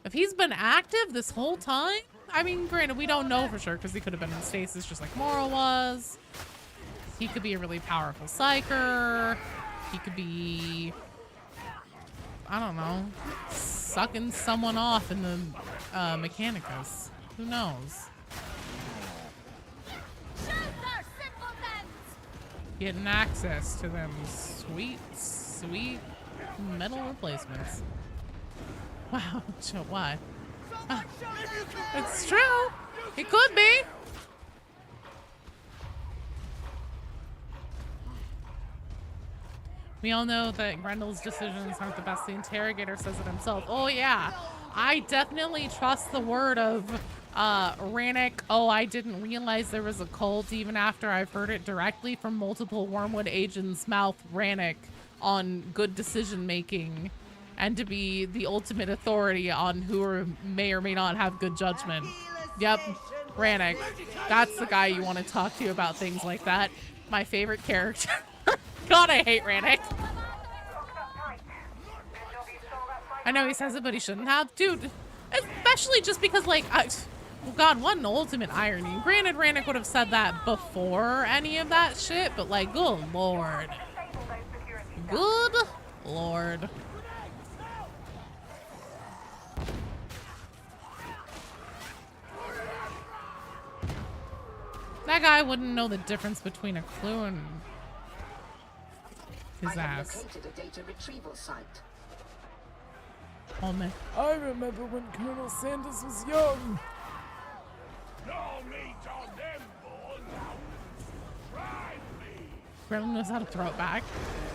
if he's been active this whole time. I mean, granted, we don't know for sure because he could have been in stasis just like Mora was. He could be a really powerful psyker. He could be, I don't know, sucking someone off in the Mechanicus. Who knows? Getting access to them sweet, sweet metal replacements. Wow, what? It's true. It could be. We all know that Grendel's decisions aren't the best. The interrogator says it himself. Oh yeah, I definitely trust the word of Rannick. Oh, I didn't realize there was a cult even after I've heard it directly from multiple Wormwood agents' mouth. Rannick on good decision making, and to be the ultimate authority on who may or may not have good judgment. Yep, Rannick. That's the guy you want to talk to about things like that. My favorite character. God, I hate Rannick. I know he says it, but he shouldn't have. Dude, especially just because, like, God, what an ultimate irony. Granted, Rannick would have said that before any of that shit, but, like, good lord. Good lord. That guy wouldn't know the difference between a clue and his ass.
A data retrieval site.
Oh man.
I remember when Colonel Sanders was young.
Grendel knows how to throw it back.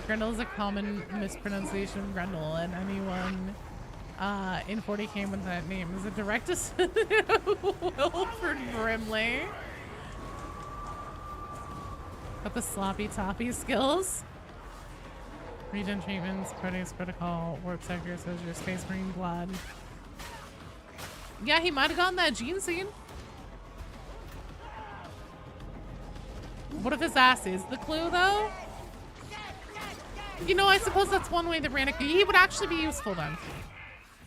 Grendel is a common mispronunciation of Grendel, and anyone in 40k with that name is a direct descendant of Wilford Brimley. Got the sloppy toppy skills. Regen treatments, Proteus protocol, warp sector, says your space marine blood. Yeah, he might have gotten that gene seed. What if his ass is the clue, though? You know, I suppose that's one way that Rannick, he would actually be useful then.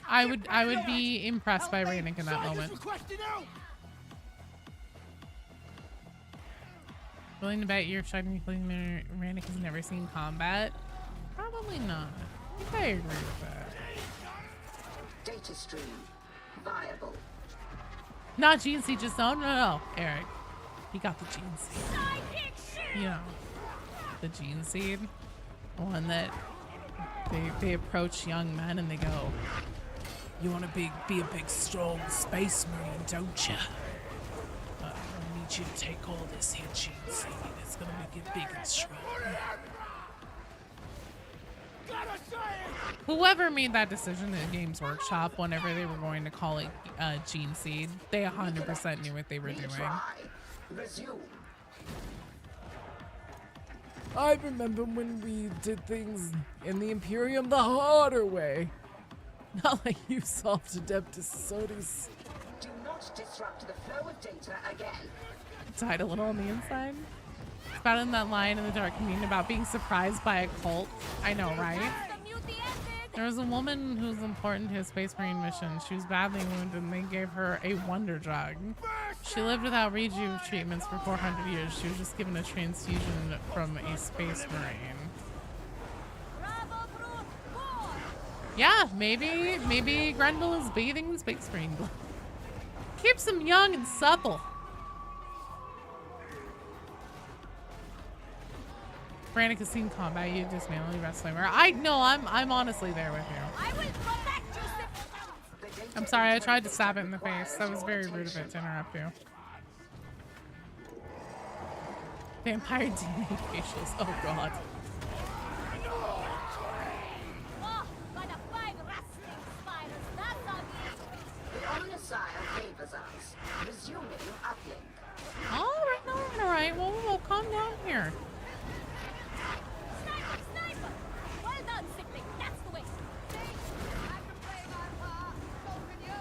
I would be impressed by Rannick in that moment. Willing to bet you're shouting Rannick has never seen combat? Probably not. I think I agree with that.
Data stream viable.
Not GNC, just no, Eric. He got the gene seed. You know, the gene seed. The one that they approach young men and they go, "You want to be a big, strong space marine, don't you? I need you to take all this here gene seed. It's gonna make you big and strong." Whoever made that decision at Games Workshop, whenever they were going to call it Gene Seed, they 100% knew what they were doing.
Resume.
I remember when we did things in the Imperium the harder way. Not like you solved Adeptus Sortis.
Do not disrupt the flow of data again.
Died a little on the inside. Spouting that line in the Dark Communion about being surprised by a cult. I know, right? There was a woman who was important to a Space Marine mission. She was badly wounded and they gave her a wonder drug. She lived without rejuve treatments for 400 years. She was just given a transfusion from a Space Marine. Yeah, maybe Grendel is bathing in Space Marine blood. Keeps him young and supple. Brannick has seen combat. You dismantle your wrestling. I know. I'm honestly there with you.
I will protect you.
I'm sorry. I tried to stab it in the face. That was very rude of it to interrupt you. Vampire DNA facials. Oh god.
Oh, by the 5 rustling spiders. That's ugly.
The Omnissiah favors us. Resuming uplink.
Alright. Well, calm down here.
Sniper! Well done, Sickling. That's the way. I can play my part. So can you.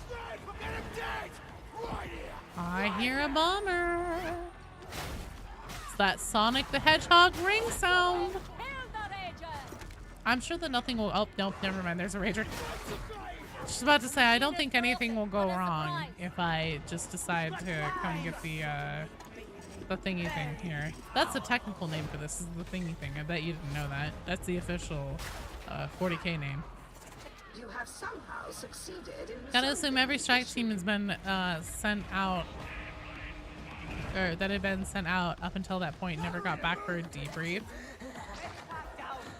Sniper, get him dead! Right here!
I hear a bomber. It's that Sonic the Hedgehog ring sound.
Kill the Rager!
I'm sure that nothing will. Oh, nope, never mind. There's a Rager. Just about to say, I don't think anything will go wrong if I just decide to come get the thingy thing here. That's the technical name for this, is the thingy thing. I bet you didn't know that. That's the official 40k name.
You have somehow succeeded in
Gotta assume every strike team has been sent out, or that had been sent out up until that point, never got back for a debrief.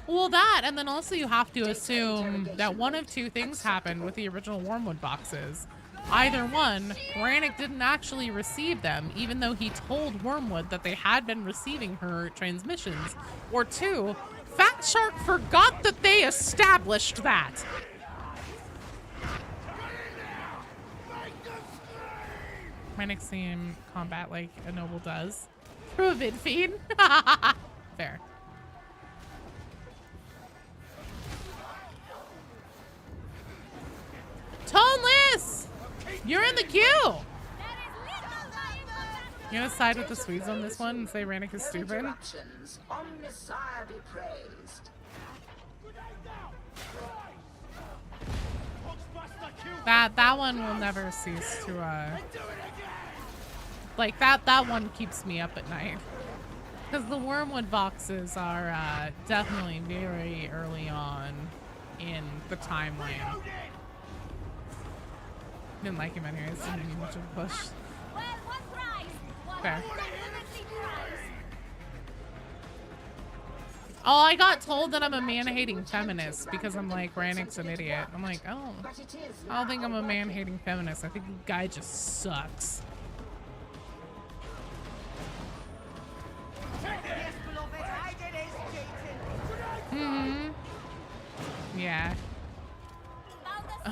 Well, that, and then also you have to assume that one of two things happened with the original Wormwood boxes. Either one, Brannick didn't actually receive them, even though he told Wormwood that they had been receiving her transmissions. Or two, Fat Shark forgot that they established that. Brannick seemed combat like a noble does. Through a vid feed. Fair. Toneless! You're in the queue! You're gonna side with the Swedes on this one and say Rannick is stupid?
Omnissiah be praised.
That one will never cease to like that one keeps me up at night. Because the Wormwood boxes are definitely very early on in the timeline. Didn't like him anyways, didn't need much of a push.
Well, one prize. One
Fair.
unlimited prize.
Oh, I got told that I'm a man-hating feminist because I'm like, Rannick's an idiot. I'm like, oh, I don't think I'm a man-hating feminist. I think the guy just sucks. Yeah.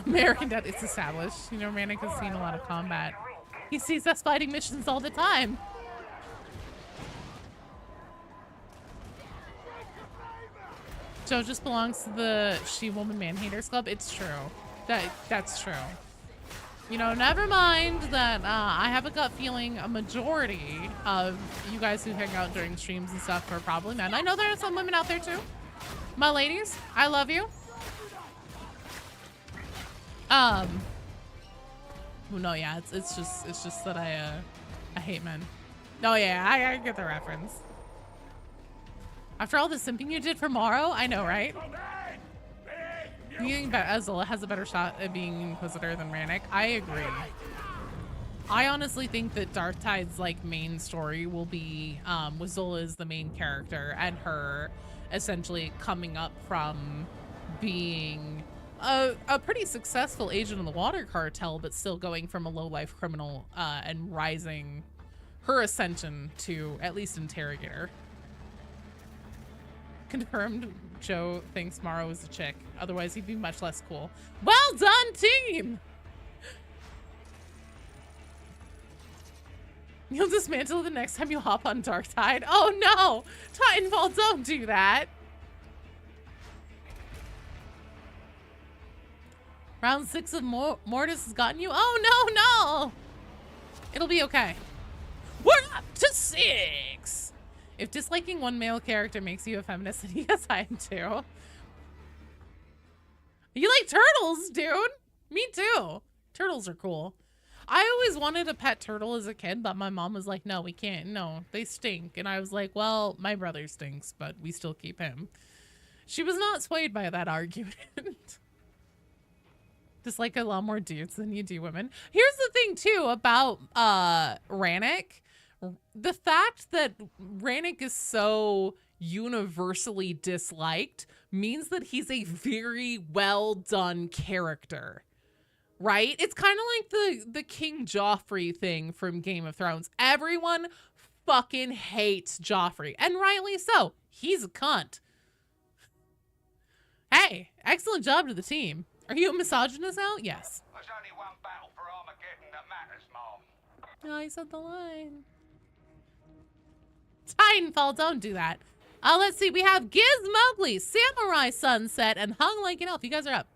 American Death, it's established. You know, Rannick has seen a lot of combat. He sees us fighting missions all the time. Joe just belongs to the She-Woman Man-Haters Club. It's true. That's true. You know, never mind that I have a gut feeling a majority of you guys who hang out during streams and stuff are probably men. I know there are some women out there too. My ladies, I love you. No, yeah, it's just that I hate men. Oh yeah, I get the reference. After all the simping you did for Morrow, I know, right? You think Azula has a better shot at being Inquisitor than Rannick? I agree. I honestly think that Darktide's like main story will be with Zola as the main character and her essentially coming up from being a pretty successful agent of the water cartel, but still going from a low-life criminal and rising her ascension to at least interrogator. Confirmed, Joe thinks Morrow is a chick. Otherwise, he'd be much less cool. Well done, team! You'll dismantle the next time you hop on Darktide. Oh no! Titanfall, don't do that! Round 6 of Mortis has gotten you? Oh no! It'll be okay. We're up to 6! If disliking one male character makes you a feminist, then yes, I am too. You like turtles, dude? Me too. Turtles are cool. I always wanted a pet turtle as a kid, but my mom was like, no, we can't. No, they stink. And I was like, well, my brother stinks, but we still keep him. She was not swayed by that argument. Dislike a lot more dudes than you do women. Here's the thing, too, about Rannick. The fact that Rannick is so universally disliked means that he's a very well done character, right? It's kind of like the King Joffrey thing from Game of Thrones. Everyone fucking hates Joffrey, and rightly so. He's a cunt. Hey, excellent job to the team. Are you a misogynist now? Yes.
There's only one battle for Armageddon that matters, Mom.
Oh, he said the line. Titanfall, don't do that. Let's see. We have Giz Mowgli, Samurai Sunset, and Hung Like an Elf. You guys are up.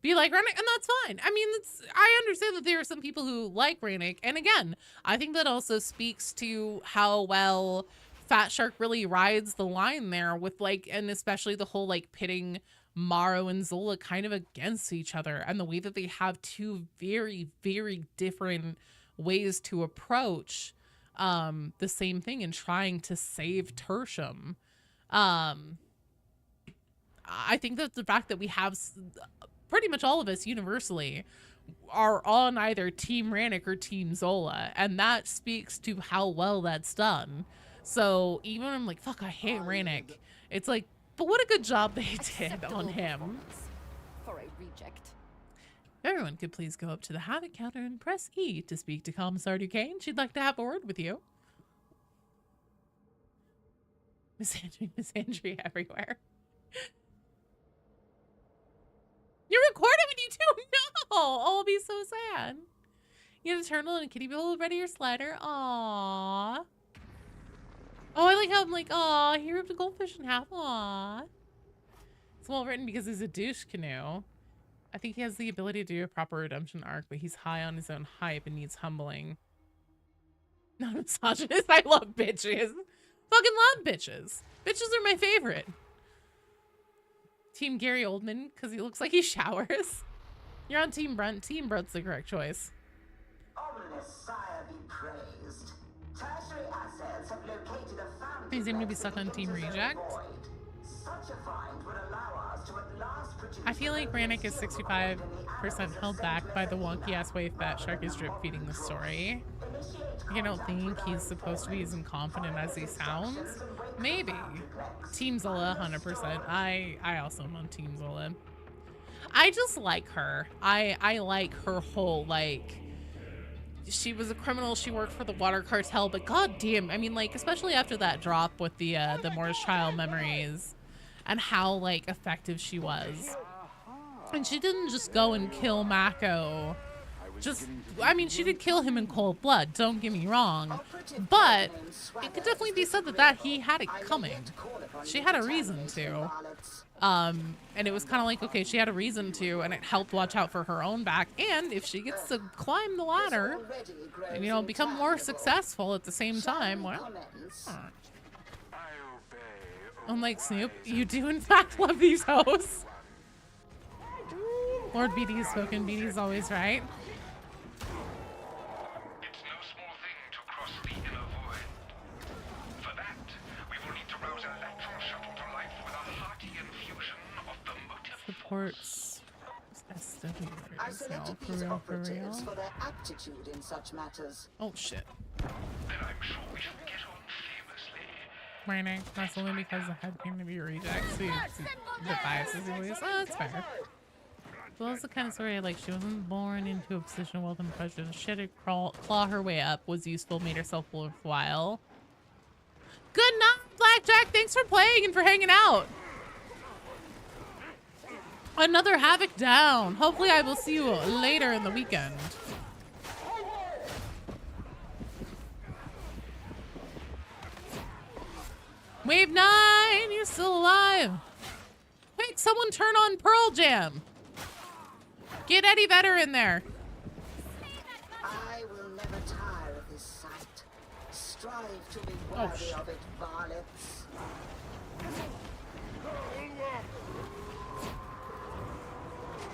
Be like Rannick, and that's fine. I mean, I understand that there are some people who like Rannick, and again, I think that also speaks to how well Fat Shark really rides the line there with like, and especially the whole like pitting Morrow and Zola kind of against each other, and the way that they have two very, very different ways to approach the same thing and trying to save Tertium. I think that the fact that we have pretty much all of us universally are on either Team Rannick or Team Zola, and that speaks to how well that's done. So even when I'm like, fuck, I hate Rannick, it's like, but what a good job they did on him.
For a reject.
Everyone could please go up to the Havoc counter and press E to speak to Commissar Duquesne. She'd like to have a word with you. Miss Andrew everywhere. You're recording when you do? No! I'll be so sad. You have a turtle and a kitty bowl ready your slider. Aww. Oh, I like how I'm like, aw, he ripped a goldfish in half. Aww. It's well written because he's a douche canoe. I think he has the ability to do a proper redemption arc, but he's high on his own hype and needs humbling. Not a misogynist. I love bitches. Fucking love bitches. Bitches are my favorite. Team Gary Oldman, because he looks like he showers. You're on Team Brunt. Team Brunt's the correct choice.
Ominous sire be praised. Tertiary assets have located a fountain.
He's going to be stuck on Team Reject.
Such a find would allow us to at last produce.
I feel like Rannick is 65% held back by the wonky-ass way Fat Shark is drip-feeding the story. I don't think he's supposed to be as incompetent as he sounds. Maybe. Team Zola, 100%. I also am on Team Zola. I just like her. I like her whole, like, she was a criminal, she worked for the water cartel, but goddamn, I mean, like, especially after that drop with the Morris Child memories and how, like, effective she was. And she didn't just go and kill Mako. I mean, she did kill him in cold blood, don't get me wrong. But it could definitely be said that he had it coming. She had a reason to. And it was kind of like, okay, she had a reason to, and it helped watch out for her own back. And if she gets to climb the ladder and, you know, become more successful at the same time, well, unlike Snoop, you do in fact love these hoes. Lord BD has spoken. BD's always right.
It's no small thing to cross the inner void. For that, we will need to rouse an electron shuttle to life with a hearty infusion of the motive
I
Supports SW.
selected
For
these
real, for
operatives
real.
for their aptitude in such matters.
Oh shit.
Then I'm sure we shall get on famously.
Raining. That's only because the head came to be rejects. The biases he believes. Oh, that's fair. Well, it's the kind of story like she wasn't born into a position of wealth and prejudice. She had to claw her way up, was useful, made herself worthwhile. Good night, Blackjack. Thanks for playing and for hanging out. Another Havoc down. Hopefully I will see you later in the weekend. Wave 9, you're still alive. Quick, someone turn on Pearl Jam. Get Eddie Vedder in there.
I will never tire of this sight. Strive to be
Oh,
worthy
shit.
of it, varlets.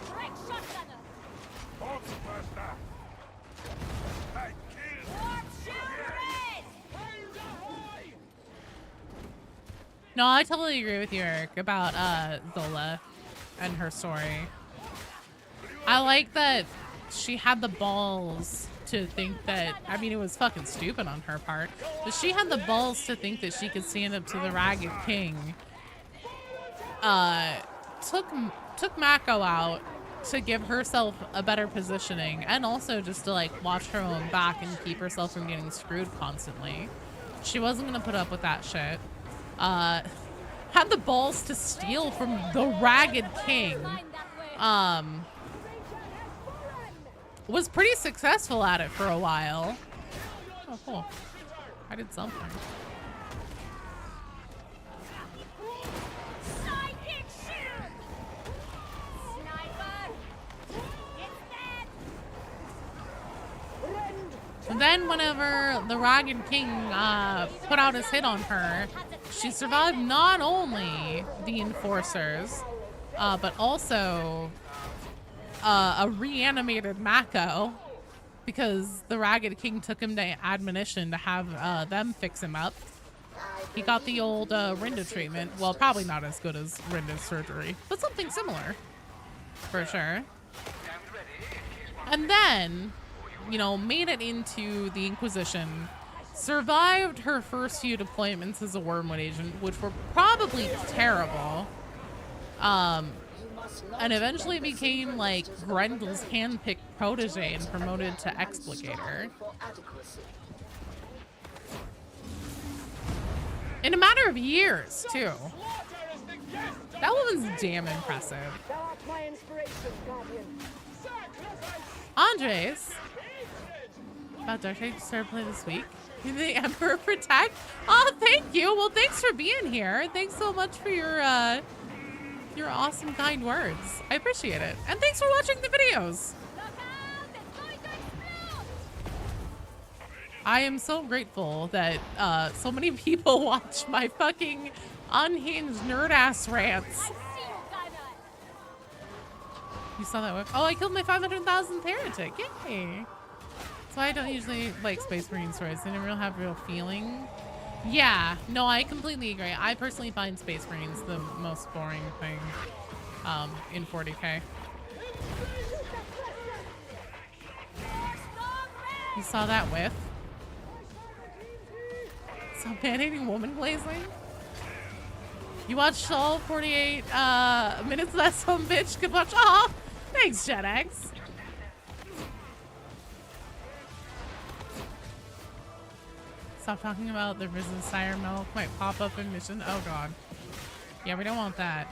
Direct shotgunner.
Monster! I killed!
Warp children!
No, I totally agree with you, Eric, about Zola and her story. I like that she had the balls to think that, I mean, it was fucking stupid on her part, but she had the balls to think that she could stand up to the Ragged King. Took Mako out to give herself a better positioning, and also just to like watch her own back and keep herself from getting screwed constantly. She wasn't gonna put up with that shit. Had the balls to steal from the Ragged King. Was pretty successful at it for a while. Oh, cool. I did something.
Sidekick shoot! Sniper! It's dead!
And then whenever the Ragged King put out his hit on her, she survived not only the enforcers, but also a reanimated Mako, because the Ragged King took him to admonition to have them fix him up. He got the old Rinda treatment. Well, probably not as good as Rinda's surgery, but something similar, for sure. And then, you know, made it into the Inquisition, survived her first few deployments as a Wormwood agent, which were probably terrible, and eventually became like Grendel's handpicked protege and promoted to Explicator. In a matter of years, too. That woman's damn impressive. Andres, about Darkseid to start play this week. The Emperor Protect. Oh, thank you. Well, thanks for being here. Thanks so much for your awesome, kind words. I appreciate it. And thanks for watching the videos. I am so grateful that so many people watch my fucking unhinged nerd-ass rants. You saw that whip? Oh, I killed my 500,000th heretic. Yay. That's why I don't usually like Space Marine stories. They never have real feeling. Yeah, no, I completely agree. I personally find Space Marines the most boring thing in 40k. You saw that whiff? Saw man-hating woman blazing? You watched all 48 minutes of that some bitch could watch. Oh, thanks, JetX. Stop talking about the risen sire milk might pop up in mission. Oh god. Yeah, we don't want that.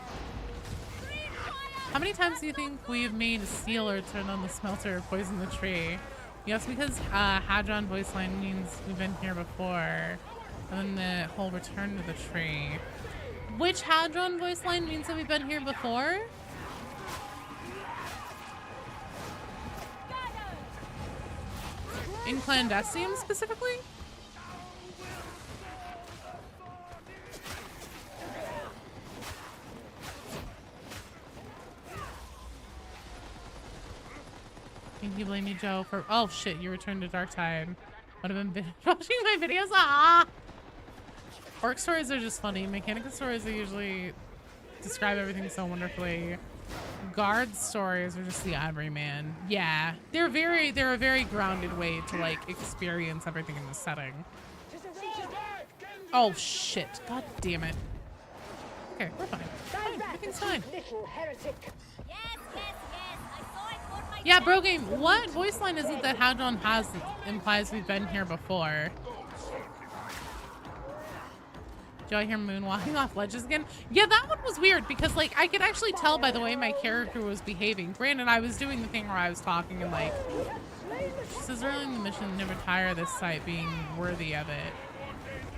How many times do you think we've made steel or turned on the smelter or poisoned the tree? Yes, because Hadron voice line means we've been here before. And then the whole return to the tree. Which Hadron voice line means that we've been here before? In Clandestine specifically? Think you blame me, Joe, for— oh shit, you returned to Dark Tide. Would have been watching my videos. Ah! Orc stories are just funny. Mechanical stories are usually describe everything so wonderfully. Guard stories are just the everyman. Yeah, they're a very grounded way to like experience everything in the setting. Oh shit! God damn it. Okay, we're fine. Fine. Everything's fine. Yeah, bro game. What voice line is it that Hadron has that implies we've been here before? Do I hear moonwalking off ledges again? Yeah, that one was weird because like I could actually tell by the way my character was behaving. Granted, I was doing the thing where I was talking and like, she says early in the mission, never tire this site being worthy of it.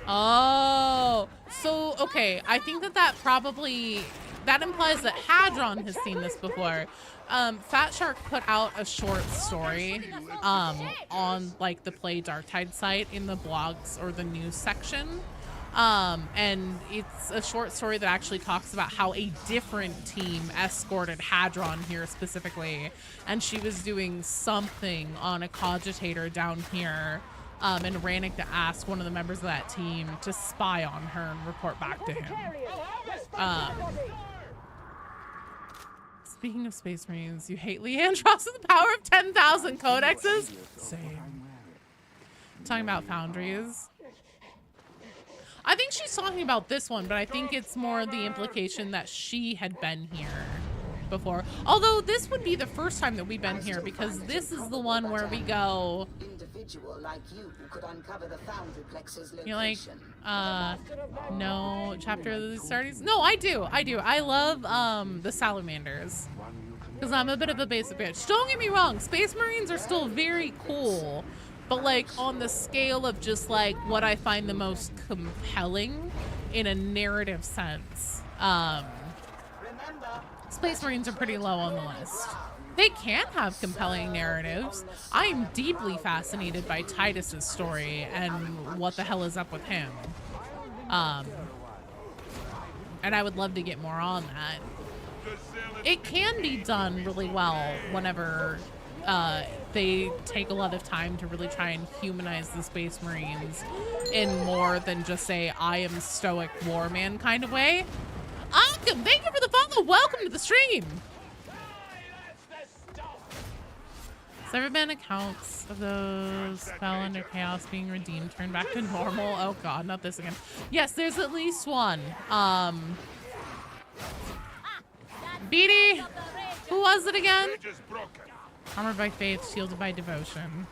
Oh, so okay. I think that probably implies that Hadron has seen this before. Fat Shark put out a short story on like the Play Dark Tide site in the blogs or the news section. And it's a short story that actually talks about how a different team escorted Hadron here specifically, and she was doing something on a cogitator down here, and Rannick to ask one of the members of that team to spy on her and report back to him. Speaking of Space Marines, you hate Leandros with the power of 10,000 codexes? Same. Talking about foundries. I think she's talking about this one, but I think it's more the implication that she had been here before. Although this would be the first time that we've been here because this is the one where we go. You're like, no chapter of the Astartes? No, I do. I love the salamanders because I'm a bit of a basic bitch. Don't get me wrong, Space Marines are still very cool. But like on the scale of just like what I find the most compelling in a narrative sense, Space Marines are pretty low on the list. They can have compelling narratives. I am deeply fascinated by Titus's story and what the hell is up with him. And I would love to get more on that. It can be done really well whenever they take a lot of time to really try and humanize the Space Marines in more than just say, I am stoic warman kind of way. Welcome, thank you for the follow. Welcome to the stream. Has there ever been accounts of those fell under chaos being redeemed, turned back to normal? Oh God, not this again. Yes, there's at least one. Beatty, who was it again? Armored by faith, shielded by devotion.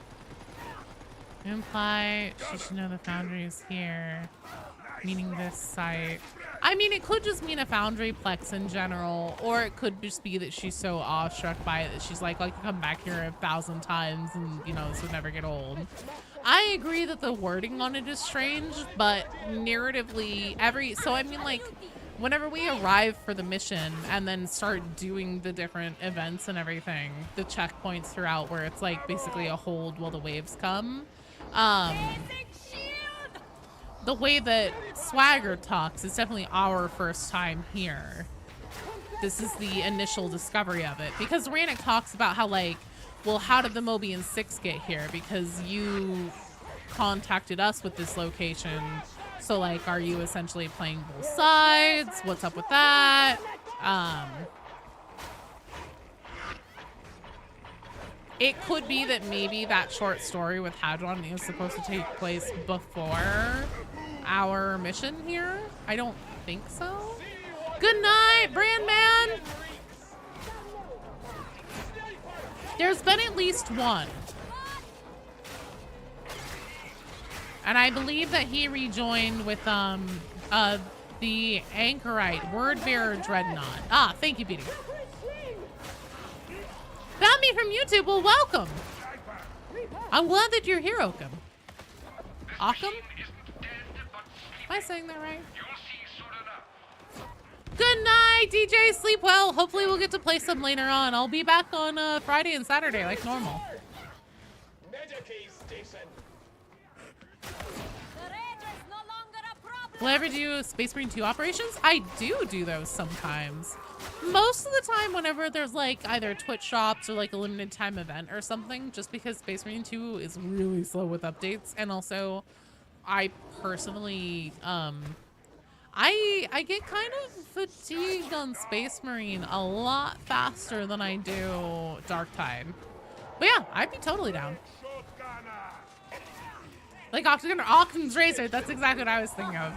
Imply she should know the foundry is here, meaning this site. I mean, it could just mean a foundry plex in general, or it could just be that she's so awestruck by it that she's like, I could come back here 1,000 times and, you know, this would never get old. I agree that the wording on it is strange, but narratively, so I mean, like, whenever we arrive for the mission and then start doing the different events and everything, the checkpoints throughout where it's like basically a hold while the waves come, the way that Swagger talks is definitely our first time here. This is the initial discovery of it because Rannick talks about how like, well, how did the Mobian 6 get here? Because you contacted us with this location. So like, are you essentially playing both sides? What's up with that? It could be that maybe that short story with Hadron is supposed to take place before our mission here. I don't think so. Good night, Brandman. There's been at least one. And I believe that he rejoined with the Anchorite Wordbearer Dreadnought. Ah, thank you, Beatty. Found me from YouTube. Well, welcome. I'm glad that you're here, Oakham. Oakham? Am I saying that right? Good night, DJ. Sleep well. Hopefully we'll get to play some later on. I'll be back on Friday and Saturday like normal. Will I ever do Space Marine 2 operations? I do those sometimes. Most of the time whenever there's like either Twitch shops or like a limited time event or something, just because Space Marine 2 is really slow with updates. And also I personally, I get kind of fatigued on Space Marine a lot faster than I do Darktide. But yeah, I'd be totally down. Like Occam's Razor, that's exactly what I was thinking of.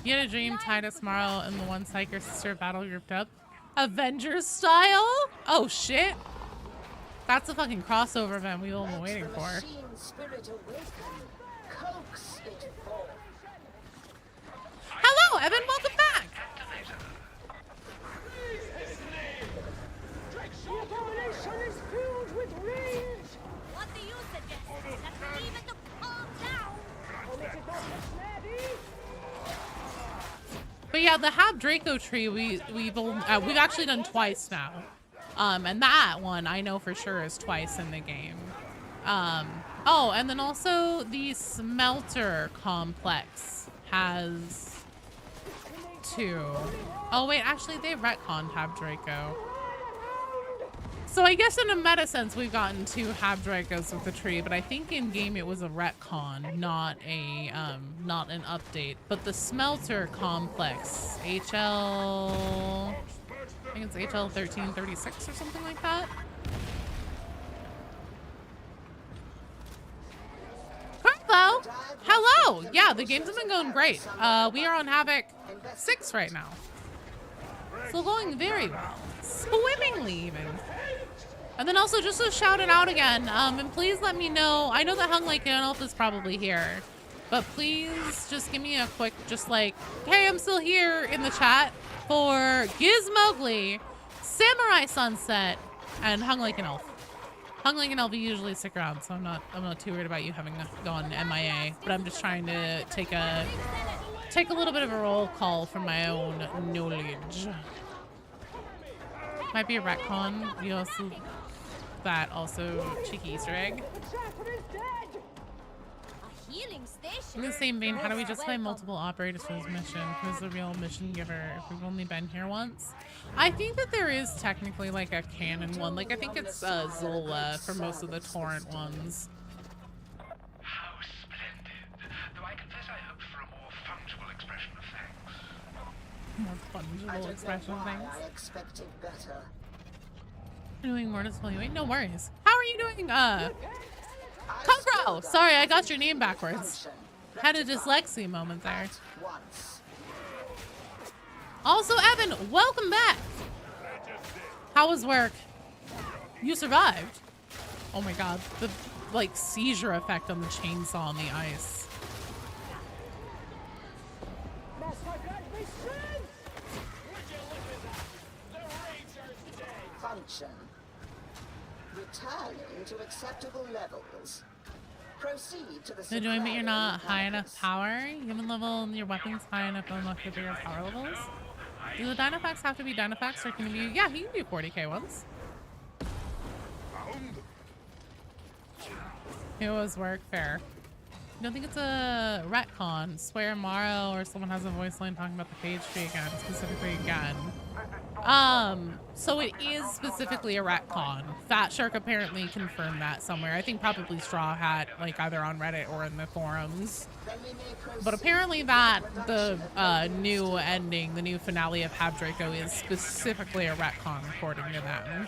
You had a dream Titus tomorrow and the one Psyker sister battle grouped up. Avengers style? Oh shit. That's a fucking crossover event we've all been waiting for. Hello, Evan, welcome back.
What do you suggest? That we leave it to calm down?
But yeah, the Hab Draco tree we've actually done twice now, and that one I know for sure is twice in the game. Oh, and then also the Smelter complex has 2. Oh wait, actually they retconned Hab Draco. So I guess in a meta sense we've gotten 2 Hab Dracos with the tree, but I think in game it was a retcon, not an update. But the Smelter complex, HL, I think it's HL 1336 or something like that. Hello, hello. Yeah, the games have been going great. We are on Havoc 6 right now, so going very well, swimmingly even. And then also just to shout it out again, and please let me know, I know that Hung Like Elf is probably here, but please just give me a quick, just like, hey, I'm still here in the chat for Gizmogly, Samurai Sunset, and Hung Like an Elf. Hung Like an Elf, you usually stick around, so I'm not too worried about you having gone MIA, but I'm just trying to take a little bit of a roll call from my own knowledge. Might be a retcon. We also that also cheeky Easter egg. In the same vein, how do we justify multiple operators for this mission? Who's the real mission giver if we've only been here once? I think that there is technically like a canon one. Like I think it's Zola for most of the torrent ones.
How splendid. Though I confess I hoped for a more fungible expression of thanks.
More fungible expression of things.
I expected better.
Doing more to spell you. Wait, no worries. How are you doing? Compro! Sorry, I got your name backwards. Had a dyslexia moment there. Also, Evan, welcome back. How was work? You survived. Oh my god, the like seizure effect on the chainsaw on the ice.
Function. Returning to acceptable levels. Proceed to the
So doing, but you're not high enough power. Human level and your weapons high enough to unlock your bigger power levels. Do the Dynafacts have to be Dynafacts, or can you be? Yeah, he can do 40k ones. It was work fair. I don't think it's a retcon. Swear Morrow or someone has a voice line talking about the page tree again, specifically again. So it is specifically a retcon. Fat Shark apparently confirmed that somewhere. I think probably Straw Hat, like either on Reddit or in the forums. But apparently that the new ending, the new finale of Hab Draco is specifically a retcon according to them.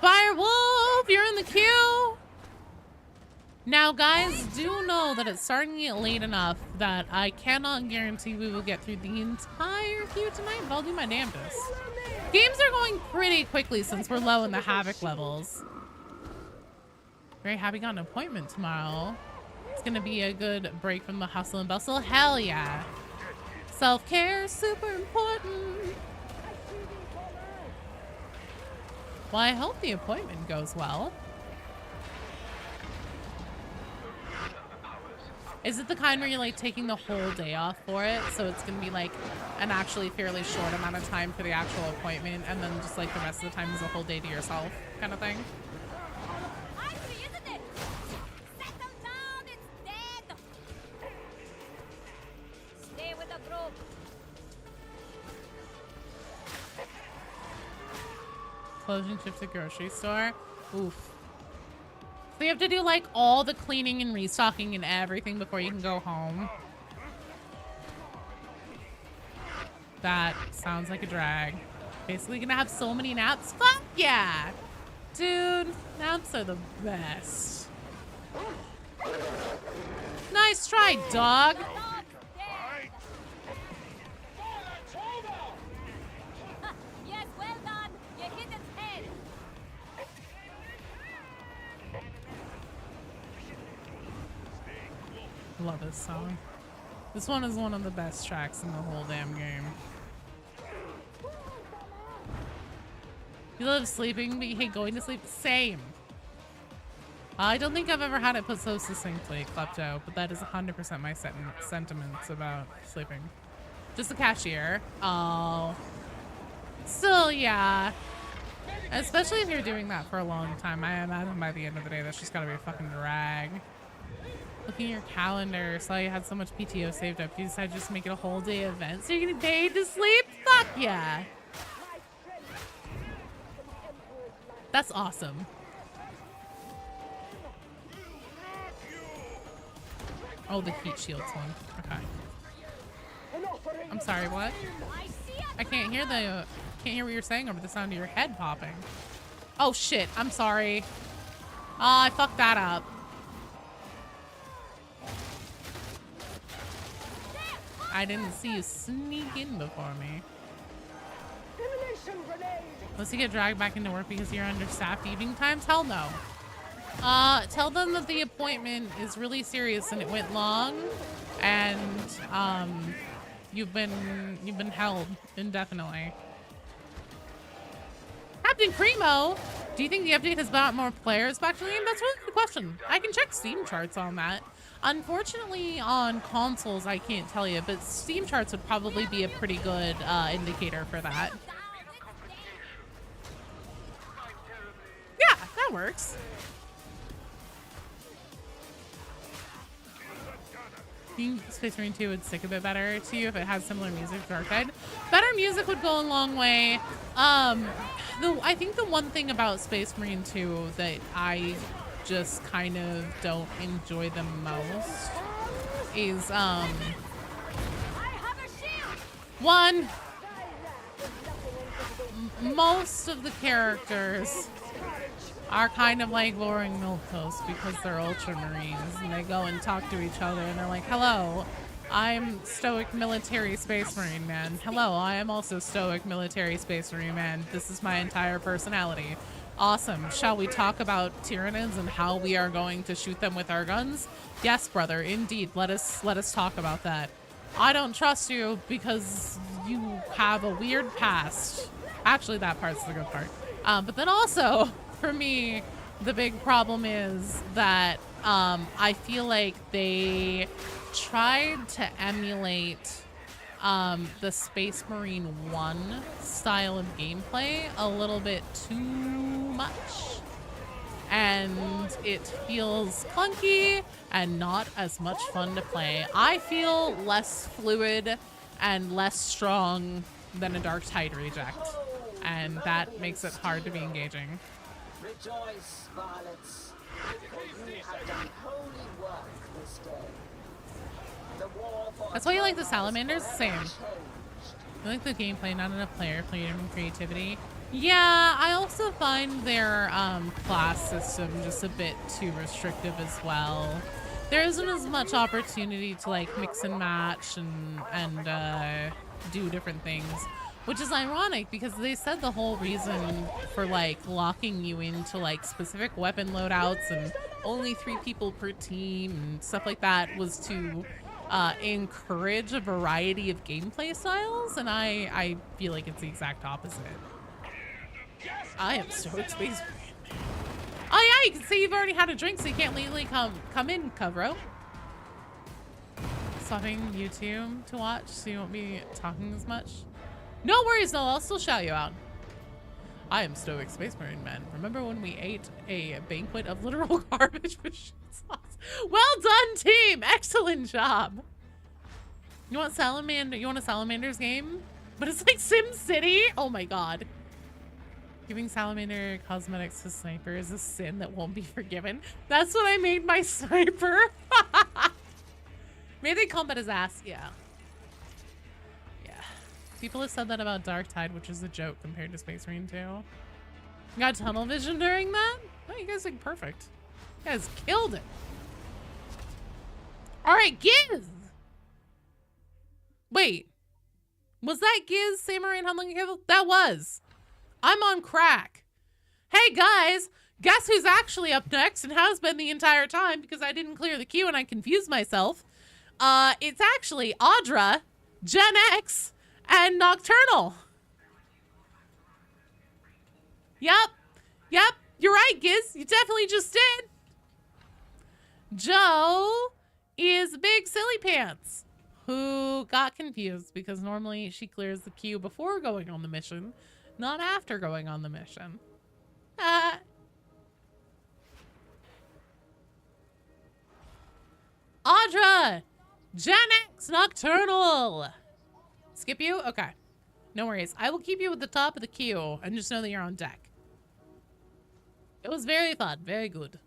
Firewolf, you're in the queue. Now, guys, do know that it's starting to get late enough that I cannot guarantee we will get through the entire queue tonight, but I'll do my damnedest. Games are going pretty quickly since we're low in the Havoc levels. Very happy got an appointment tomorrow. It's gonna be a good break from the hustle and bustle. Hell yeah. Self-care is super important. Well, I hope the appointment goes well. Is it the kind where you're like taking the whole day off for it? So it's gonna be like an actually fairly short amount of time for the actual appointment and then just like the rest of the time is a whole day to yourself kind of thing?
Ivory, isn't it? Settle down instead. Stay with the group.
Closing shift at grocery store. Oof. So you have to do like all the cleaning and restocking and everything before you can go home. That sounds like a drag. Basically gonna have so many naps. Fuck yeah! Dude, naps are the best. Nice try, dog.
Yes, well done. You hit its head.
Love this song. This one is one of the best tracks in the whole damn game. You love sleeping, but you hate going to sleep? Same. I don't think I've ever had it put so succinctly, Klepto, but that is 100% my sentiments about sleeping. Just a cashier. Oh. Still, yeah. Especially if you're doing that for a long time. I imagine by the end of the day, that's just gotta be a fucking drag. Looking at your calendar, saw you had so much PTO saved up. You decided just to make it a whole day event, so you're getting paid to sleep? Fuck yeah. That's awesome. Oh, the heat shields one. Okay. I'm sorry, what? I can't hear what you're saying over the sound of your head popping. Oh shit, I'm sorry. Oh, I fucked that up. I didn't see you sneak in before me. Unless you get dragged back into work because you're understaffed evening times? Hell no. Tell them that the appointment is really serious and it went long, and you've been held indefinitely. Captain Primo, do you think the update has brought more players back to the game? That's a really good question. I can check Steam charts on that. Unfortunately, on consoles, I can't tell you, but Steam charts would probably be a pretty good indicator for that. Yeah, that works. You think Space Marine 2 would stick a bit better to you if it had similar music to Arcade? Better music would go a long way. I think the one thing about Space Marine 2 that I just kind of don't enjoy the most is one, most of the characters are kind of like boring milquetoast because they're ultramarines and they go and talk to each other and they're like, hello, I'm stoic military space marine man. Hello, I am also stoic military space marine man. This is my entire personality. Awesome. Shall we talk about Tyranids and how we are going to shoot them with our guns? Yes, brother. Indeed. Let us talk about that. I don't trust you because you have a weird past. Actually, that part's the good part. But then also, for me, the big problem is that I feel like they tried to emulate the Space Marine 1 style of gameplay a little bit too much, and it feels clunky and not as much fun to play. I feel less fluid and less strong than a Dark Tide Reject, and that makes it hard to be engaging.
Rejoice, varlets, for you have done holy work this day. The war for
That's why you like the Salamanders? Same. I like the gameplay, not enough player freedom and creativity. Yeah, I also find their class system just a bit too restrictive as well. There isn't as much opportunity to like mix and match and do different things, which is ironic because they said the whole reason for like locking you into like specific weapon loadouts and only 3 people per team and stuff like that was to encourage a variety of gameplay styles, and I feel like it's the exact opposite. I am so experienced. Oh yeah, you can say you've already had a drink, so you can't legally come in, Covro. Swapping YouTube to watch, so you won't be talking as much. No worries, no, I'll still shout you out. I am Stoic Space Marine Man. Remember when we ate a banquet of literal garbage with sauce? Well done, team! Excellent job. You want Salamander? You want a Salamander's game? But it's like Sim City? Oh my god. Giving Salamander cosmetics to Sniper is a sin that won't be forgiven. That's what I made my Sniper. Maybe combat his ass. Yeah. Yeah. People have said that about Dark Tide, which is a joke compared to Space Marine 2. You got tunnel vision during that? Oh, you guys look perfect. You guys killed it. Alright, Giz! Wait. Was that Giz Samurai and Hunling Cable? That was. I'm on crack. Hey guys, guess who's actually up next and has been the entire time because I didn't clear the queue and I confused myself. It's actually Audra, Gen X, and Nocturnal. Yep, you're right, Giz. You definitely just did. Joe is Big Silly Pants, who got confused because normally she clears the queue before going on the mission, not after going on the mission. Audra! Gen X Nocturnal! Skip you? Okay. No worries. I will keep you at the top of the queue and just know that you're on deck. It was very fun. Very good.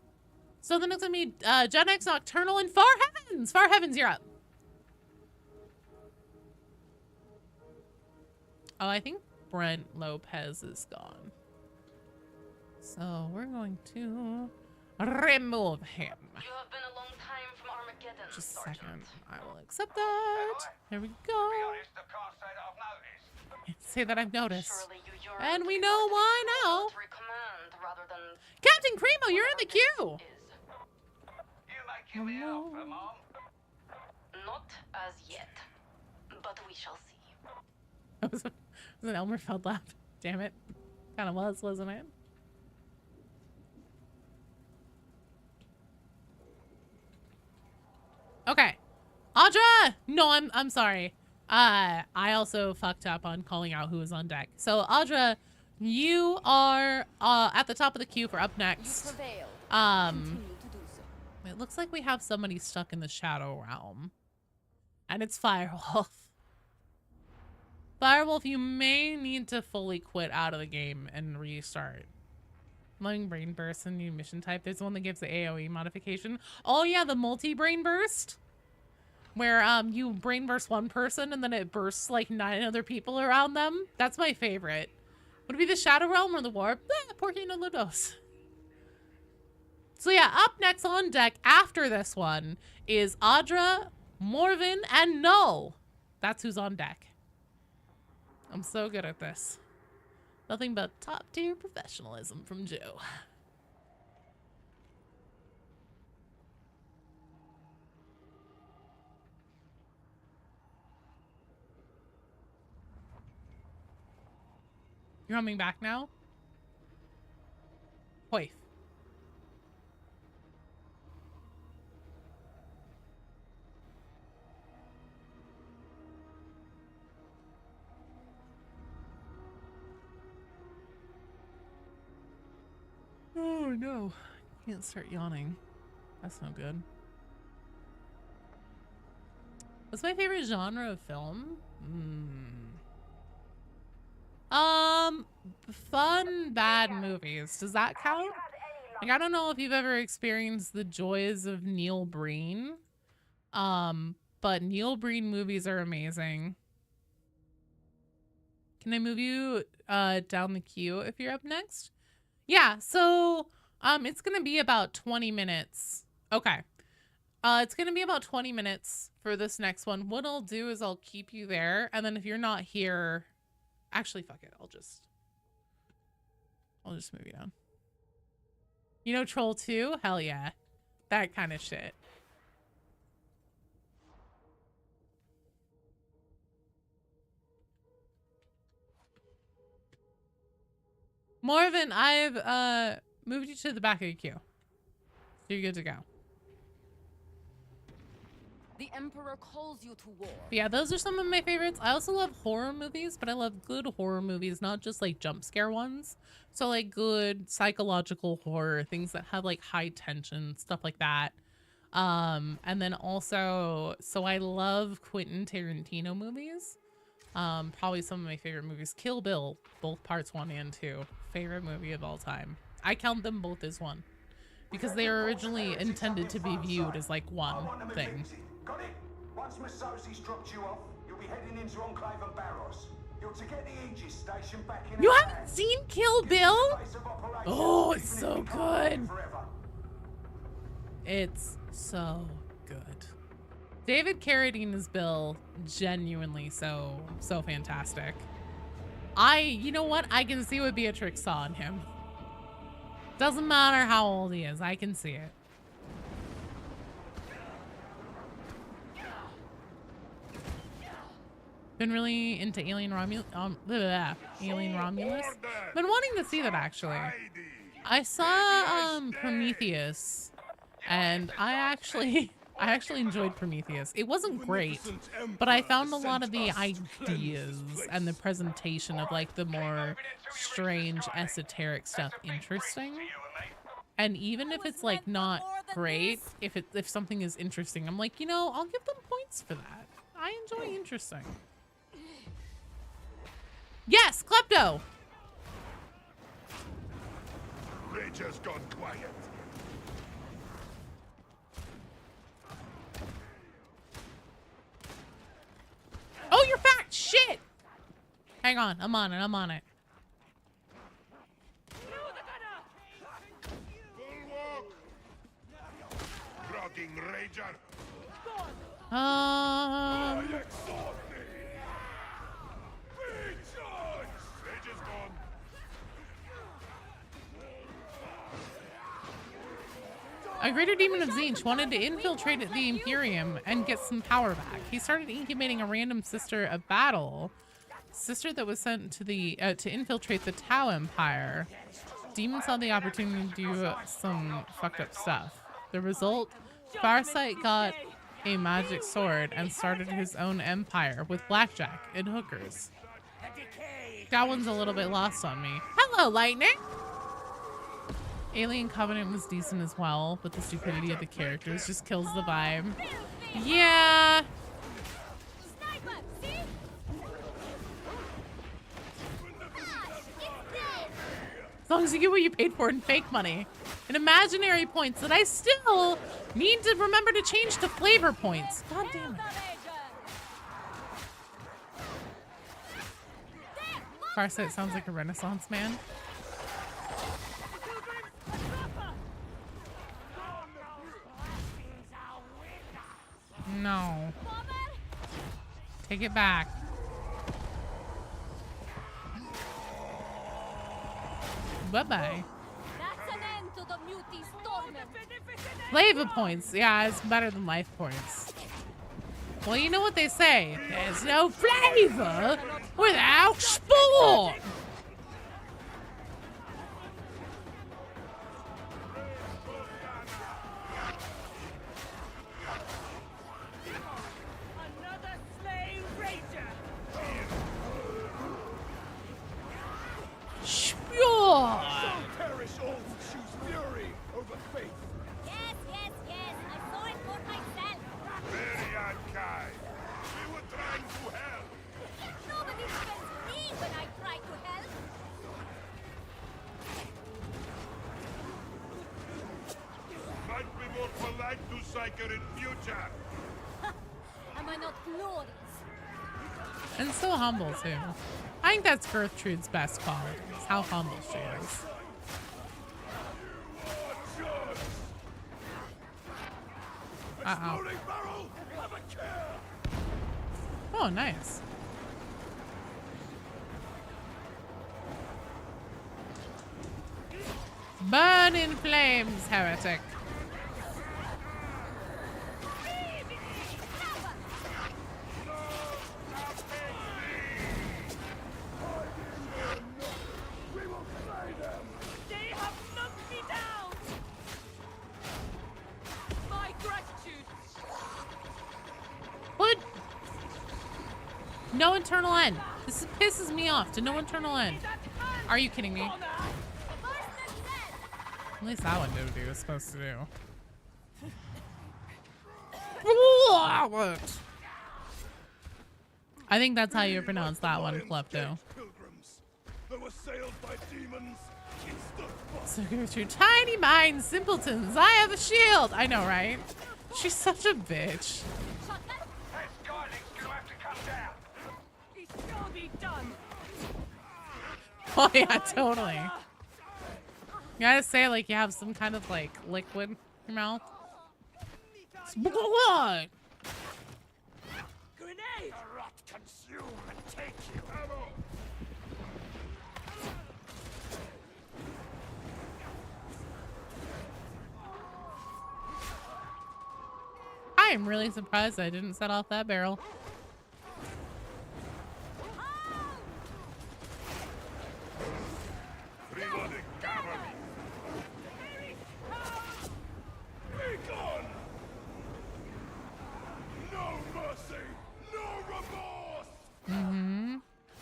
So the next one we Gen X Nocturnal and Far Heavens! Far Heavens, you're up. Oh, I think Brent Lopez is gone. So we're going to remove him.
You have been a long time from Armageddon,
Just a
Sergeant.
second. I will accept that. There we go. Say that I've noticed.
Surely you yearn
And
to
we
be
know
more
why now.
military command rather than
Captain Cremo, you're in the queue.
You making me an offer, Mom? Not as yet, but we shall see.
It was an Elmer Feld laugh. Damn it. Kind of was, wasn't it? Okay. Audra! No, I'm sorry. I also fucked up on calling out who was on deck. So Audra, you are at the top of the queue for up next. It looks like we have somebody stuck in the Shadow Realm. And it's Firewolf. Firewolf, you may need to fully quit out of the game and restart. Loving Brain Burst and new mission type. There's one that gives the AoE modification. Oh yeah, the multi-brain burst. Where you brain burst one person and then it bursts like 9 other people around them. That's my favorite. Would it be the Shadow Realm or the Warp? Porky no Ludos. So yeah, up next on deck after this one is Audra, Morven, and Null. That's who's on deck. I'm so good at this. Nothing but top tier professionalism from Joe. You're coming back now? Hoif. Oh no, can't start yawning. That's no good. What's my favorite genre of film? Fun, bad movies. Does that count? Like, I don't know if you've ever experienced the joys of Neil Breen. But Neil Breen movies are amazing. Can I move you down the queue if you're up next? Yeah, so it's gonna be about 20 minutes. Okay. It's gonna be about 20 minutes for this next one. What I'll do is I'll keep you there, and then if you're not here, actually fuck it, I'll just move you down. You know Troll 2? Hell yeah. That kind of shit. Morven, I've moved you to the back of your queue. So you're good to go.
The Emperor calls you to war.
But yeah, those are some of my favorites. I also love horror movies, but I love good horror movies, not just like jump scare ones. So like good psychological horror, things that have like high tension, stuff like that. And then also, so I love Quentin Tarantino movies. Probably some of my favorite movies. Kill Bill, both parts 1 and 2. Favorite movie of all time. I count them both as one. Because they were originally intended to be viewed as like one thing.
Got it? Once Masosi's dropped you off, you'll be heading into Enclave and Barros. You're to get the Aegis station back in.
You
our
haven't
hands.
seen Kill Bill?
Base of operations,
Oh, it's
even if
so
we can't
good.
live forever.
It's so good. David Carradine as Bill, genuinely so fantastic. You know what? I can see what Beatrix saw in him. Doesn't matter how old he is, I can see it. Been really into Alien Romulus. Alien Romulus. Been wanting to see that actually. I saw Prometheus, and I actually enjoyed Prometheus. It wasn't great, but I found a lot of the ideas and the presentation of like the more strange esoteric stuff interesting. And even if it's like not great, if something is interesting, I'm like, you know, I'll give them points for that. I enjoy interesting. Yes, Klepto.
Rager's gone quiet.
Oh, you're fat. Shit. Hang on. I'm on it. I'm on it.
Rocking Rager. Rager's gone.
A greater demon of Zinch wanted to infiltrate the Imperium and get some power back. He started incubating a random sister of battle. Sister that was sent to the to infiltrate the Tau Empire. Demon saw the opportunity to do some fucked up stuff. The result, Farsight got a magic sword and started his own empire with blackjack and hookers. That one's a little bit lost on me. Hello, Lightning! Alien Covenant was decent as well, but the stupidity of the characters just kills the vibe. Yeah.
Sniper, see?
As long as you get what you paid for in fake money. And imaginary points that I still need to remember to change to flavor points. God damn it. Farsight sounds like a Renaissance man. No. Take it back. Bye-bye.
That's an end to the muty's torment.
Flavor points. Yeah, it's better than life points. Well, you know what they say. There's no flavor without sport.
Another slave rager.
Sport.
Perish all who choose fury over faith.
Yes, yes, yes. I saw it for myself.
Very unkind. We were trying to help.
Nobody defends me when I try to help.
Might be more polite to Psyker in future.
Am I not glorious?
And so humble, too. I think that's Gertrude's best quality, is how humble she is. Uh-oh. Oh, nice. Burn in flames, heretic. No internal end. This pisses me off to no internal end. Are you kidding me? At least that one did what he was supposed to do. What? I think that's how you pronounce that one, Klepto. So go through tiny minds, simpletons. I have a shield. I know, right? She's such a bitch. Oh yeah, totally. You gotta say like you have some kind of like liquid in your mouth. What?
Grenade! Rot consume and take you. Ammo!
I am really surprised I didn't set off that barrel.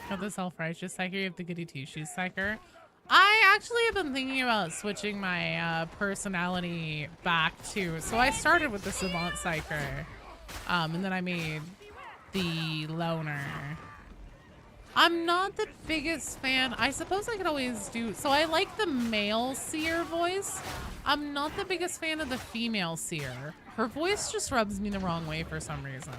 Got the self-righteous psyker, you have the goody two-shoes psyker. I actually have been thinking about switching my personality back to, so I started with the savant psyker, and then I made the loner. I'm not the biggest fan. I suppose I could always do, so I like the male seer voice. I'm not the biggest fan of the female seer. Her voice just rubs me the wrong way for some reason.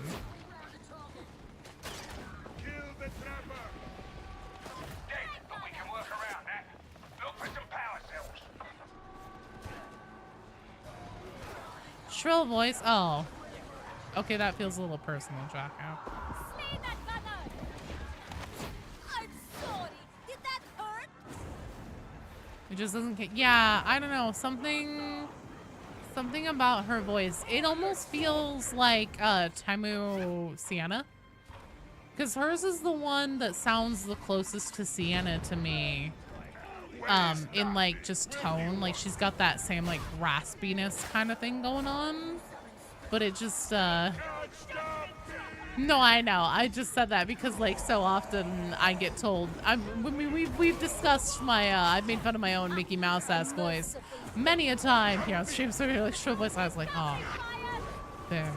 Shrill voice. Oh. Okay, that feels a little personal, Jocko.
Slay that gunner! I'm sorry. Did that hurt?
It just doesn't get. Yeah, I don't know. Something about her voice. It almost feels like Temu Sienna. Because hers is the one that sounds the closest to Sienna to me. In like just tone, like she's got that same like raspiness kind of thing going on, but it just no, I know, I just said that because like so often I get told we've discussed my I've made fun of my own Mickey Mouse ass voice many a time here on stream, so like shrill voice, I was like, oh, there.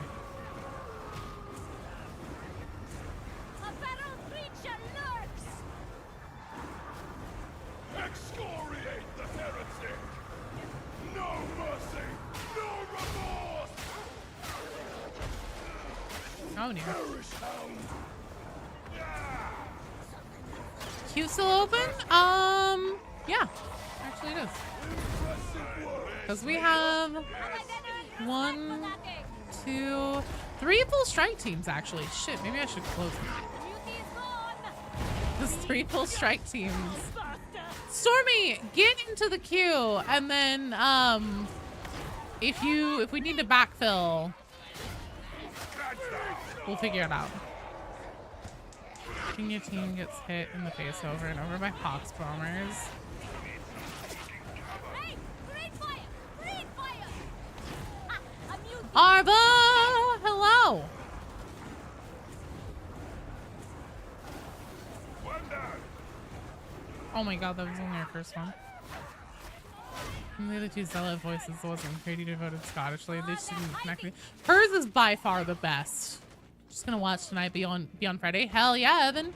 Oh dear. Queue still open? Yeah, actually it is. Because we have 1, 2, 3 full strike teams actually. Shit, maybe I should close them. There's 3 full strike teams. Stormy, get into the queue, and then if we need to backfill, we'll figure it out. Your team gets hit in the face over and over by Hawks bombers.
Hey, green fire! Green fire!
Arva, hello. Oh my god, that was only our first one. And the other 2 Zella voices wasn't Katie devoted Scottishly. They just didn't connect me. Hers is by far the best. Just gonna watch tonight, be on Friday. Hell yeah, Evan.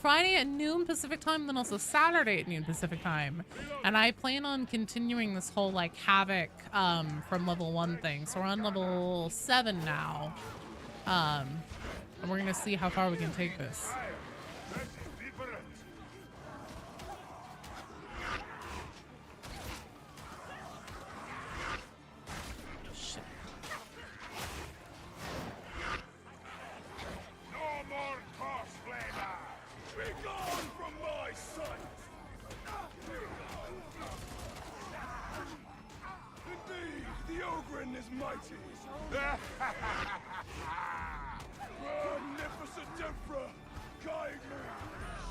Friday at noon Pacific time, then also Saturday at noon Pacific time. And I plan on continuing this whole like Havoc from level 1 thing. So we're on level 7 now. And we're gonna see how far we can take this.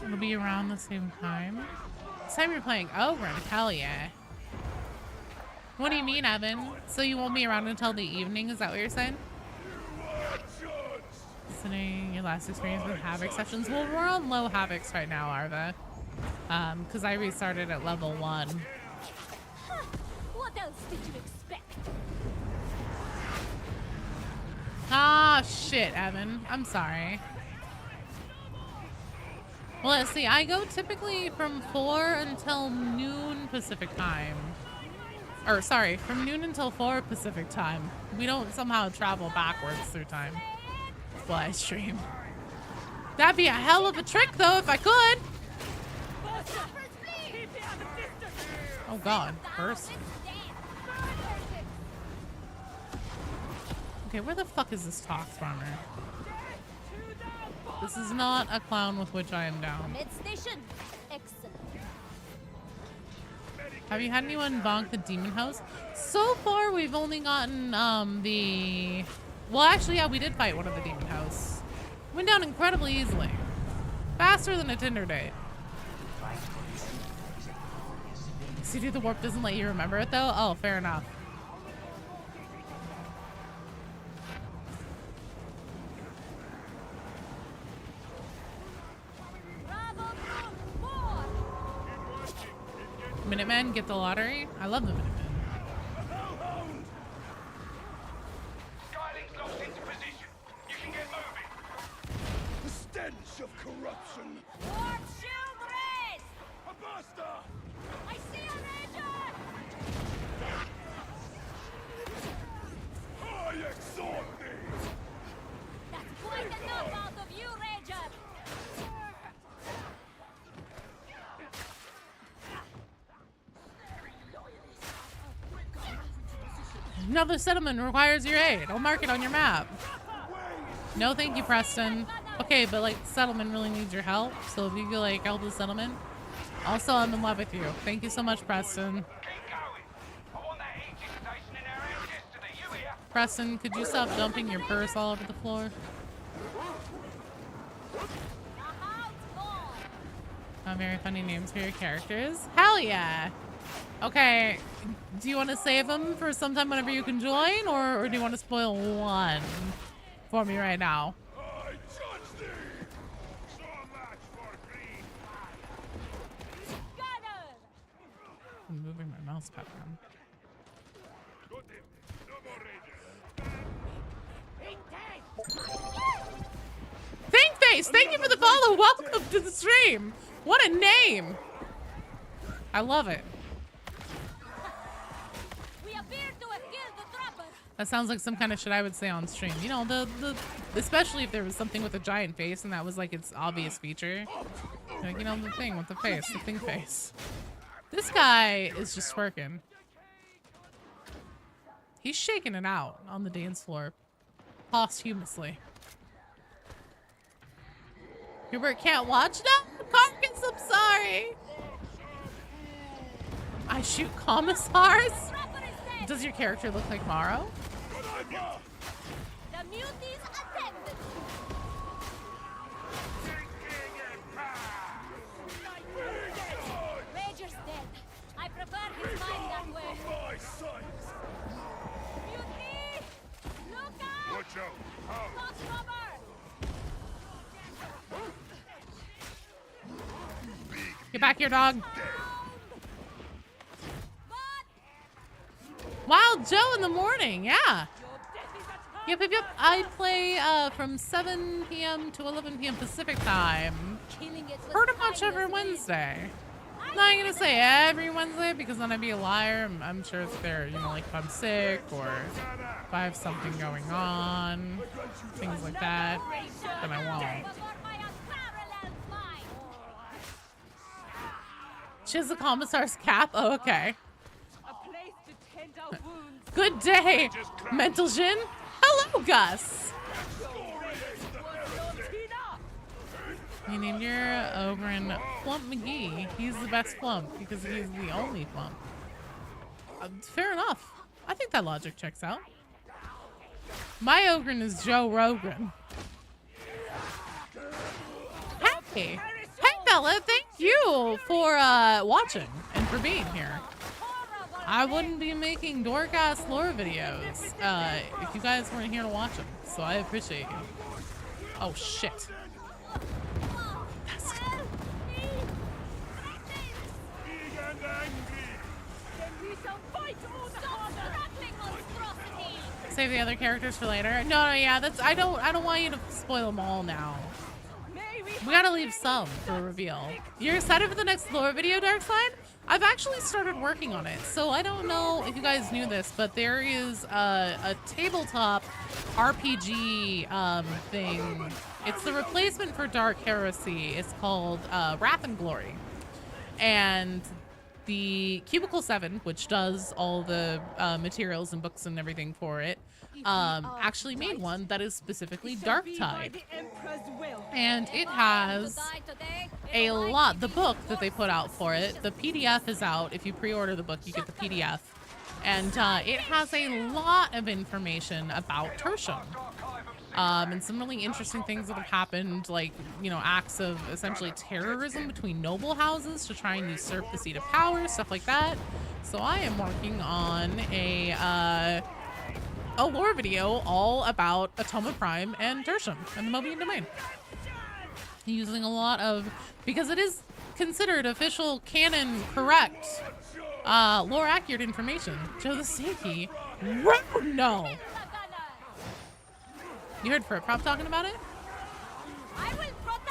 It'll be around the same time. This time you're playing Ogren, hell yeah. What do you mean, Evan? So you won't be around until the evening? Is that what you're saying? listening. Your last experience with Havoc sessions. Well, we're on low Havocs right now, Arva. Because I restarted at level 1.
Huh. What else did you expect?
Ah, shit, Evan. I'm sorry. Well, let's see. I go typically from 4 until noon Pacific time. Or, sorry, from noon until 4 Pacific time. We don't somehow travel backwards through time while I stream. That'd be a hell of a trick, though, if I could. Oh, God. First. Okay, where the fuck is this talk farmer? This is not a clown with which I am down.
Mid station. Excellent.
Have you had anyone bonk the demon house? So far, we've only gotten the... Well, actually, yeah, we did fight one of the demon house. Went down incredibly easily. Faster than a Tinder date. CD the warp doesn't let you remember it, though? Oh, fair enough. Minutemen get the lottery. I love the Minutemen.
Skyling's locked into position. You can get moving.
The stench of corruption.
Warp shield raised!
A buster!
I see a ranger!
I exhort thee!
That's quite enough out of you, ranger!
Another settlement requires your aid. I'll mark it on your map. No, thank you, Preston. Okay, but like, settlement really needs your help. So if you could like help the settlement. Also, I'm in love with you. Thank you so much, Preston.
Keep going. I want that heating station in our house yesterday. You hear?
Preston, could you stop dumping your purse all over the floor? Very funny names for your characters. Hell yeah. Okay, do you want to save them for sometime whenever you can join, or do you want to spoil one for me right now?
I judge thee! So much for greed!
I'm moving my mouse pad around.
No more rangers!
Thinkface, thank you for the follow. Welcome to the stream. What a name. I love it.
We appear to have killed the trapper.
That sounds like some kind of shit I would say on stream. You know, especially if there was something with a giant face and that was like its obvious feature. Like, you know, the thing with the face, the thing face. This guy is just twerking. He's shaking it out on the dance floor. Posthumously. Hubert can't watch now? Carcass, I'm sorry. I shoot commissars? Does your character look like Morrow?
The muties attended. Ranger's dead. I prefer his mind that way.
My sons!
Mutiny! Look out!
Watch out! How?
Box robber!
Get back here, dog. Wild Joe in the morning, yeah. Yep. I play from 7 p.m. to 11 p.m. Pacific time. Pretty much every Wednesday. Not gonna say every Wednesday because then I'd be a liar. I'm sure it's there, you know, like if I'm sick or if I have something going on, things like that, then I won't. She has the commissar's cap? Oh, okay. Good day, Mental Jin. Hello, Gus. You named your Ogren Plump McGee. He's the best Plump because he's the only Plump. Fair enough. I think that logic checks out. My Ogren is Joe Rogan. Hey. Hey, Bella. Thank you for watching and for being here. I wouldn't be making dork-ass lore videos if you guys weren't here to watch them, so I appreciate you. Oh, shit. That's... Save the other characters for later. No, yeah, that's I don't want you to spoil them all now. We gotta leave some for a reveal. You're excited for the next lore video, Darkside? I've actually started working on it, so I don't know if you guys knew this, but there is a tabletop RPG thing. It's the replacement for Dark Heresy. It's called Wrath and Glory. And the Cubicle 7, which does all the materials and books and everything for it, actually made one that is specifically Darktide. And it has a lot. The book that they put out for it, the PDF is out. If you pre-order the book, you get the PDF. And it has a lot of information about Tertium. And some really interesting things that have happened, like, you know, acts of essentially terrorism between noble houses to try and usurp the seat of power, stuff like that. So I am working on a lore video all about Atoma Prime and Tertium and the Mobian Domain. Using a lot of, because it is considered official canon correct, lore accurate information. Joe the Stinky. No. You heard Frit Prop talking about it?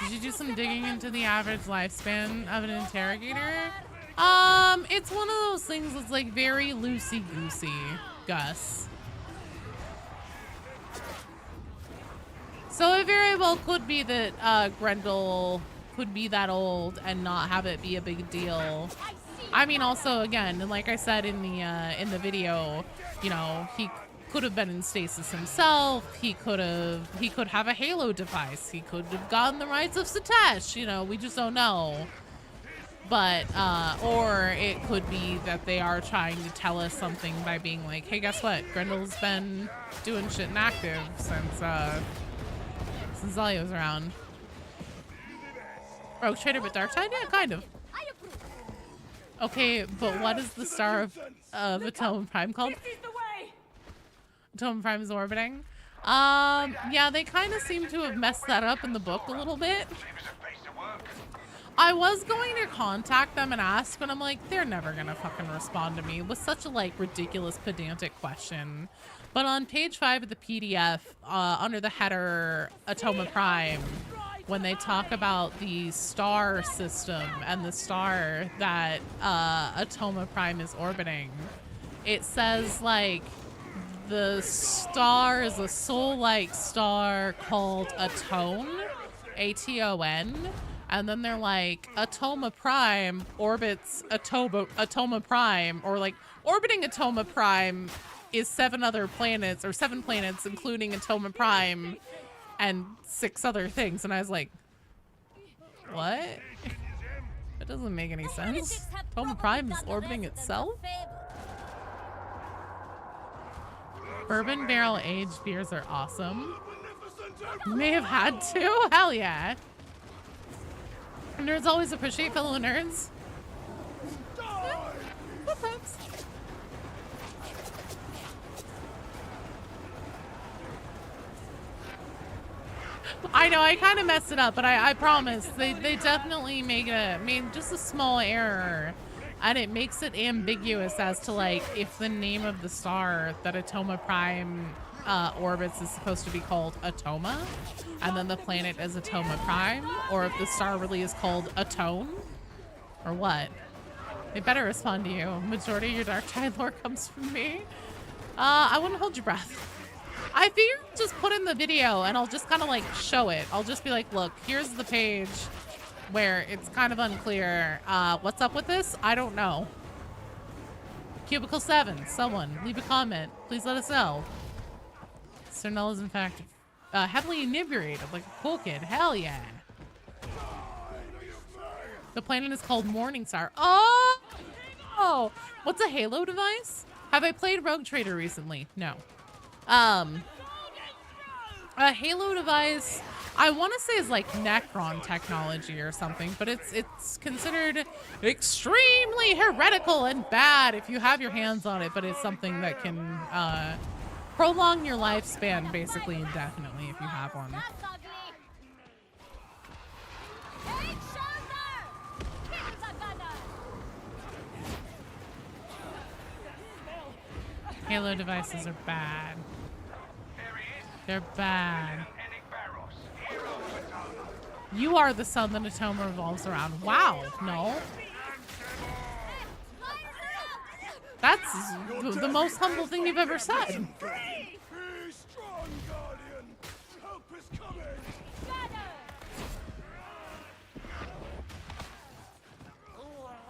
Did you do some digging into the average lifespan of an interrogator? It's one of those things that's like very loosey-goosey, Gus. So it very well could be that Grendel could be that old and not have it be a big deal. I mean, also, again, and like I said in the video, you know, he could have been in stasis himself. He could have a Halo device. He could have gotten the rights of Satesh. You know, we just don't know. But or it could be that they are trying to tell us something by being like, hey, guess what? Grendel's been doing shit inactive since Zalio was around. Rogue Trader but Darktide? Yeah, kind of. Okay, but what is the star of Atoma Prime called? Atoma Prime is orbiting. Yeah, they kind of seem to have messed that up in the book a little bit. I was going to contact them and ask, but I'm like, they're never gonna fucking respond to me with such a like ridiculous pedantic question. But on page 5 of the PDF, under the header Atoma Prime, when they talk about the star system and the star that Atoma Prime is orbiting, it says like the star is a soul-like star called Atone, A-T-O-N, and then they're like Atoma Prime orbits Atoma Prime, or like orbiting Atoma Prime is 7 planets, including Atoma Prime and 6 other things. And I was like, what? That doesn't make any sense. Atoma Prime is orbiting itself? Bourbon barrel aged beers are awesome. May have had to. Hell yeah. Nerds always appreciate fellow nerds. Sometimes. I know, I kind of messed it up, but I promise they definitely made just a small error, and it makes it ambiguous as to like if the name of the star that Atoma Prime orbits is supposed to be called Atoma, and then the planet is Atoma Prime, or if the star really is called Atone, or what. They better respond to you. Majority of your Darktide lore comes from me. I wouldn't hold your breath. I figured just put in the video and I'll just kind of like show it. I'll just be like, look, here's the page where it's kind of unclear. What's up with this? I don't know. Cubicle 7, someone leave a comment. Please let us know. Cernel is in fact heavily inebriated like a cool kid. Hell yeah. The planet is called Morningstar. Oh! What's a Halo device? Have I played Rogue Trader recently? No. A Halo device, I want to say is like Necron technology or something, but it's considered extremely heretical and bad if you have your hands on it, but it's something that can prolong your lifespan basically indefinitely if you have one. Halo devices are bad. They're bad. You are the sun that Atoma revolves around. Wow, no. That's the most humble thing you've ever said.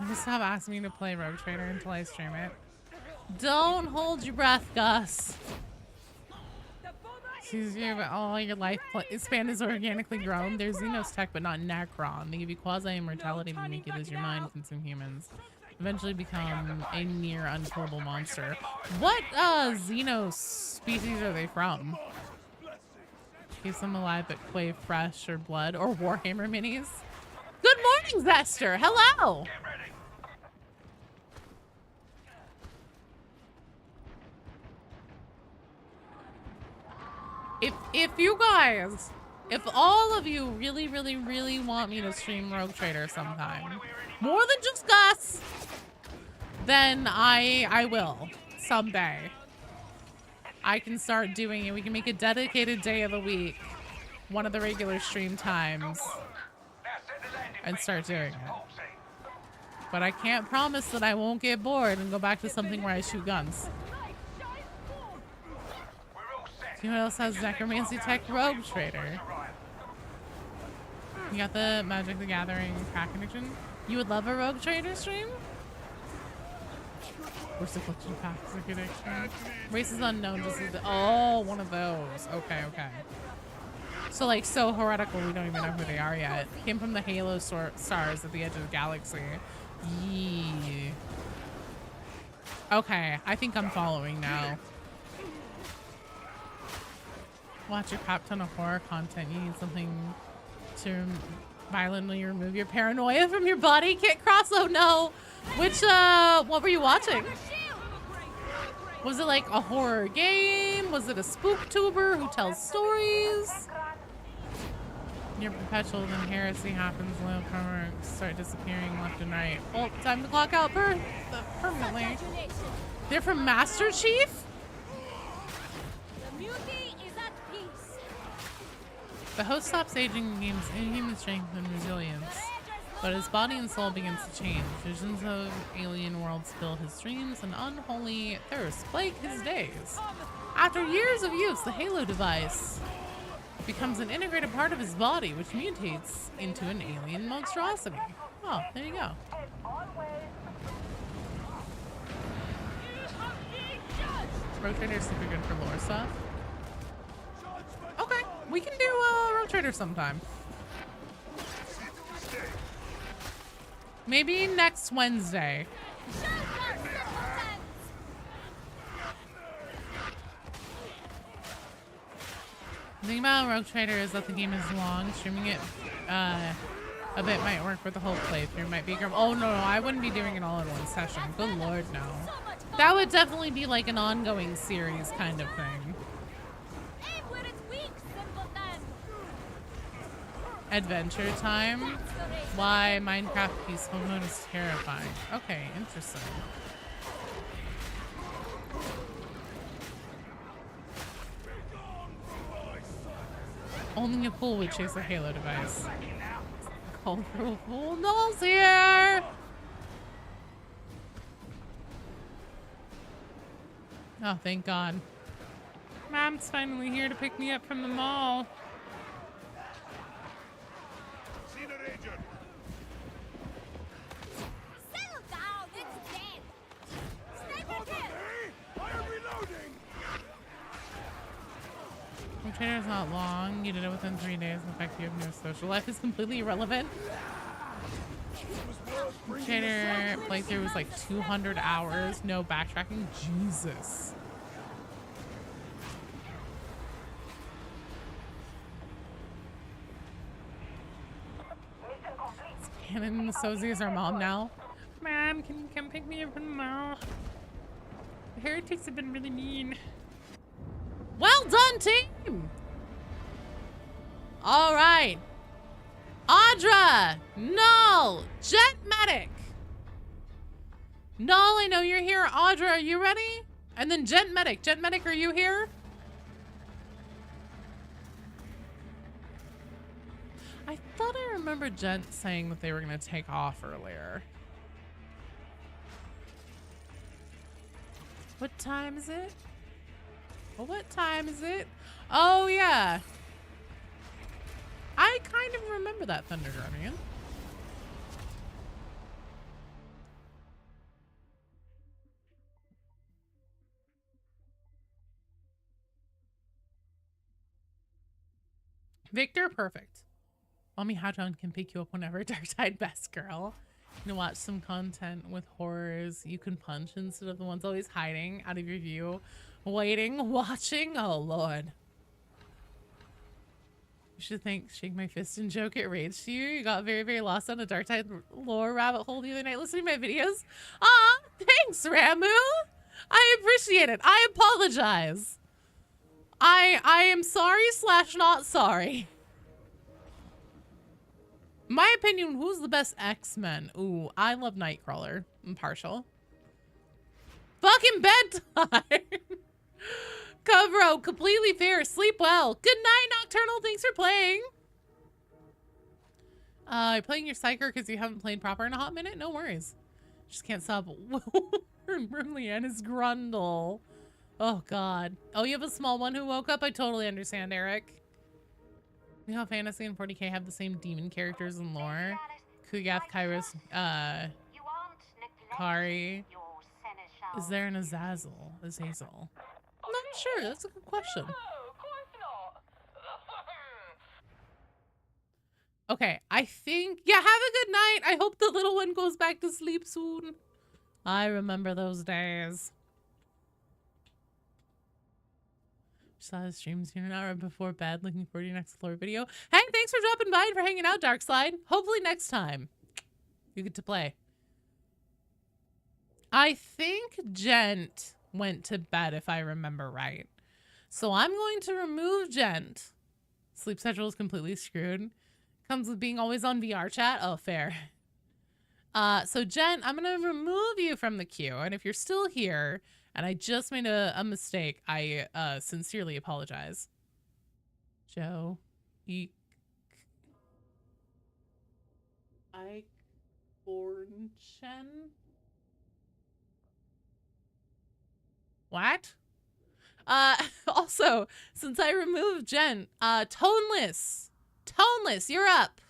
Just stop asking me to play Rogue Trader until I stream it. Don't hold your breath, Gus. All your life span is organically grown. There's Xenos tech, but not Necron. They give you quasi-immortality to make you lose your mind, consume humans. Eventually become a near unkillable monster. What Xenos species are they from? Keeps them alive but crave flesh or blood or Warhammer minis. Good morning, Zester. Hello. If you guys, if all of you really, really, really want me to stream Rogue Trader sometime, more than just Gus, then I will someday. I can start doing it. We can make a dedicated day of the week, one of the regular stream times, and start doing it. But I can't promise that I won't get bored and go back to something where I shoot guns. See what else has necromancy tech? Rogue Trader. You got the Magic the Gathering Kraken edition. You would love a Rogue Trader stream? Where's the collection pack? Is a good extra. Races unknown. Just oh, one of those. Okay, okay. So like so heretical, we don't even know who they are yet. Came from the Halo stars at the edge of the galaxy. Yee. Okay, I think I'm following now. Watch a crap ton of horror content. You need something to violently remove your paranoia from your body. Kit Cross, oh no. Which, what were you watching? Was it like a horror game? Was it a spooktuber who tells stories? Your perpetual then heresy happens, low power start disappearing left and right. Well, time to clock out permanently. They're from Master Chief? The host stops aging and gains inhuman strength and resilience, but his body and soul begins to change. Visions of alien worlds fill his dreams, and unholy thirst plague his days. After years of use, the Halo device becomes an integrated part of his body, which mutates into an alien monstrosity. Oh, there you go. Rogue Trader is super good for lore stuff. Okay, we can do Rogue Trader sometime. Maybe next Wednesday. The thing about Rogue Trader is that the game is long. Streaming it a bit might work for the whole playthrough. Might be oh no, I wouldn't be doing it all in one session. Good lord, no. That would definitely be like an ongoing series kind of thing. Adventure time. Why Minecraft peaceful mode is terrifying. Okay, interesting. Only a fool would chase a Halo device. Call for a fool. Noel's here! Oh, thank God. Mom's finally here to pick me up from the mall.
Settle down, it's dead. Sniper kill.
I am reloading.
Rogue Trader is not long. You did it within 3 days. In fact, you have no social life. Is completely irrelevant. Rogue Trader playthrough was like 200 hours. No backtracking. Jesus. Cannon and Sozi is our mom now. Mom, can you come pick me up from the mall? The heretics have been really mean. Well done, team! All right. Audra, Null, Jet Medic. Null, I know you're here. Audra, are you ready? And then Gent Medic. Gent Medic, are you here? I thought I remembered Gent saying that they were going to take off earlier. What time is it? Well, what time is it? Oh, yeah. I kind of remember that Thunder Guardian. Victor, perfect. Mommy Howtown can pick you up whenever. Dark-eyed best girl. You can watch some content with horrors you can punch instead of the ones always hiding out of your view. Waiting, watching. Oh, Lord. You should think Shake My Fist and Joke It rage to you. You got very, very lost on a Dark-eyed lore rabbit hole the other night listening to my videos. Aw, thanks, Ramu. I appreciate it. I apologize. I am sorry / not sorry. My opinion, who's the best X-Men? Ooh, I love Nightcrawler. I'm partial. Fucking bedtime. Covro, completely fair. Sleep well. Good night, Nocturnal. Thanks for playing. You're playing your Psyker because you haven't played proper in a hot minute? No worries. Just can't stop. Leanna's Grundle. Oh, God. Oh, you have a small one who woke up? I totally understand, Eric. You know how Fantasy and 40k have the same demon characters and lore? Kugath, Kairos, Kari. Is there an Azazel? Azazel? I'm not sure. That's a good question. Okay, I think... Yeah, have a good night. I hope the little one goes back to sleep soon. I remember those days. Saw the streams here an hour before bed. Looking forward to your next lore video. Hank, thanks for dropping by and for hanging out, Darkslide. Hopefully next time you get to play. I think Gent went to bed, if I remember right. So I'm going to remove Gent. Sleep schedule is completely screwed. Comes with being always on VR chat. Oh, fair. So Gent, I'm going to remove you from the queue. And if you're still here and I just made a mistake, I sincerely apologize. Joe. What? Also, since I removed Jen, Toneless. Toneless, you're up.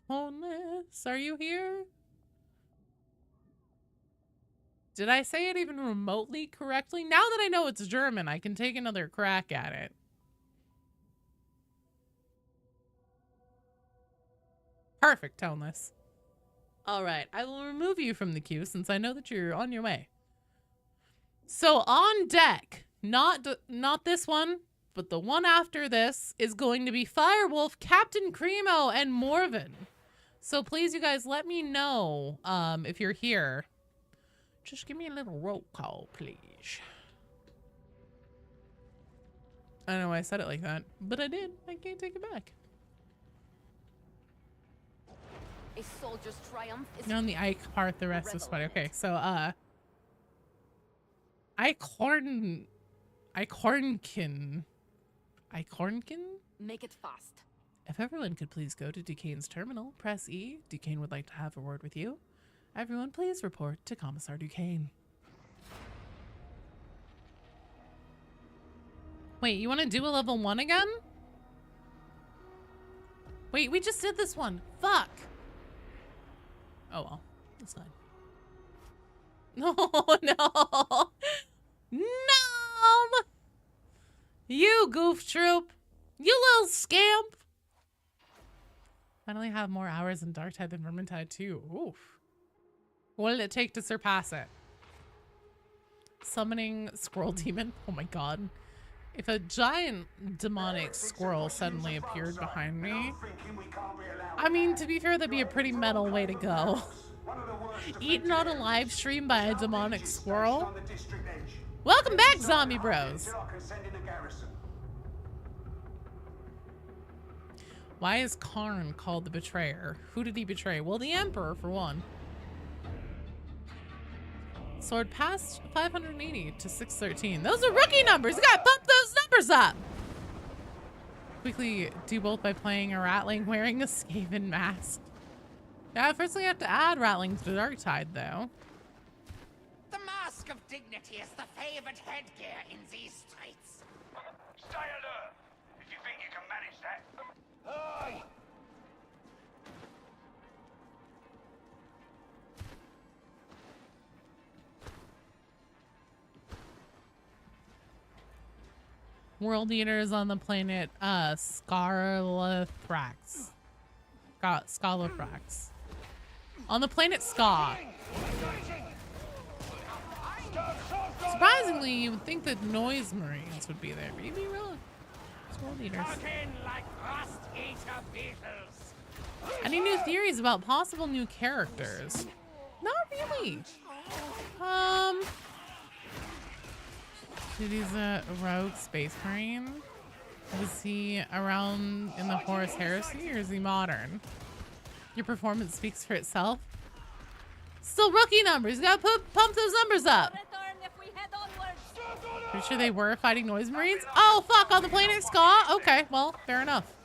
Toneless, are you here? Did I say it even remotely correctly? Now that I know it's German, I can take another crack at it. Perfect, Toneless. All right, I will remove you from the queue since I know that you're on your way. So on deck, not this one, but the one after this is going to be Firewolf, Captain Cremo, and Morven. So please, you guys, let me know if you're here. Just give me a little roll call, please. I don't know why I said it like that, but I did. I can't take it back.
A soldier's triumph is
On the Ike part, the rest was funny. Okay, so Icornkin.
make it fast.
If everyone could please go to Duquesne's terminal, press E. Duquesne would like to have a word with you. Everyone, please report to Commissar Duquesne. Wait, you want to do a level 1 again? Wait, we just did this one. Fuck. Oh well, that's fine. No, no. No! You goof troop. You little scamp. Finally have more hours in Darktide than Vermintide too. Oof. What did it take to surpass it? Summoning Squirrel Demon? Oh my god. If a giant demonic squirrel suddenly appeared behind me, I mean, to be fair, that'd be a pretty metal way to go. Eaten on a live stream by a demonic squirrel? Welcome back, Zombie Bros. Why is Karn called the betrayer? Who did he betray? Well, the Emperor, for one. Sword passed 580 to 613. Those are rookie numbers. You gotta bump those numbers up. Quickly do both by playing a Ratling wearing a Skaven mask. Yeah, first we have to add Ratling to the Dark Tide, though.
The mask of dignity is the favored headgear in these streets.
Stay alert, if you think you can manage that.
Aye!
World Eaters on the planet Scarlathrax. Scarlathrax. On the planet Ska. Surprisingly, you would think that Noise Marines would be there. Maybe really. It's World Eaters.
Like rust-eater beetles.
Any new theories about possible new characters? Not really. Dude, he's a rogue space marine. Was he around in the Horus Heresy, or is he modern? Your performance speaks for itself. Still rookie numbers. You gotta pump those numbers up.
Return if we head onwards.
Pretty sure they were fighting Noise Marines. Oh, fuck, on the planet Ska? Okay, well, fair enough.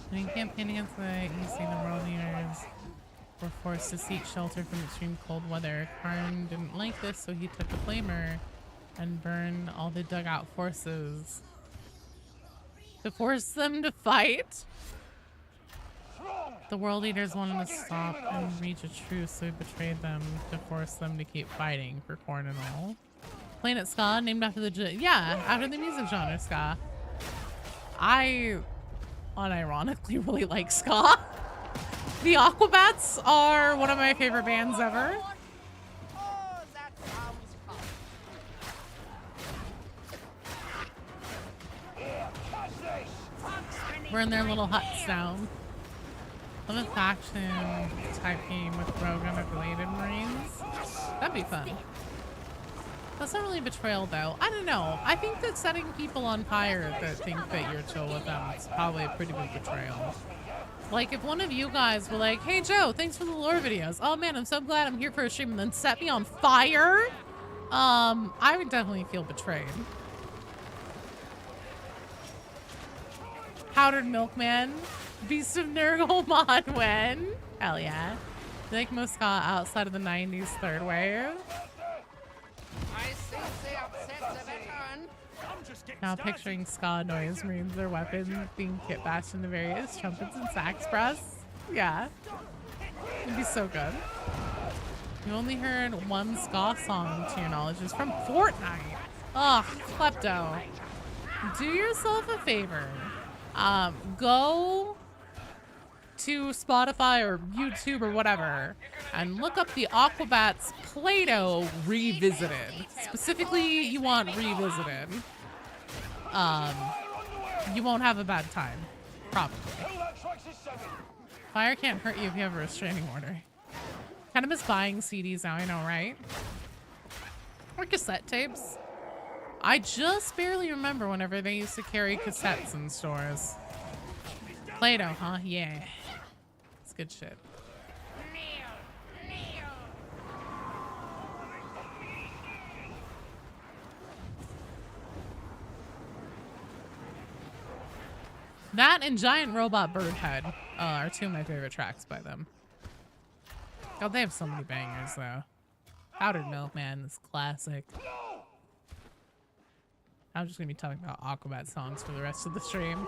When campaigning against the EC, the World Eaters were forced to seek shelter from extreme cold weather. Karn didn't like this, so he took a flamer and burned all the dugout forces to force them to fight. The World Eaters wanted to stop and reach a truce, so he betrayed them to force them to keep fighting for corn and all. Planet Ska, named after after the music genre ska. I unironically really like ska. The Aquabats are one of my favorite bands ever.
Oh, that sounds fun.
We're in their little huts now. Love a faction type game with rogue unaffiliated Marines. That'd be fun. That's not really betrayal, though. I don't know. I think that setting people on fire that think that you're chill with them is probably a pretty big betrayal. Like, if one of you guys were like, hey, Joe, thanks for the lore videos. Oh, man, I'm so glad I'm here for a stream, and then set me on fire, I would definitely feel betrayed. Powdered Milkman. Beast of Nurgle Modwen. Hell yeah. Like most ska outside of the 90s third wave.
I think they upset the veteran.
Now picturing ska Noise Marines, their weapons being kit bashed into various trumpets and sax brass. Yeah. It'd be so good. You only heard one ska song to your knowledge is from Fortnite. Ugh, Klepto. Do yourself a favor. Go to Spotify or YouTube or whatever and look up the Aquabats Play-Doh Revisited. Specifically, you want Revisited. You won't have a bad time. Probably. Fire can't hurt you if you have a restraining order. Kind of miss buying CDs now, I know, right? Or cassette tapes. I just barely remember whenever they used to carry cassettes in stores. Play-Doh, huh? Yeah. It's good shit. That and Giant Robot Bird Head are two of my favorite tracks by them. God, they have so many bangers, though. Powdered Milkman is classic. I'm just gonna be talking about Aquabat songs for the rest of the stream.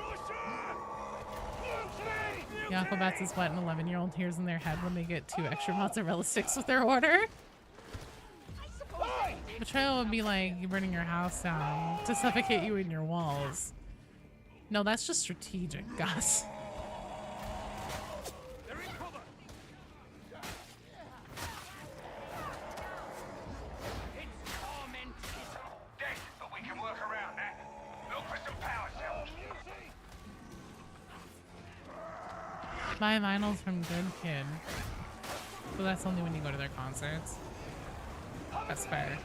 The Aquabats is what an 11-year-old hears in their head when they get 2 extra mozzarella sticks with their order. Betrayal would be like you burning your house down to suffocate you in your walls. No, that's just strategic, Gus. Buy vinyls from Good Kid. But that's only when you go to their concerts. That's fair.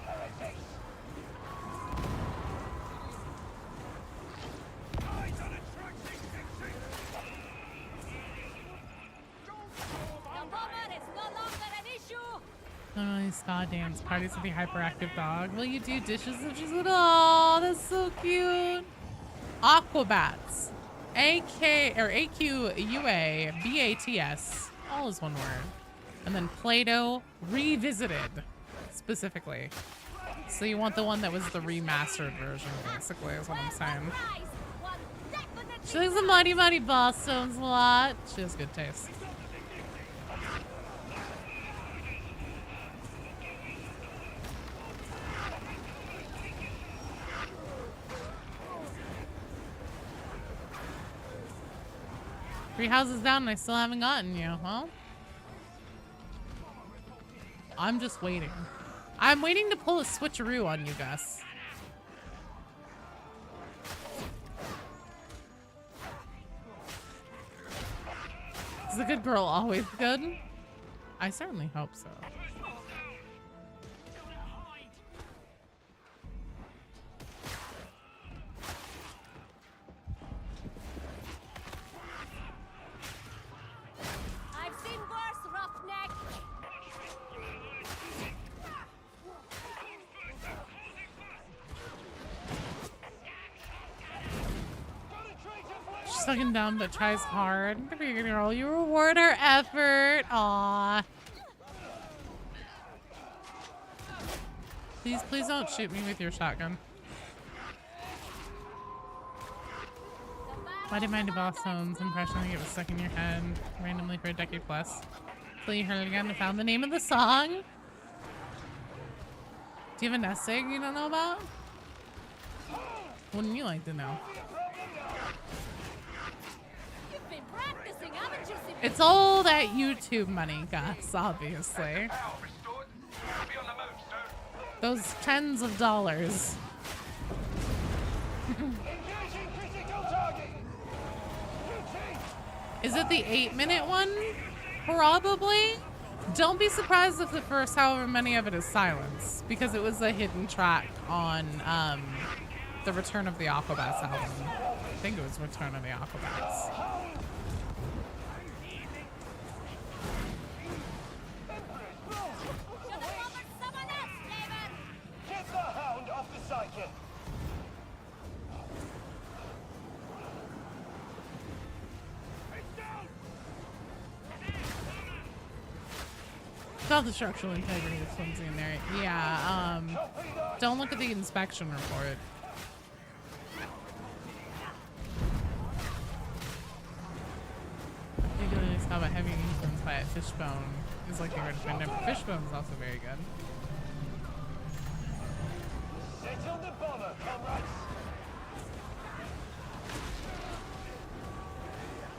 None of these ska dance parties with the hyperactive dog. Will you do dishes if she's with? Oh, that's so cute. Aquabats. AQUABATS. All is one word. And then Play-Doh Revisited. Specifically. So you want the one that was the remastered version, basically, is what I'm saying. She likes the Mighty Mighty Boss Stones a lot. She has good taste. Three houses down and I still haven't gotten you, huh? I'm just waiting. I'm waiting to pull a switcheroo on you, Gus. Is the good girl always good? I certainly hope so. Fucking dumb but tries hard. Good girl, you reward her effort. Aww. Please don't shoot me with your shotgun. Why did my DeBoss Stones impression think it was stuck in your head randomly for a decade plus? Until you heard it again and found the name of the song? Do you have a nest egg you don't know about? Wouldn't you like to know? It's all that YouTube money, Gus, obviously. Those tens of dollars. Is it the 8-minute one? Probably. Don't be surprised if the first however many of it is silence, because it was a hidden track on the Return of the Aquabats album. I think it was Return of the Aquabats. Saw the structural integrity of flimsy in there. Yeah, don't look at the inspection report. Particularly saw about heavy influence by a Fishbone is like the recommended. Fishbone is also very good.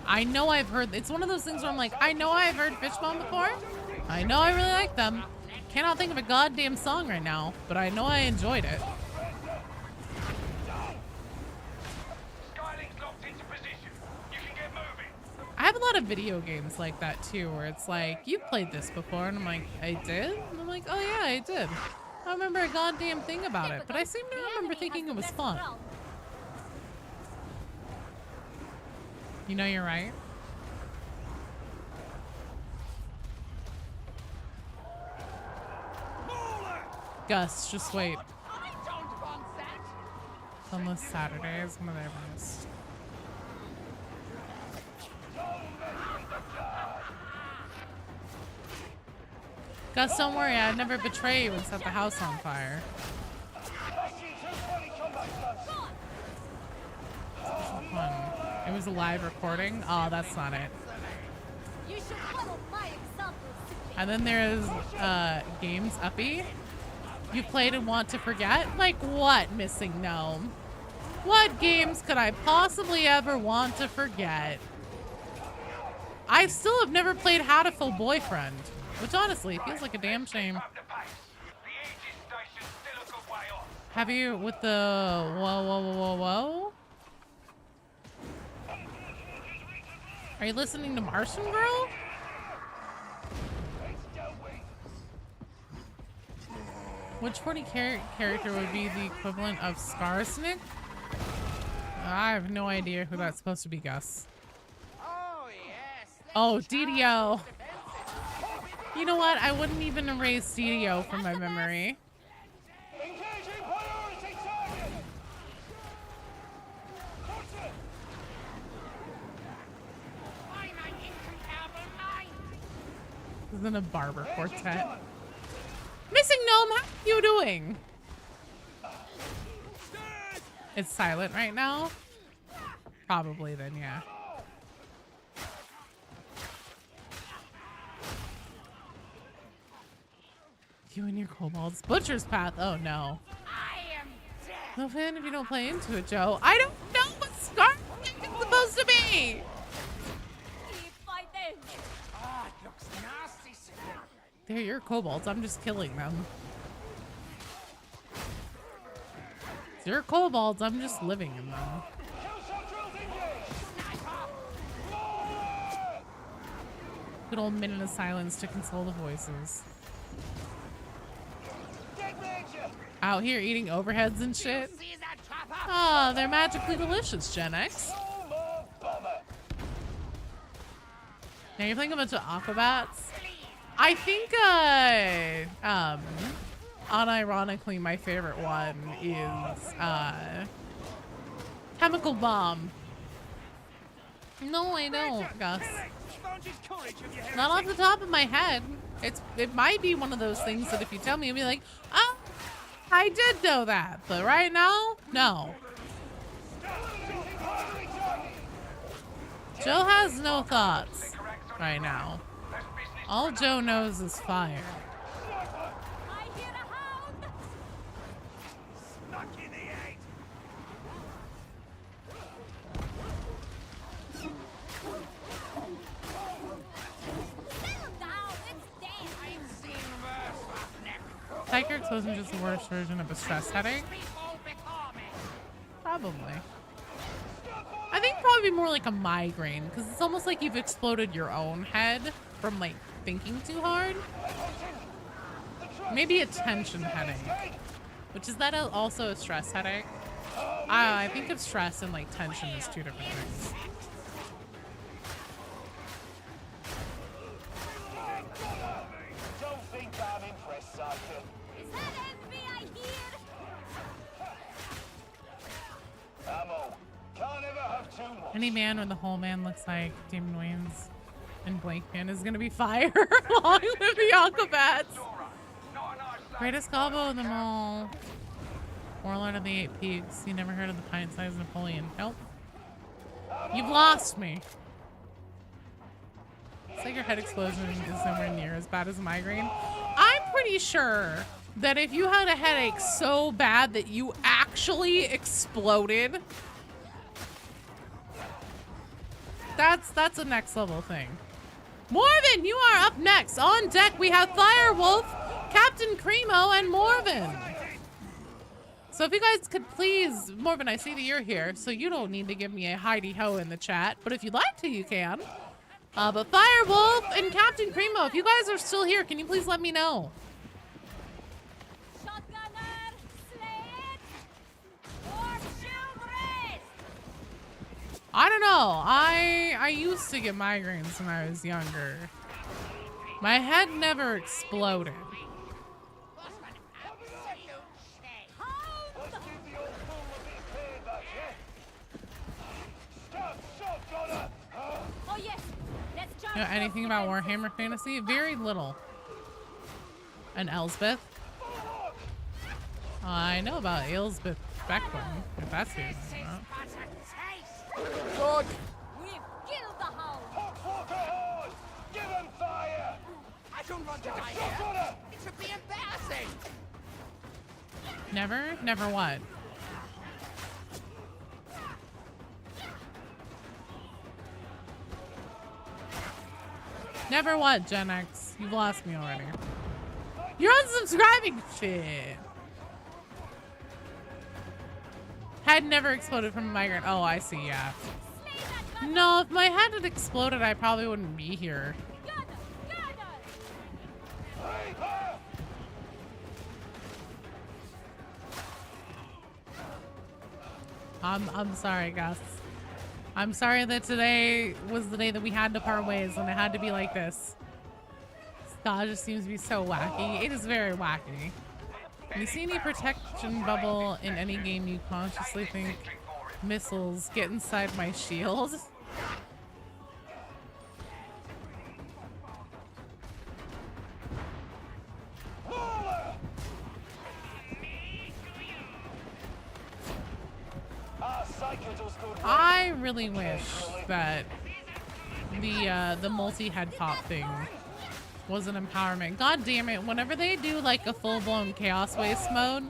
I know I've heard, it's one of those things where I'm like, I know I've heard Fishbone before. I know I really like them. Cannot think of a goddamn song right now, but I know I enjoyed it. I have a lot of video games like that too, where it's like, you've played this before, and I'm like, I did? And I'm like, oh yeah, I did. I don't remember a goddamn thing about it, but I seem to remember thinking it was fun. You know you're right. Gus, just wait. Sunless Saturday is one of their most. Gus, don't worry, I'd never betray you and set the house on fire. Fun. It was a live recording? Oh, that's not it. And then there's Games Uppy. You played and want to forget? Like what, Missing Gnome? What games could I possibly ever want to forget? I still have never played Hatoful Boyfriend, which honestly feels like a damn shame. Have you with the whoa? Are you listening to Martian Girl? Which 40 character would be the equivalent of Skarsnik? I have no idea who that's supposed to be, Gus. Oh, DDO. You know what? I wouldn't even erase DDO from my memory. This isn't a barber quartet. Missing Gnome, how are you doing? It's silent right now? Probably then, yeah. You and your kobolds. Butcher's Path. Oh no. No fan if you don't play into it, Joe. I don't know what Scarlet is supposed to be. They're your kobolds. I'm just killing them. They're kobolds. I'm just living in them. Good old minute of silence to console the voices. Out here eating overheads and shit. Oh, they're magically delicious, Gen X. Now you're playing a bunch of Aquabats. I think, unironically, my favorite one is, Chemical Bomb. No, I don't, Gus. Not off the top of my head. It might be one of those things that if you tell me, I'll be like, oh, I did know that. But right now, no. Joe has no thoughts right now. All Joe knows is fire. Psychics wasn't just the worst version of a stress headache. Probably. I think probably more like a migraine, because it's almost like you've exploded your own head from like thinking too hard. Maybe a tension headache. Which is that also a stress headache? I think of stress and like tension as two different things.
Don't think I'm impressed, Sergeant.
Is that envy I hear?
Ammo. Can't ever have too much.
Any man or the whole man looks like Damon Wayans and Blank Man is gonna be fire. Long live the Aquabats. Greatest combo of them all. Warlord of the 8 Peaks. You never heard of the pint-sized Napoleon. Nope. You've lost me. It's like your head explosion is nowhere near as bad as a migraine. I'm pretty sure that if you had a headache so bad that you actually exploded, that's a next level thing. Morven, you are up next. On deck, we have Firewolf, Captain Cremo, and Morven. So if you guys could please, Morven, I see that you're here, so you don't need to give me a hidey-ho in the chat, but if you'd like to, you can. But Firewolf and Captain Cremo, if you guys are still here, can you please let me know?
Shotgunner, slay it, or children.
I don't know. I used to get migraines when I was younger. My head never exploded.
Oh yes, let's jump.
You know anything about Warhammer Fantasy? Very little. And Elsbeth? I know about Elsbeth Beckman, if that's who you're talking about.
Dog.
We've killed the hound.
Give him fire!
I don't want to die here. It should be embarrassing.
Never? Never what? Never what, Gen X? You've lost me already. You're unsubscribing! Shit. Head never exploded from a migraine. Oh, I see, yeah.
Slay that
No, if my head had exploded, I probably wouldn't be here. I'm sorry, Gus. I'm sorry that today was the day that we had to part ways and it had to be like this. God just seems to be so wacky. It is very wacky. When you see any protection bubble in any game, you consciously think missiles get inside my shield. I really wish that the multi-head pop thing was an empowerment. God damn it, whenever they do like a full-blown chaos waste mode,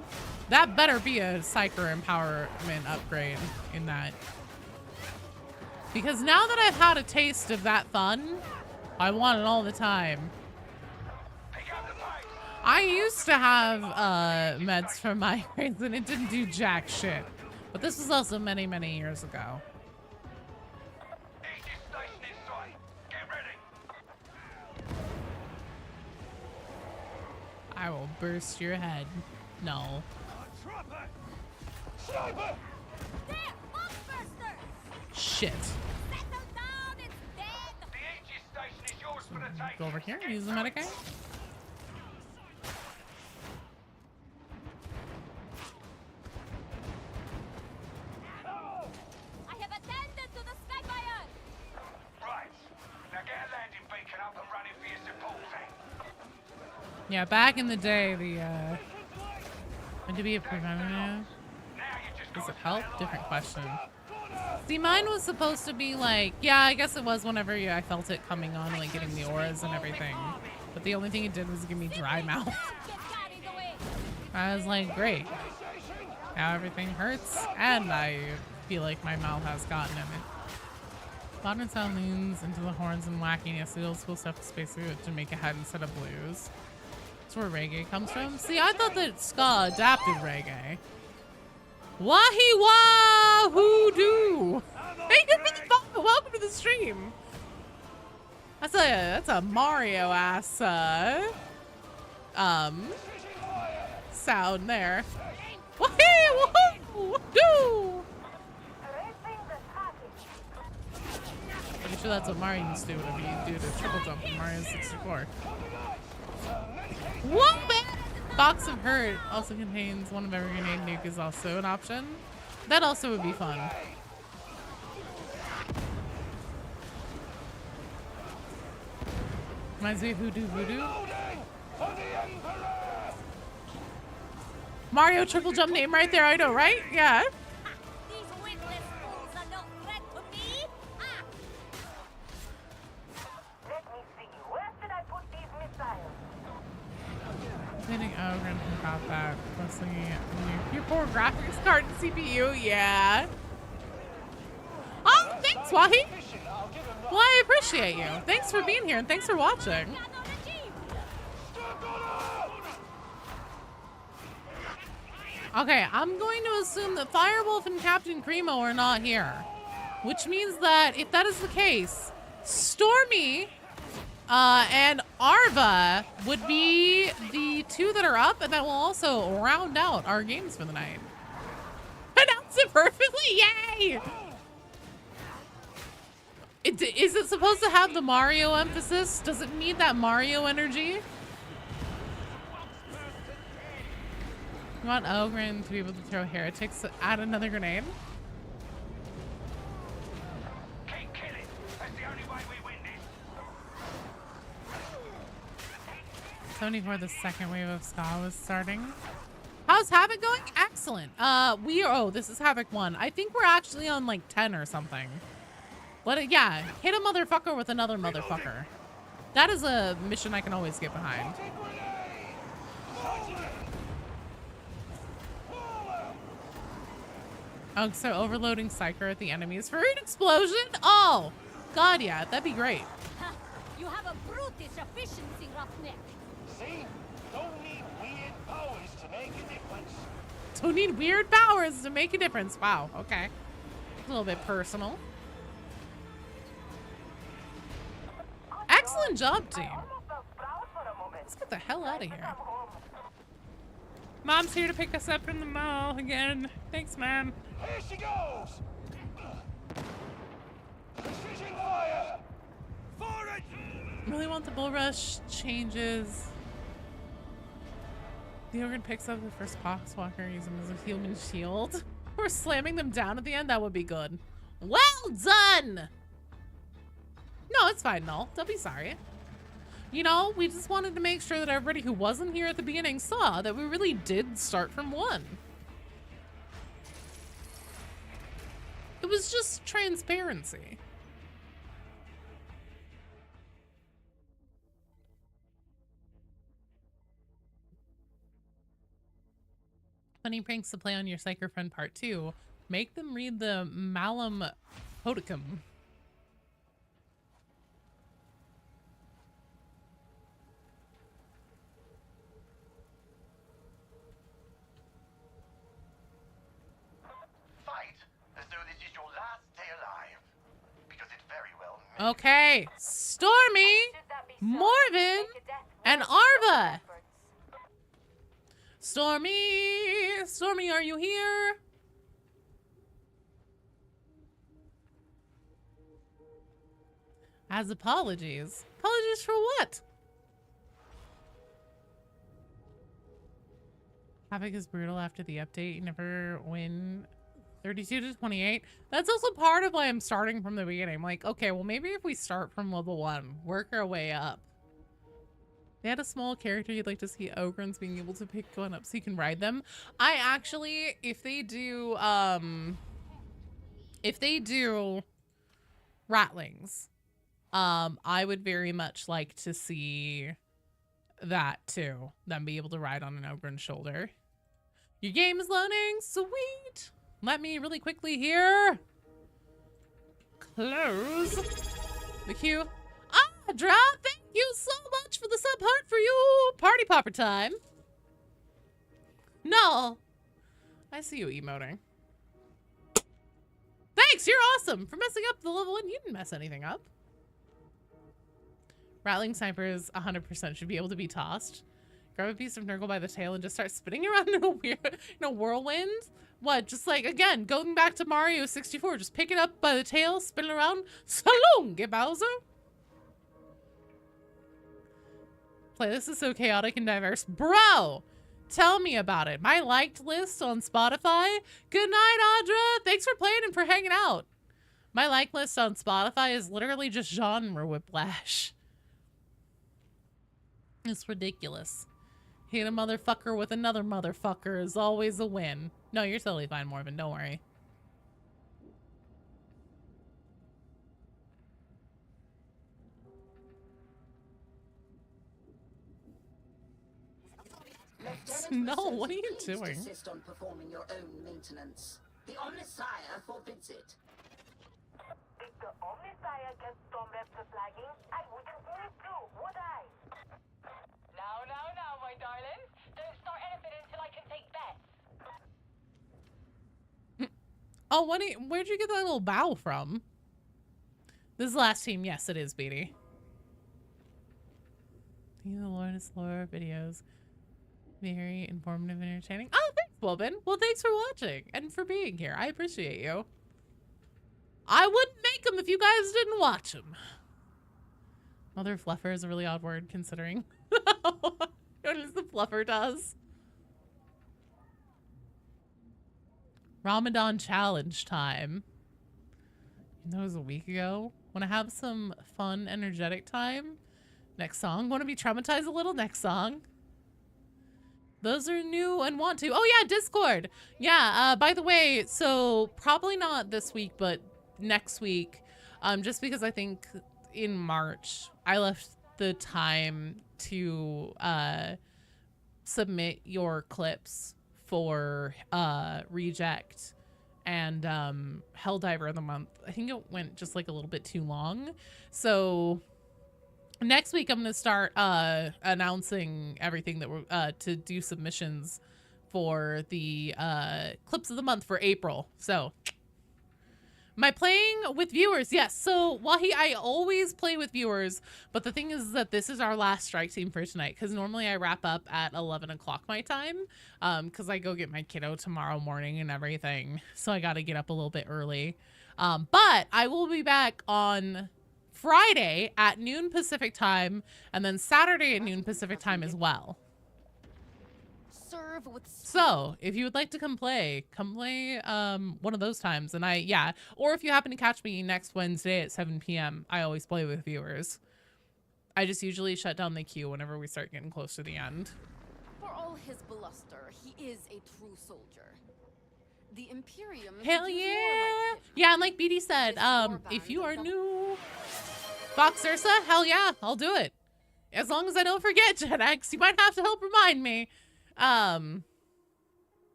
that better be a psyker empowerment upgrade in that. Because now that I've had a taste of that fun, I want it all the time. I used to have meds for migraines and it didn't do jack shit. But this was also many, many years ago. I will burst your head. No. Shit. Go over here and use the medicine. Yeah, back in the day, to be a preventative. Does it help? Different question. See, mine was supposed to be like, yeah, I guess it was whenever I felt it coming on, like getting the auras and everything. But the only thing it did was give me dry mouth. I was like, great. Now everything hurts, and I feel like my mouth has gotten in it. Modern sound leans into the horns and wackiness. The old school stuff is basically Jamaica head instead of blues. That's where reggae comes from. See, I thought that ska adapted reggae. Wahi-wah hoodoo! Hey, good for the follow. Welcome to the stream. That's a Mario ass sound there. Wahi-wah-hoodoo! Pretty sure that's what Mario used to do whenever you do the triple jump in Mario 64. What? Box of Hurt also contains one of every grenade. Nuke is also an option. That also would be fun. Reminds me of Voodoo. Mario triple jump name right there, I know, right? Yeah. Oh, we're gonna talk about that. Mostly your poor graphics card and CPU, yeah. Oh, thanks, Wahi. Well, I appreciate you. Thanks for being here and thanks for watching. Okay, I'm going to assume that Firewolf and Captain Primo are not here, which means that if that is the case, Stormy and Arva would be the two that are up, and that will also round out our games for the night. Pronounce it perfectly, yay! Is it supposed to have the Mario emphasis? Does it need that Mario energy? You want Ogren to be able to throw heretics at another grenade? 74, the second wave of ska was starting. How's Havoc going? Excellent. Oh, this is Havoc 1. I think we're actually on like 10 or something. But yeah, hit a motherfucker with another motherfucker. That is a mission I can always get behind. Oh, so overloading Psyker at the enemies for an explosion? Oh, God, yeah, that'd be great.
You have a brutish efficiency, roughneck.
See? Don't need weird powers to make a difference.
Don't need weird powers to make a difference. Wow, okay. A little bit personal. Excellent job, team. Let's get the hell out of here. Mom's here to pick us up from the mall again. Thanks, Mom.
Here she goes! Precision fire! Forward!
Really want the bull rush changes. The Ogryn picks up the first Poxwalker, using him as a human shield. Or slamming them down at the end, that would be good. Well done! No, it's fine, Null. Don't be sorry. You know, we just wanted to make sure that everybody who wasn't here at the beginning saw that we really did start from 1. It was just transparency. Funny pranks to play on your psyker friend part 2. Make them read the Malum Hodicum. Okay, Stormy, Morven, and Arva. Stormy, are you here? As apologies. Apologies for what? Havoc is brutal after the update. You never win 32 to 28. That's also part of why I'm starting from the beginning. I'm like, okay, well, maybe if we start from level 1, work our way up. They had a small character you'd like to see Ogryns being able to pick one up so you can ride them. I actually, if they do Ratlings, I would very much like to see that too. Them be able to ride on an Ogryn shoulder. Your game is loading. Sweet. Let me really quickly here close the queue. Adra, thank you so much for the sub heart for you. Party popper time. No. I see you emoting. Thanks, you're awesome for messing up the level 1. You didn't mess anything up. Rattling snipers 100% should be able to be tossed. Grab a piece of Nurgle by the tail and just start spinning around in a weird, whirlwind. What? Just like, again, going back to Mario 64, just pick it up by the tail, spin it around. Salonge, Bowser. Playlist is so chaotic and diverse. Bro, tell me about it. My liked list on Spotify. Good night, Audra. Thanks for playing and for hanging out. My like list on Spotify is literally just genre whiplash. It's ridiculous. Hit a motherfucker with another motherfucker is always a win. No, you're totally fine, Morven. Don't worry. No, what are you doing?
Insist on performing your own maintenance. The Omnisire forbids it.
If the Omnisire can storm after flagging, I wouldn't do it too, would I? No, my darlings. Don't start anything until I can take bets.
Oh, where'd you get that little bow from? This is the last team. Yes, it is, Beatty. The Lourdes lore videos. Very informative and entertaining. Oh, thanks, Wolben. Well, thanks for watching and for being here. I appreciate you. I wouldn't make them if you guys didn't watch them. Mother fluffer is a really odd word considering what is the fluffer does. Ramadan challenge time. That was a week ago. Want to have some fun, energetic time? Next song. Want to be traumatized a little? Next song. Those are new and want to. Oh yeah, Discord. Yeah, by the way, so probably not this week, but next week, just because I think in March, I left the time to submit your clips for reject and Helldiver of the month. I think it went just like a little bit too long. So next week, I'm going to start announcing everything that we're to do submissions for the clips of the month for April. So Am I playing with viewers? Yes. So I always play with viewers, but the thing is that this is our last strike team for tonight because normally I wrap up at 11 o'clock my time because I go get my kiddo tomorrow morning and everything. So I got to get up a little bit early. But I will be back on Friday at noon Pacific time and then Saturday at noon Pacific time as well.
Serve with
So, if you would like to come play one of those times. And or if you happen to catch me next Wednesday at 7 p.m., I always play with viewers. I just usually shut down the queue whenever we start getting close to the end.
For all his bluster, he is a true soldier. The Imperium.
Hell yeah! Yeah, and like BD said, if you are new, Fox Ursa, hell yeah, I'll do it. As long as I don't forget, Gen X, you might have to help remind me.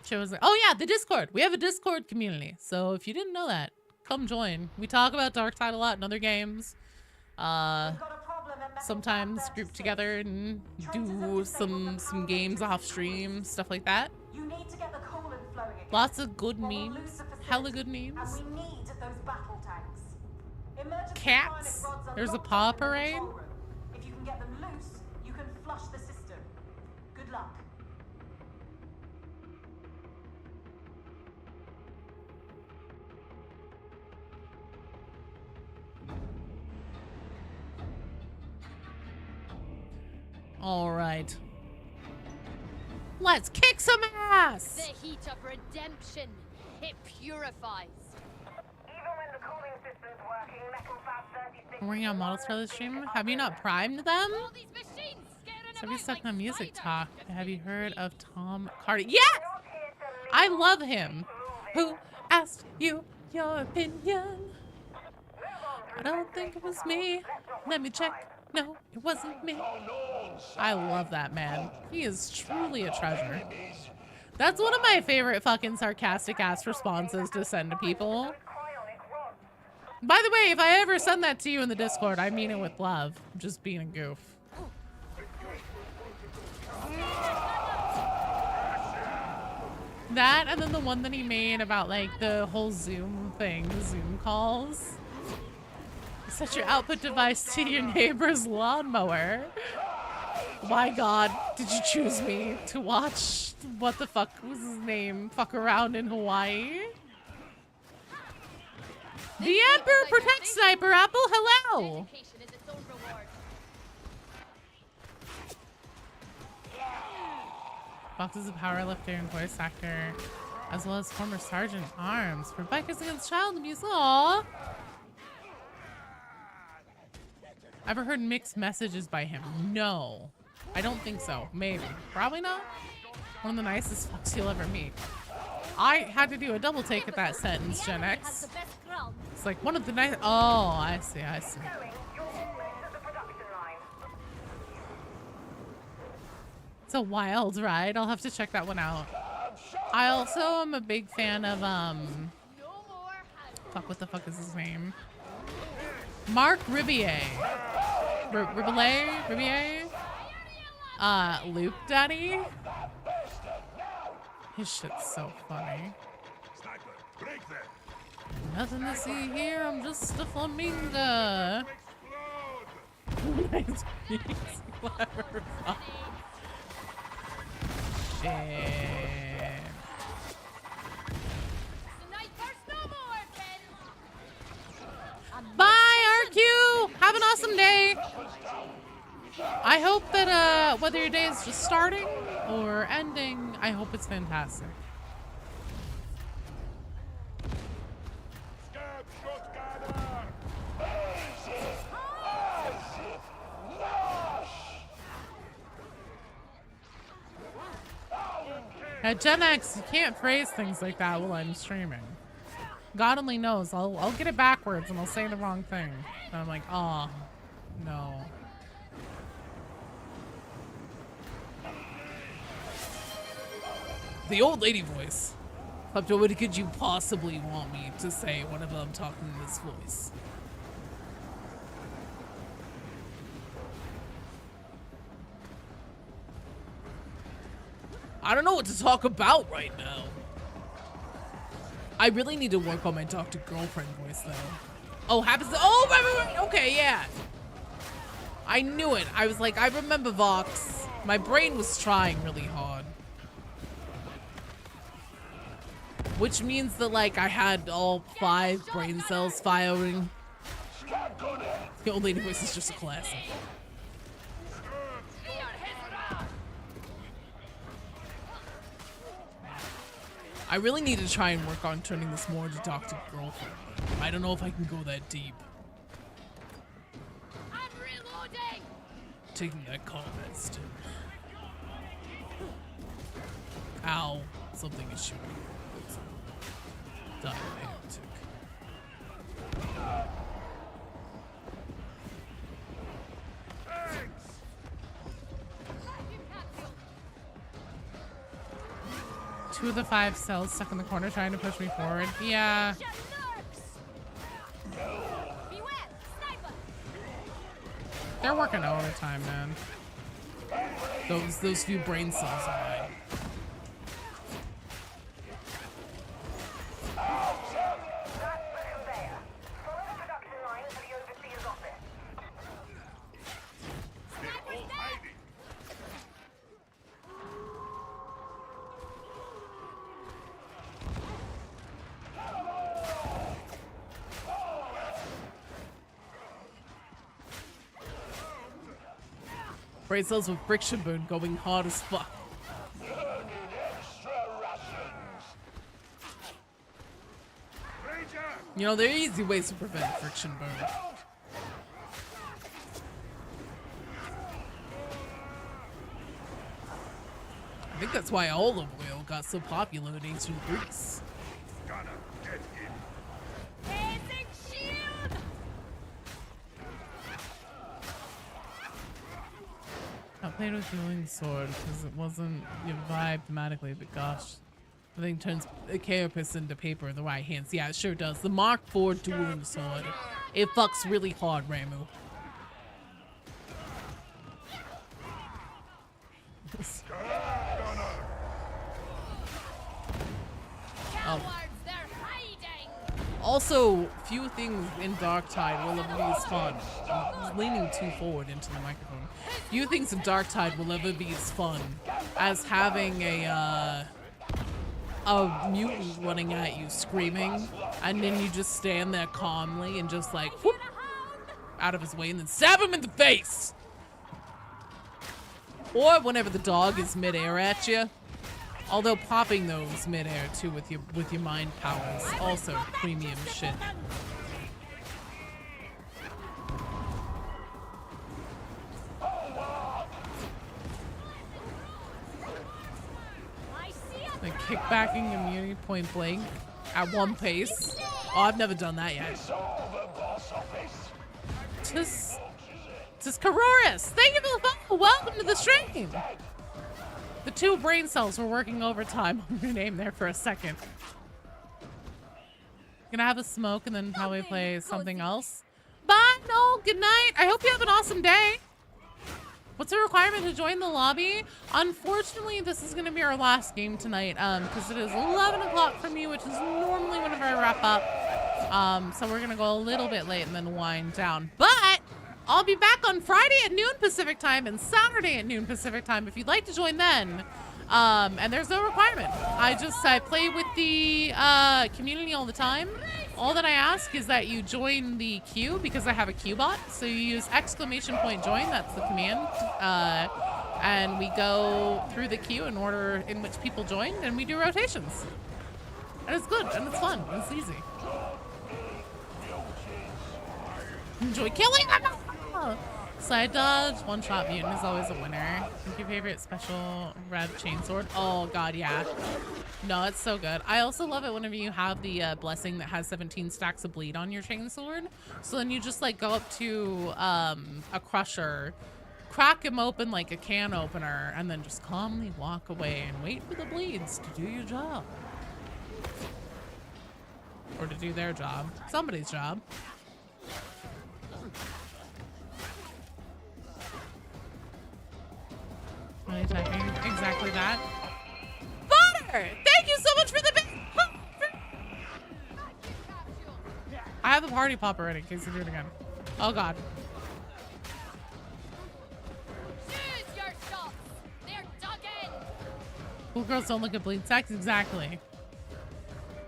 She was like, oh yeah, the Discord. We have a Discord community. So if you didn't know that, come join. We talk about Darktide a lot in other games. Sometimes group together and do some games off stream, stuff like that.
You need to get the coolant flowing again.
Lots of good memes. Hella good memes.
And we need those battle tanks. Emergency
Cats.
pilot rods are
There's a
locked
paw
up in the
parade.
control room. If you can get them loose, you can flush the system. Good luck.
All right. Let's kick some ass.
The heat of redemption. It purifies.
Even when the cooling system's working, Metal Fab 36.
We're working on models for this stream. Have you not primed them?
All these machines scaring
So we
about
stuck
like
on music
spiders.
talk. Have you heard of Tom Carter? Yes! I love him. Who asked you your opinion? I don't think it was me. Let me check. No, it wasn't me. I love that man. He is truly a treasure. That's one of my favorite fucking sarcastic ass responses to send to people. By the way, if I ever send that to you in the Discord, I mean it with love. I'm just being a goof. That and then the one that he made about like the whole Zoom thing, Zoom calls. Set your output device to your neighbor's lawnmower. My God, did you choose me to watch what the fuck was his name? Fuck around in Hawaii? The Emperor protects Sniper Apple. Hello.
Dedication is its own reward.
Fox is a powerlifter and voice actor, as well as former Sergeant Arms for Bikers Against Child Abuse. Aww. Ever heard mixed messages by him? No. I don't think so. Maybe. Probably not. One of the nicest fucks you'll ever meet. I had to do a double take at that sentence, Gen X. It's like one of the nice. Oh, I see. I see. It's a wild ride. I'll have to check that one out. I also am a big fan of fuck, what the fuck is his name? Mark Ribier. Ribier? Loop Daddy. His shit's so funny. Nothing to see here, I'm just a flamingo. Clever. Shit. Bye, RQ! Have an awesome day! I hope that, whether your day is just starting or ending, I hope it's fantastic. At Gen X, you can't phrase things like that while I'm streaming. God only knows. I'll get it backwards and I'll say the wrong thing. And I'm like, oh, no. The old lady voice. What could you possibly want me to say whenever I'm talking in this voice? I don't know what to talk about right now.
I really need to work on my Dr. Girlfriend voice though. Oh, happens to, oh, right. Okay, yeah. I knew it. I was like, I remember Vox. My brain was trying really hard. Which means that like I had all 5 brain cells firing. The old lady voice is just a classic. I really need to try and work on turning this more into Dr. Girlfriend. I don't know if I can go that deep.
I'm reloading.
Taking that combat stim. Ow. Something is shooting. Diamantic.
Two of the 5 cells stuck in the corner trying to push me forward. Yeah. They're working overtime, man. Those few brain cells are mine. Brain cells with friction burn going hard as fuck. You know, there are easy ways to prevent friction burn. I think that's why olive oil got so popular in ancient Greece. I played with dueling sword because it wasn't your vibe thematically, but gosh, the thing turns a carapace into paper in the right hands. Yeah, it sure does. The Mark IV dueling sword. It fucks really hard, Ramu. Oh. Also, few things in Darktide will ever be as fun. I'm leaning too forward into the microphone. Few things in Darktide will ever be as fun as having a mutant running at you screaming, and then you just stand there calmly and just like whoop, out of his way and then stab him in the face. Or whenever the dog is midair at you. Although popping those midair too with your mind powers also premium shit. Like kickbacking immunity point blank at one pace. Oh, I've never done that yet. Tis Karoris, thank you for the follow. Welcome to the stream. The 2 brain cells were working overtime on your name there for a second. Gonna have a smoke and then probably play something else. Bye, no, good night. I hope you have an awesome day. What's the requirement to join the lobby? Unfortunately, this is gonna be our last game tonight because it is 11 o'clock for me, which is normally whenever I wrap up. So we're gonna go a little bit late and then wind down. But I'll be back on Friday at noon Pacific time and Saturday at noon Pacific time if you'd like to join then. And there's no requirement. I play with the community all the time. All that I ask is that you join the queue because I have a queue bot. So you use ! Join, that's the command. And we go through the queue in order in which people join and we do rotations. And it's good and it's fun and it's easy. Enjoy killing them! Side dodge, one-shot mutant is always a winner. What's your favorite special red chainsword? Oh god, yeah. No, it's so good. I also love it whenever you have the blessing that has 17 stacks of bleed on your chainsword. So then you just like go up to a crusher, crack him open like a can opener, and then just calmly walk away and wait for the bleeds to do your job. Or to do their job. Somebody's job. Exactly that. Butter! Thank you so much for the big have a party popper in case you do it again. Oh god.
Choose your shots. They're dug in.
Cool girls don't look at bleed stacks. Exactly.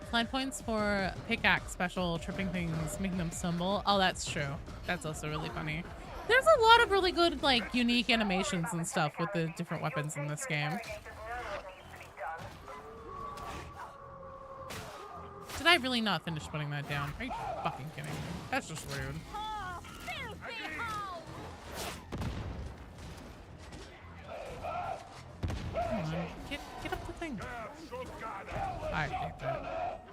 Slide points for pickaxe special tripping things, making them stumble. Oh, that's true. That's also really funny. There's a lot of really good, like, unique animations and stuff with the different weapons in this game. Did I really not finish putting that down? Are you fucking kidding me? That's just rude.
Oh, filthy hound.
Come on. Get up the thing. I hate that.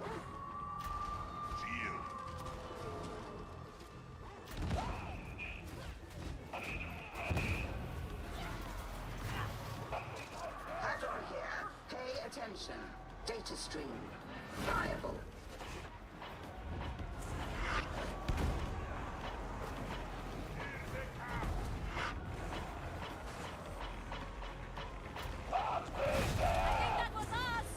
Havoc here. Pay attention. Data stream. Viable.
That was us.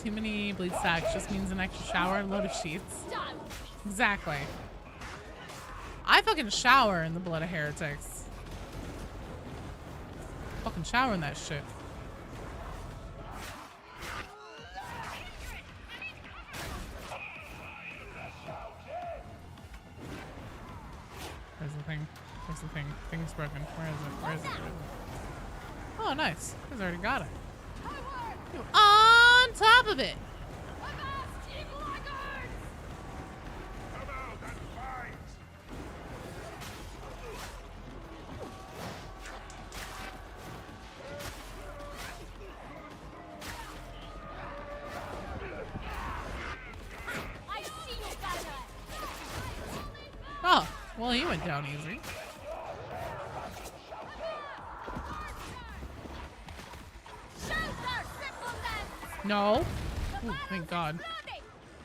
Too many bleed stacks just means an extra shower and a load of sheets.
Done.
Exactly. I fucking shower in the blood of heretics. Fucking shower in that shit. Where's the thing? Where's the thing? Thing's broken. Where is it? Where is it? Where is it? Oh, nice. He's already got it. On top of it. Oh, well, he went down easy. No. Ooh, thank God.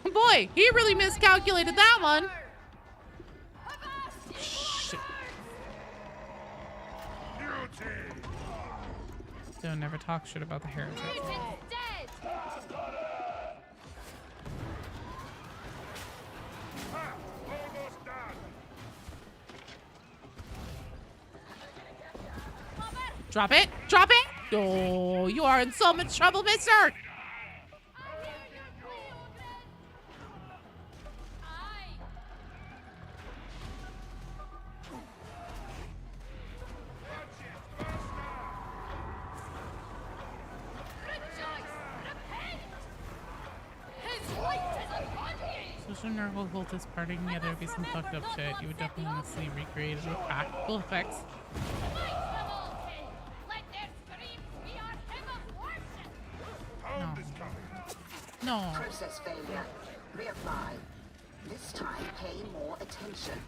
Boy, he really miscalculated that one. Shit. Don't never talk shit about the heretics. Drop it! Drop it! Oh, you are in so much trouble, mister! Social nerval cultists partying together would be some fucked up shit. You would definitely honestly recreate it with practical effects. No. No.
Process failure. Reapply. This time, pay more attention.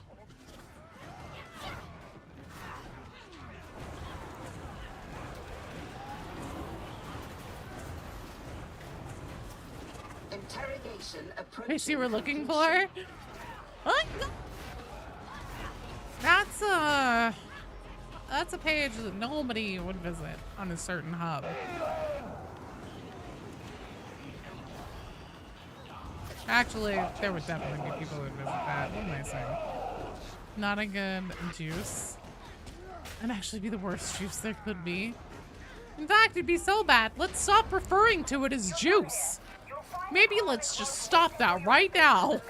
Interrogation approaching.
I see we're looking for. What? That's a page that nobody would visit on a certain hub. Actually, there would definitely be people who would visit that. What am I saying? Not a good juice. It'd actually be the worst juice there could be. In fact, it'd be so bad. Let's stop referring to it as juice. Maybe let's just stop that right now.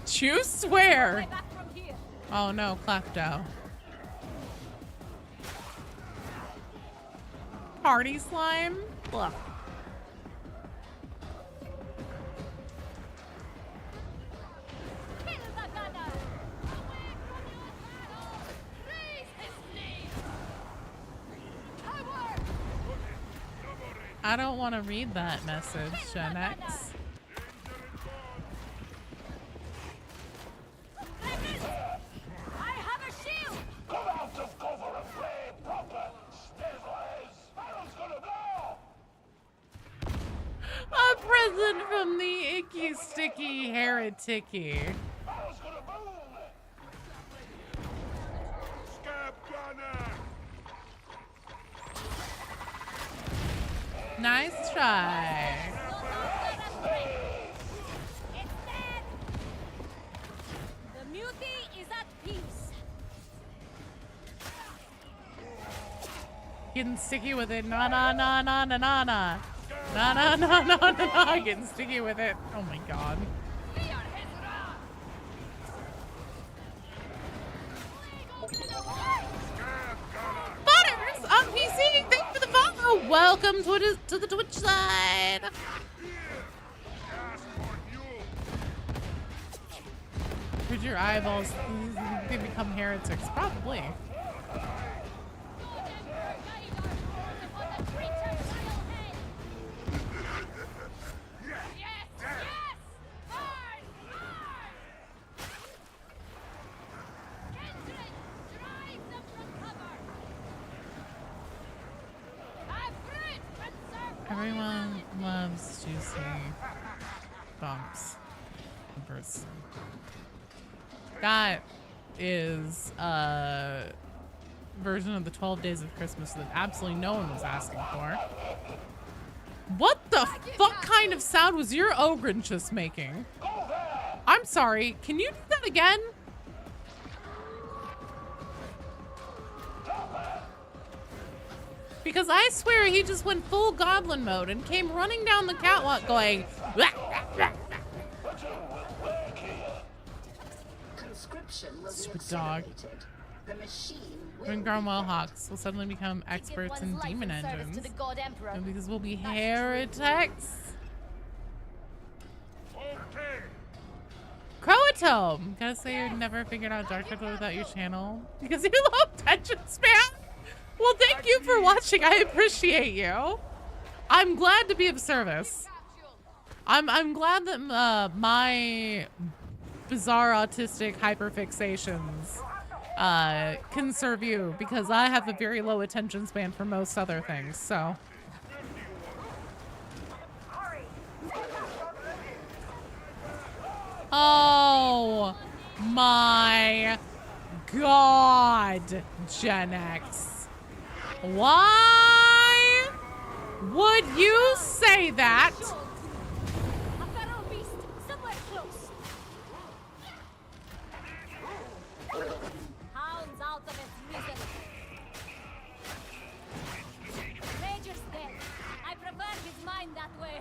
Juice? Where? Oh no, Clapdo. Party slime? Ugh. I don't want to read that message, Gen X. A present from the icky sticky hereticky. Nice try.
It's dead. The mutie is at peace.
Getting sticky with it. Na na na na na na na. Na na na na na na. Getting sticky with it. Oh my god. Butters on PC. Thank you for the follow. Welcome to the Twitch side. Could your eyeballs they become heretics? Probably. Everyone loves juicy bumps. That is a version of the 12 Days of Christmas that absolutely no one was asking for. What the fuck kind of sound was your Ogren just making? I'm sorry, can you do that again? Because I swear he just went full goblin mode and came running down the catwalk going, "Wah, wah, wah."
Conscription will be
Stupid dog.
accelerated. The machine will
When Garmwell Hawks will suddenly become experts in demon engines.
To the God Emperor.
And because we'll be heretics. Croatome! Gotta say you never figured out Dark Temple without your channel. Because you love attention span? Well, thank you for watching. I appreciate you. I'm glad to be of service. I'm glad that my bizarre autistic hyperfixations can serve you, because I have a very low attention span for most other things, so. Oh my God, Gen X. Why would you say that?
A feral beast somewhere close. Hounds out of its misery. Major's dead. I prefer his mind that way.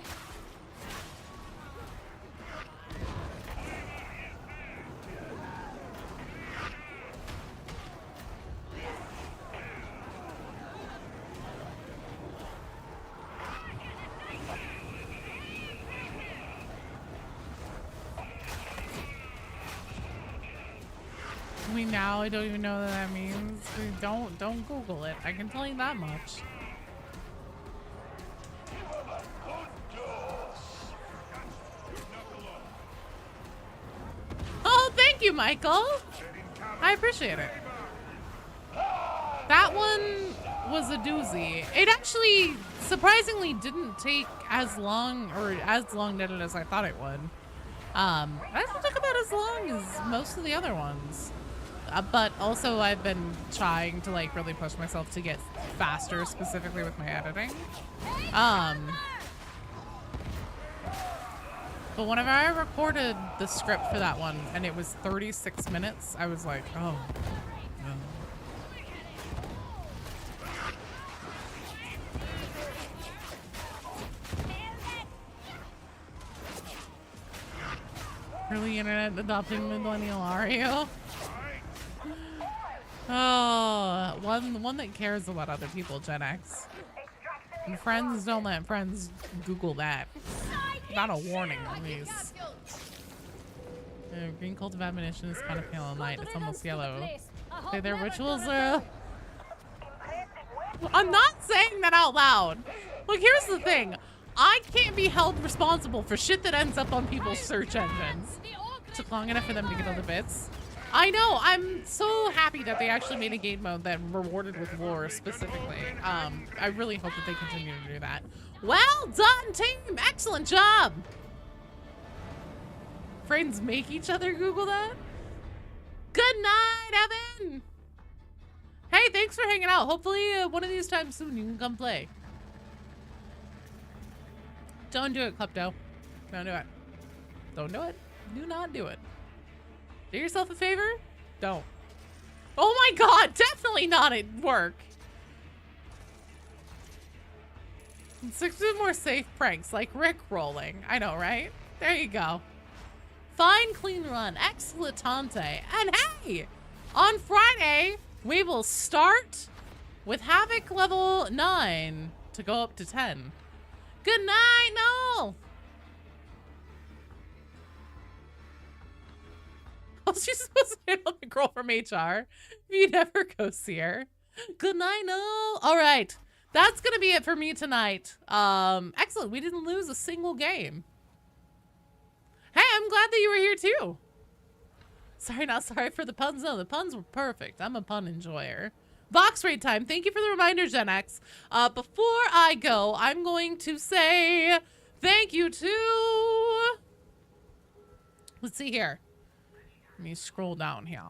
I mean, now I don't even know what that means. Don't Google it. I can tell you that much. Oh, thank you, Michael. I appreciate it. That one was a doozy. It actually surprisingly didn't take as long, or as long did it as I thought it would. It actually took about as long as most of the other ones. But also I've been trying to like really push myself to get faster, specifically with my editing. But whenever I recorded the script for that one and it was 36 minutes, I was like, oh, no. Early internet adopting millennial, are you? Oh, one that cares about other people, Gen X. And friends don't let friends Google that. Not a warning, at least. Green cult of admonition is kind of pale and light. It's almost yellow. Say their rituals are... I'm not saying that out loud. Look, here's the thing. I can't be held responsible for shit that ends up on people's search engines. It took long enough for them to get all the bits. I know, I'm so happy that they actually made a game mode that rewarded with lore specifically. I really hope that they continue to do that. Well done, team! Excellent job! Friends make each other Google that? Good night, Evan! Hey, Hey, thanks for hanging out. Hopefully one of these times soon you can come play. Don't do it, Klepto. Don't do it. Don't do it. Do not do it. Do yourself a favor? Don't. Oh my god, definitely not at work. 6 more safe pranks, like Rick rolling. I know, right? There you go. Fine, clean run. Excellentante. And hey, on Friday, we will start with Havoc level 9 to go up to 10. Good night, no. Oh, she's supposed to hit on the girl from HR. You never go see her. Good night, no. All right. That's going to be it for me tonight. Excellent. We didn't lose a single game. Hey, I'm glad that you were here too. Sorry, not sorry for the puns. No, the puns were perfect. I'm a pun enjoyer. Vox raid time. Thank you for the reminder, Gen X. Before I go, I'm going to say thank you to... Let's see here. Let me scroll down here.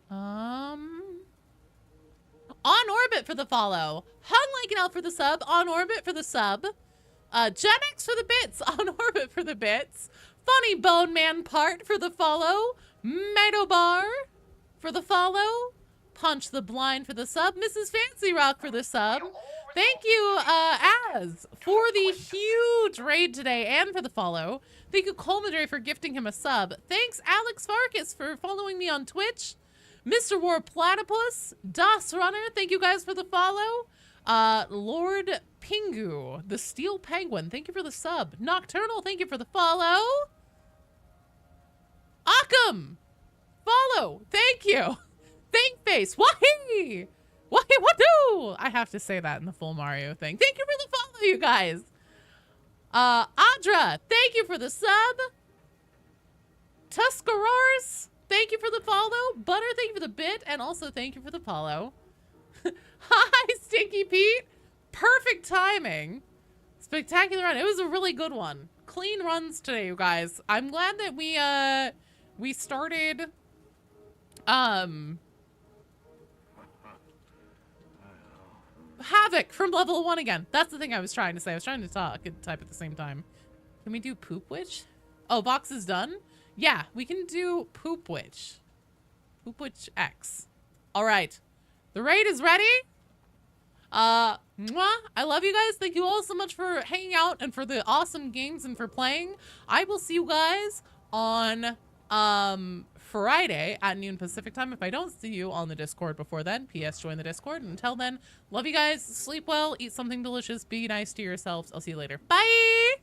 On Orbit for the follow. Hung like an elf for the sub. On Orbit for the sub. Gen X for the bits. On Orbit for the bits. Funny Bone Man Part for the follow. Meadow for the follow. Punch the Blind for the sub. Mrs. Fancy Rock for the sub. Thank you, Az, for the huge raid today and for the follow. Thank you, Colmadre, for gifting him a sub. Thanks, Alex Farkas, for following me on Twitch. Mr. War Platypus, Das Runner, thank you guys for the follow. Lord Pingu, the Steel Penguin, thank you for the sub. Nocturnal, thank you for the follow. Occam, follow, thank you. Thank Face, wahee! Wahee wadoo! I have to say that in the full Mario thing. Thank you for the follow, you guys. Audra, thank you for the sub. Tuscarars, thank you for the follow. Butter, thank you for the bit. And also thank you for the follow. Hi, Stinky Pete. Perfect timing. Spectacular run. It was a really good one. Clean runs today, you guys. I'm glad that we started Havoc from level 1 again. That's the thing I was trying to say. I was trying to talk and type at the same time. Can we do Poop Witch? Oh, Vox is done? Yeah, we can do Poop Witch. Poop Witch X. All right. The raid is ready. Mwah. I love you guys. Thank you all so much for hanging out and for the awesome games and for playing. I will see you guys on Friday at noon Pacific time. If I don't see you on the Discord before then, PS join the Discord. And until then, love you guys. Sleep well. Eat something delicious. Be nice to yourselves. I'll see you later. Bye.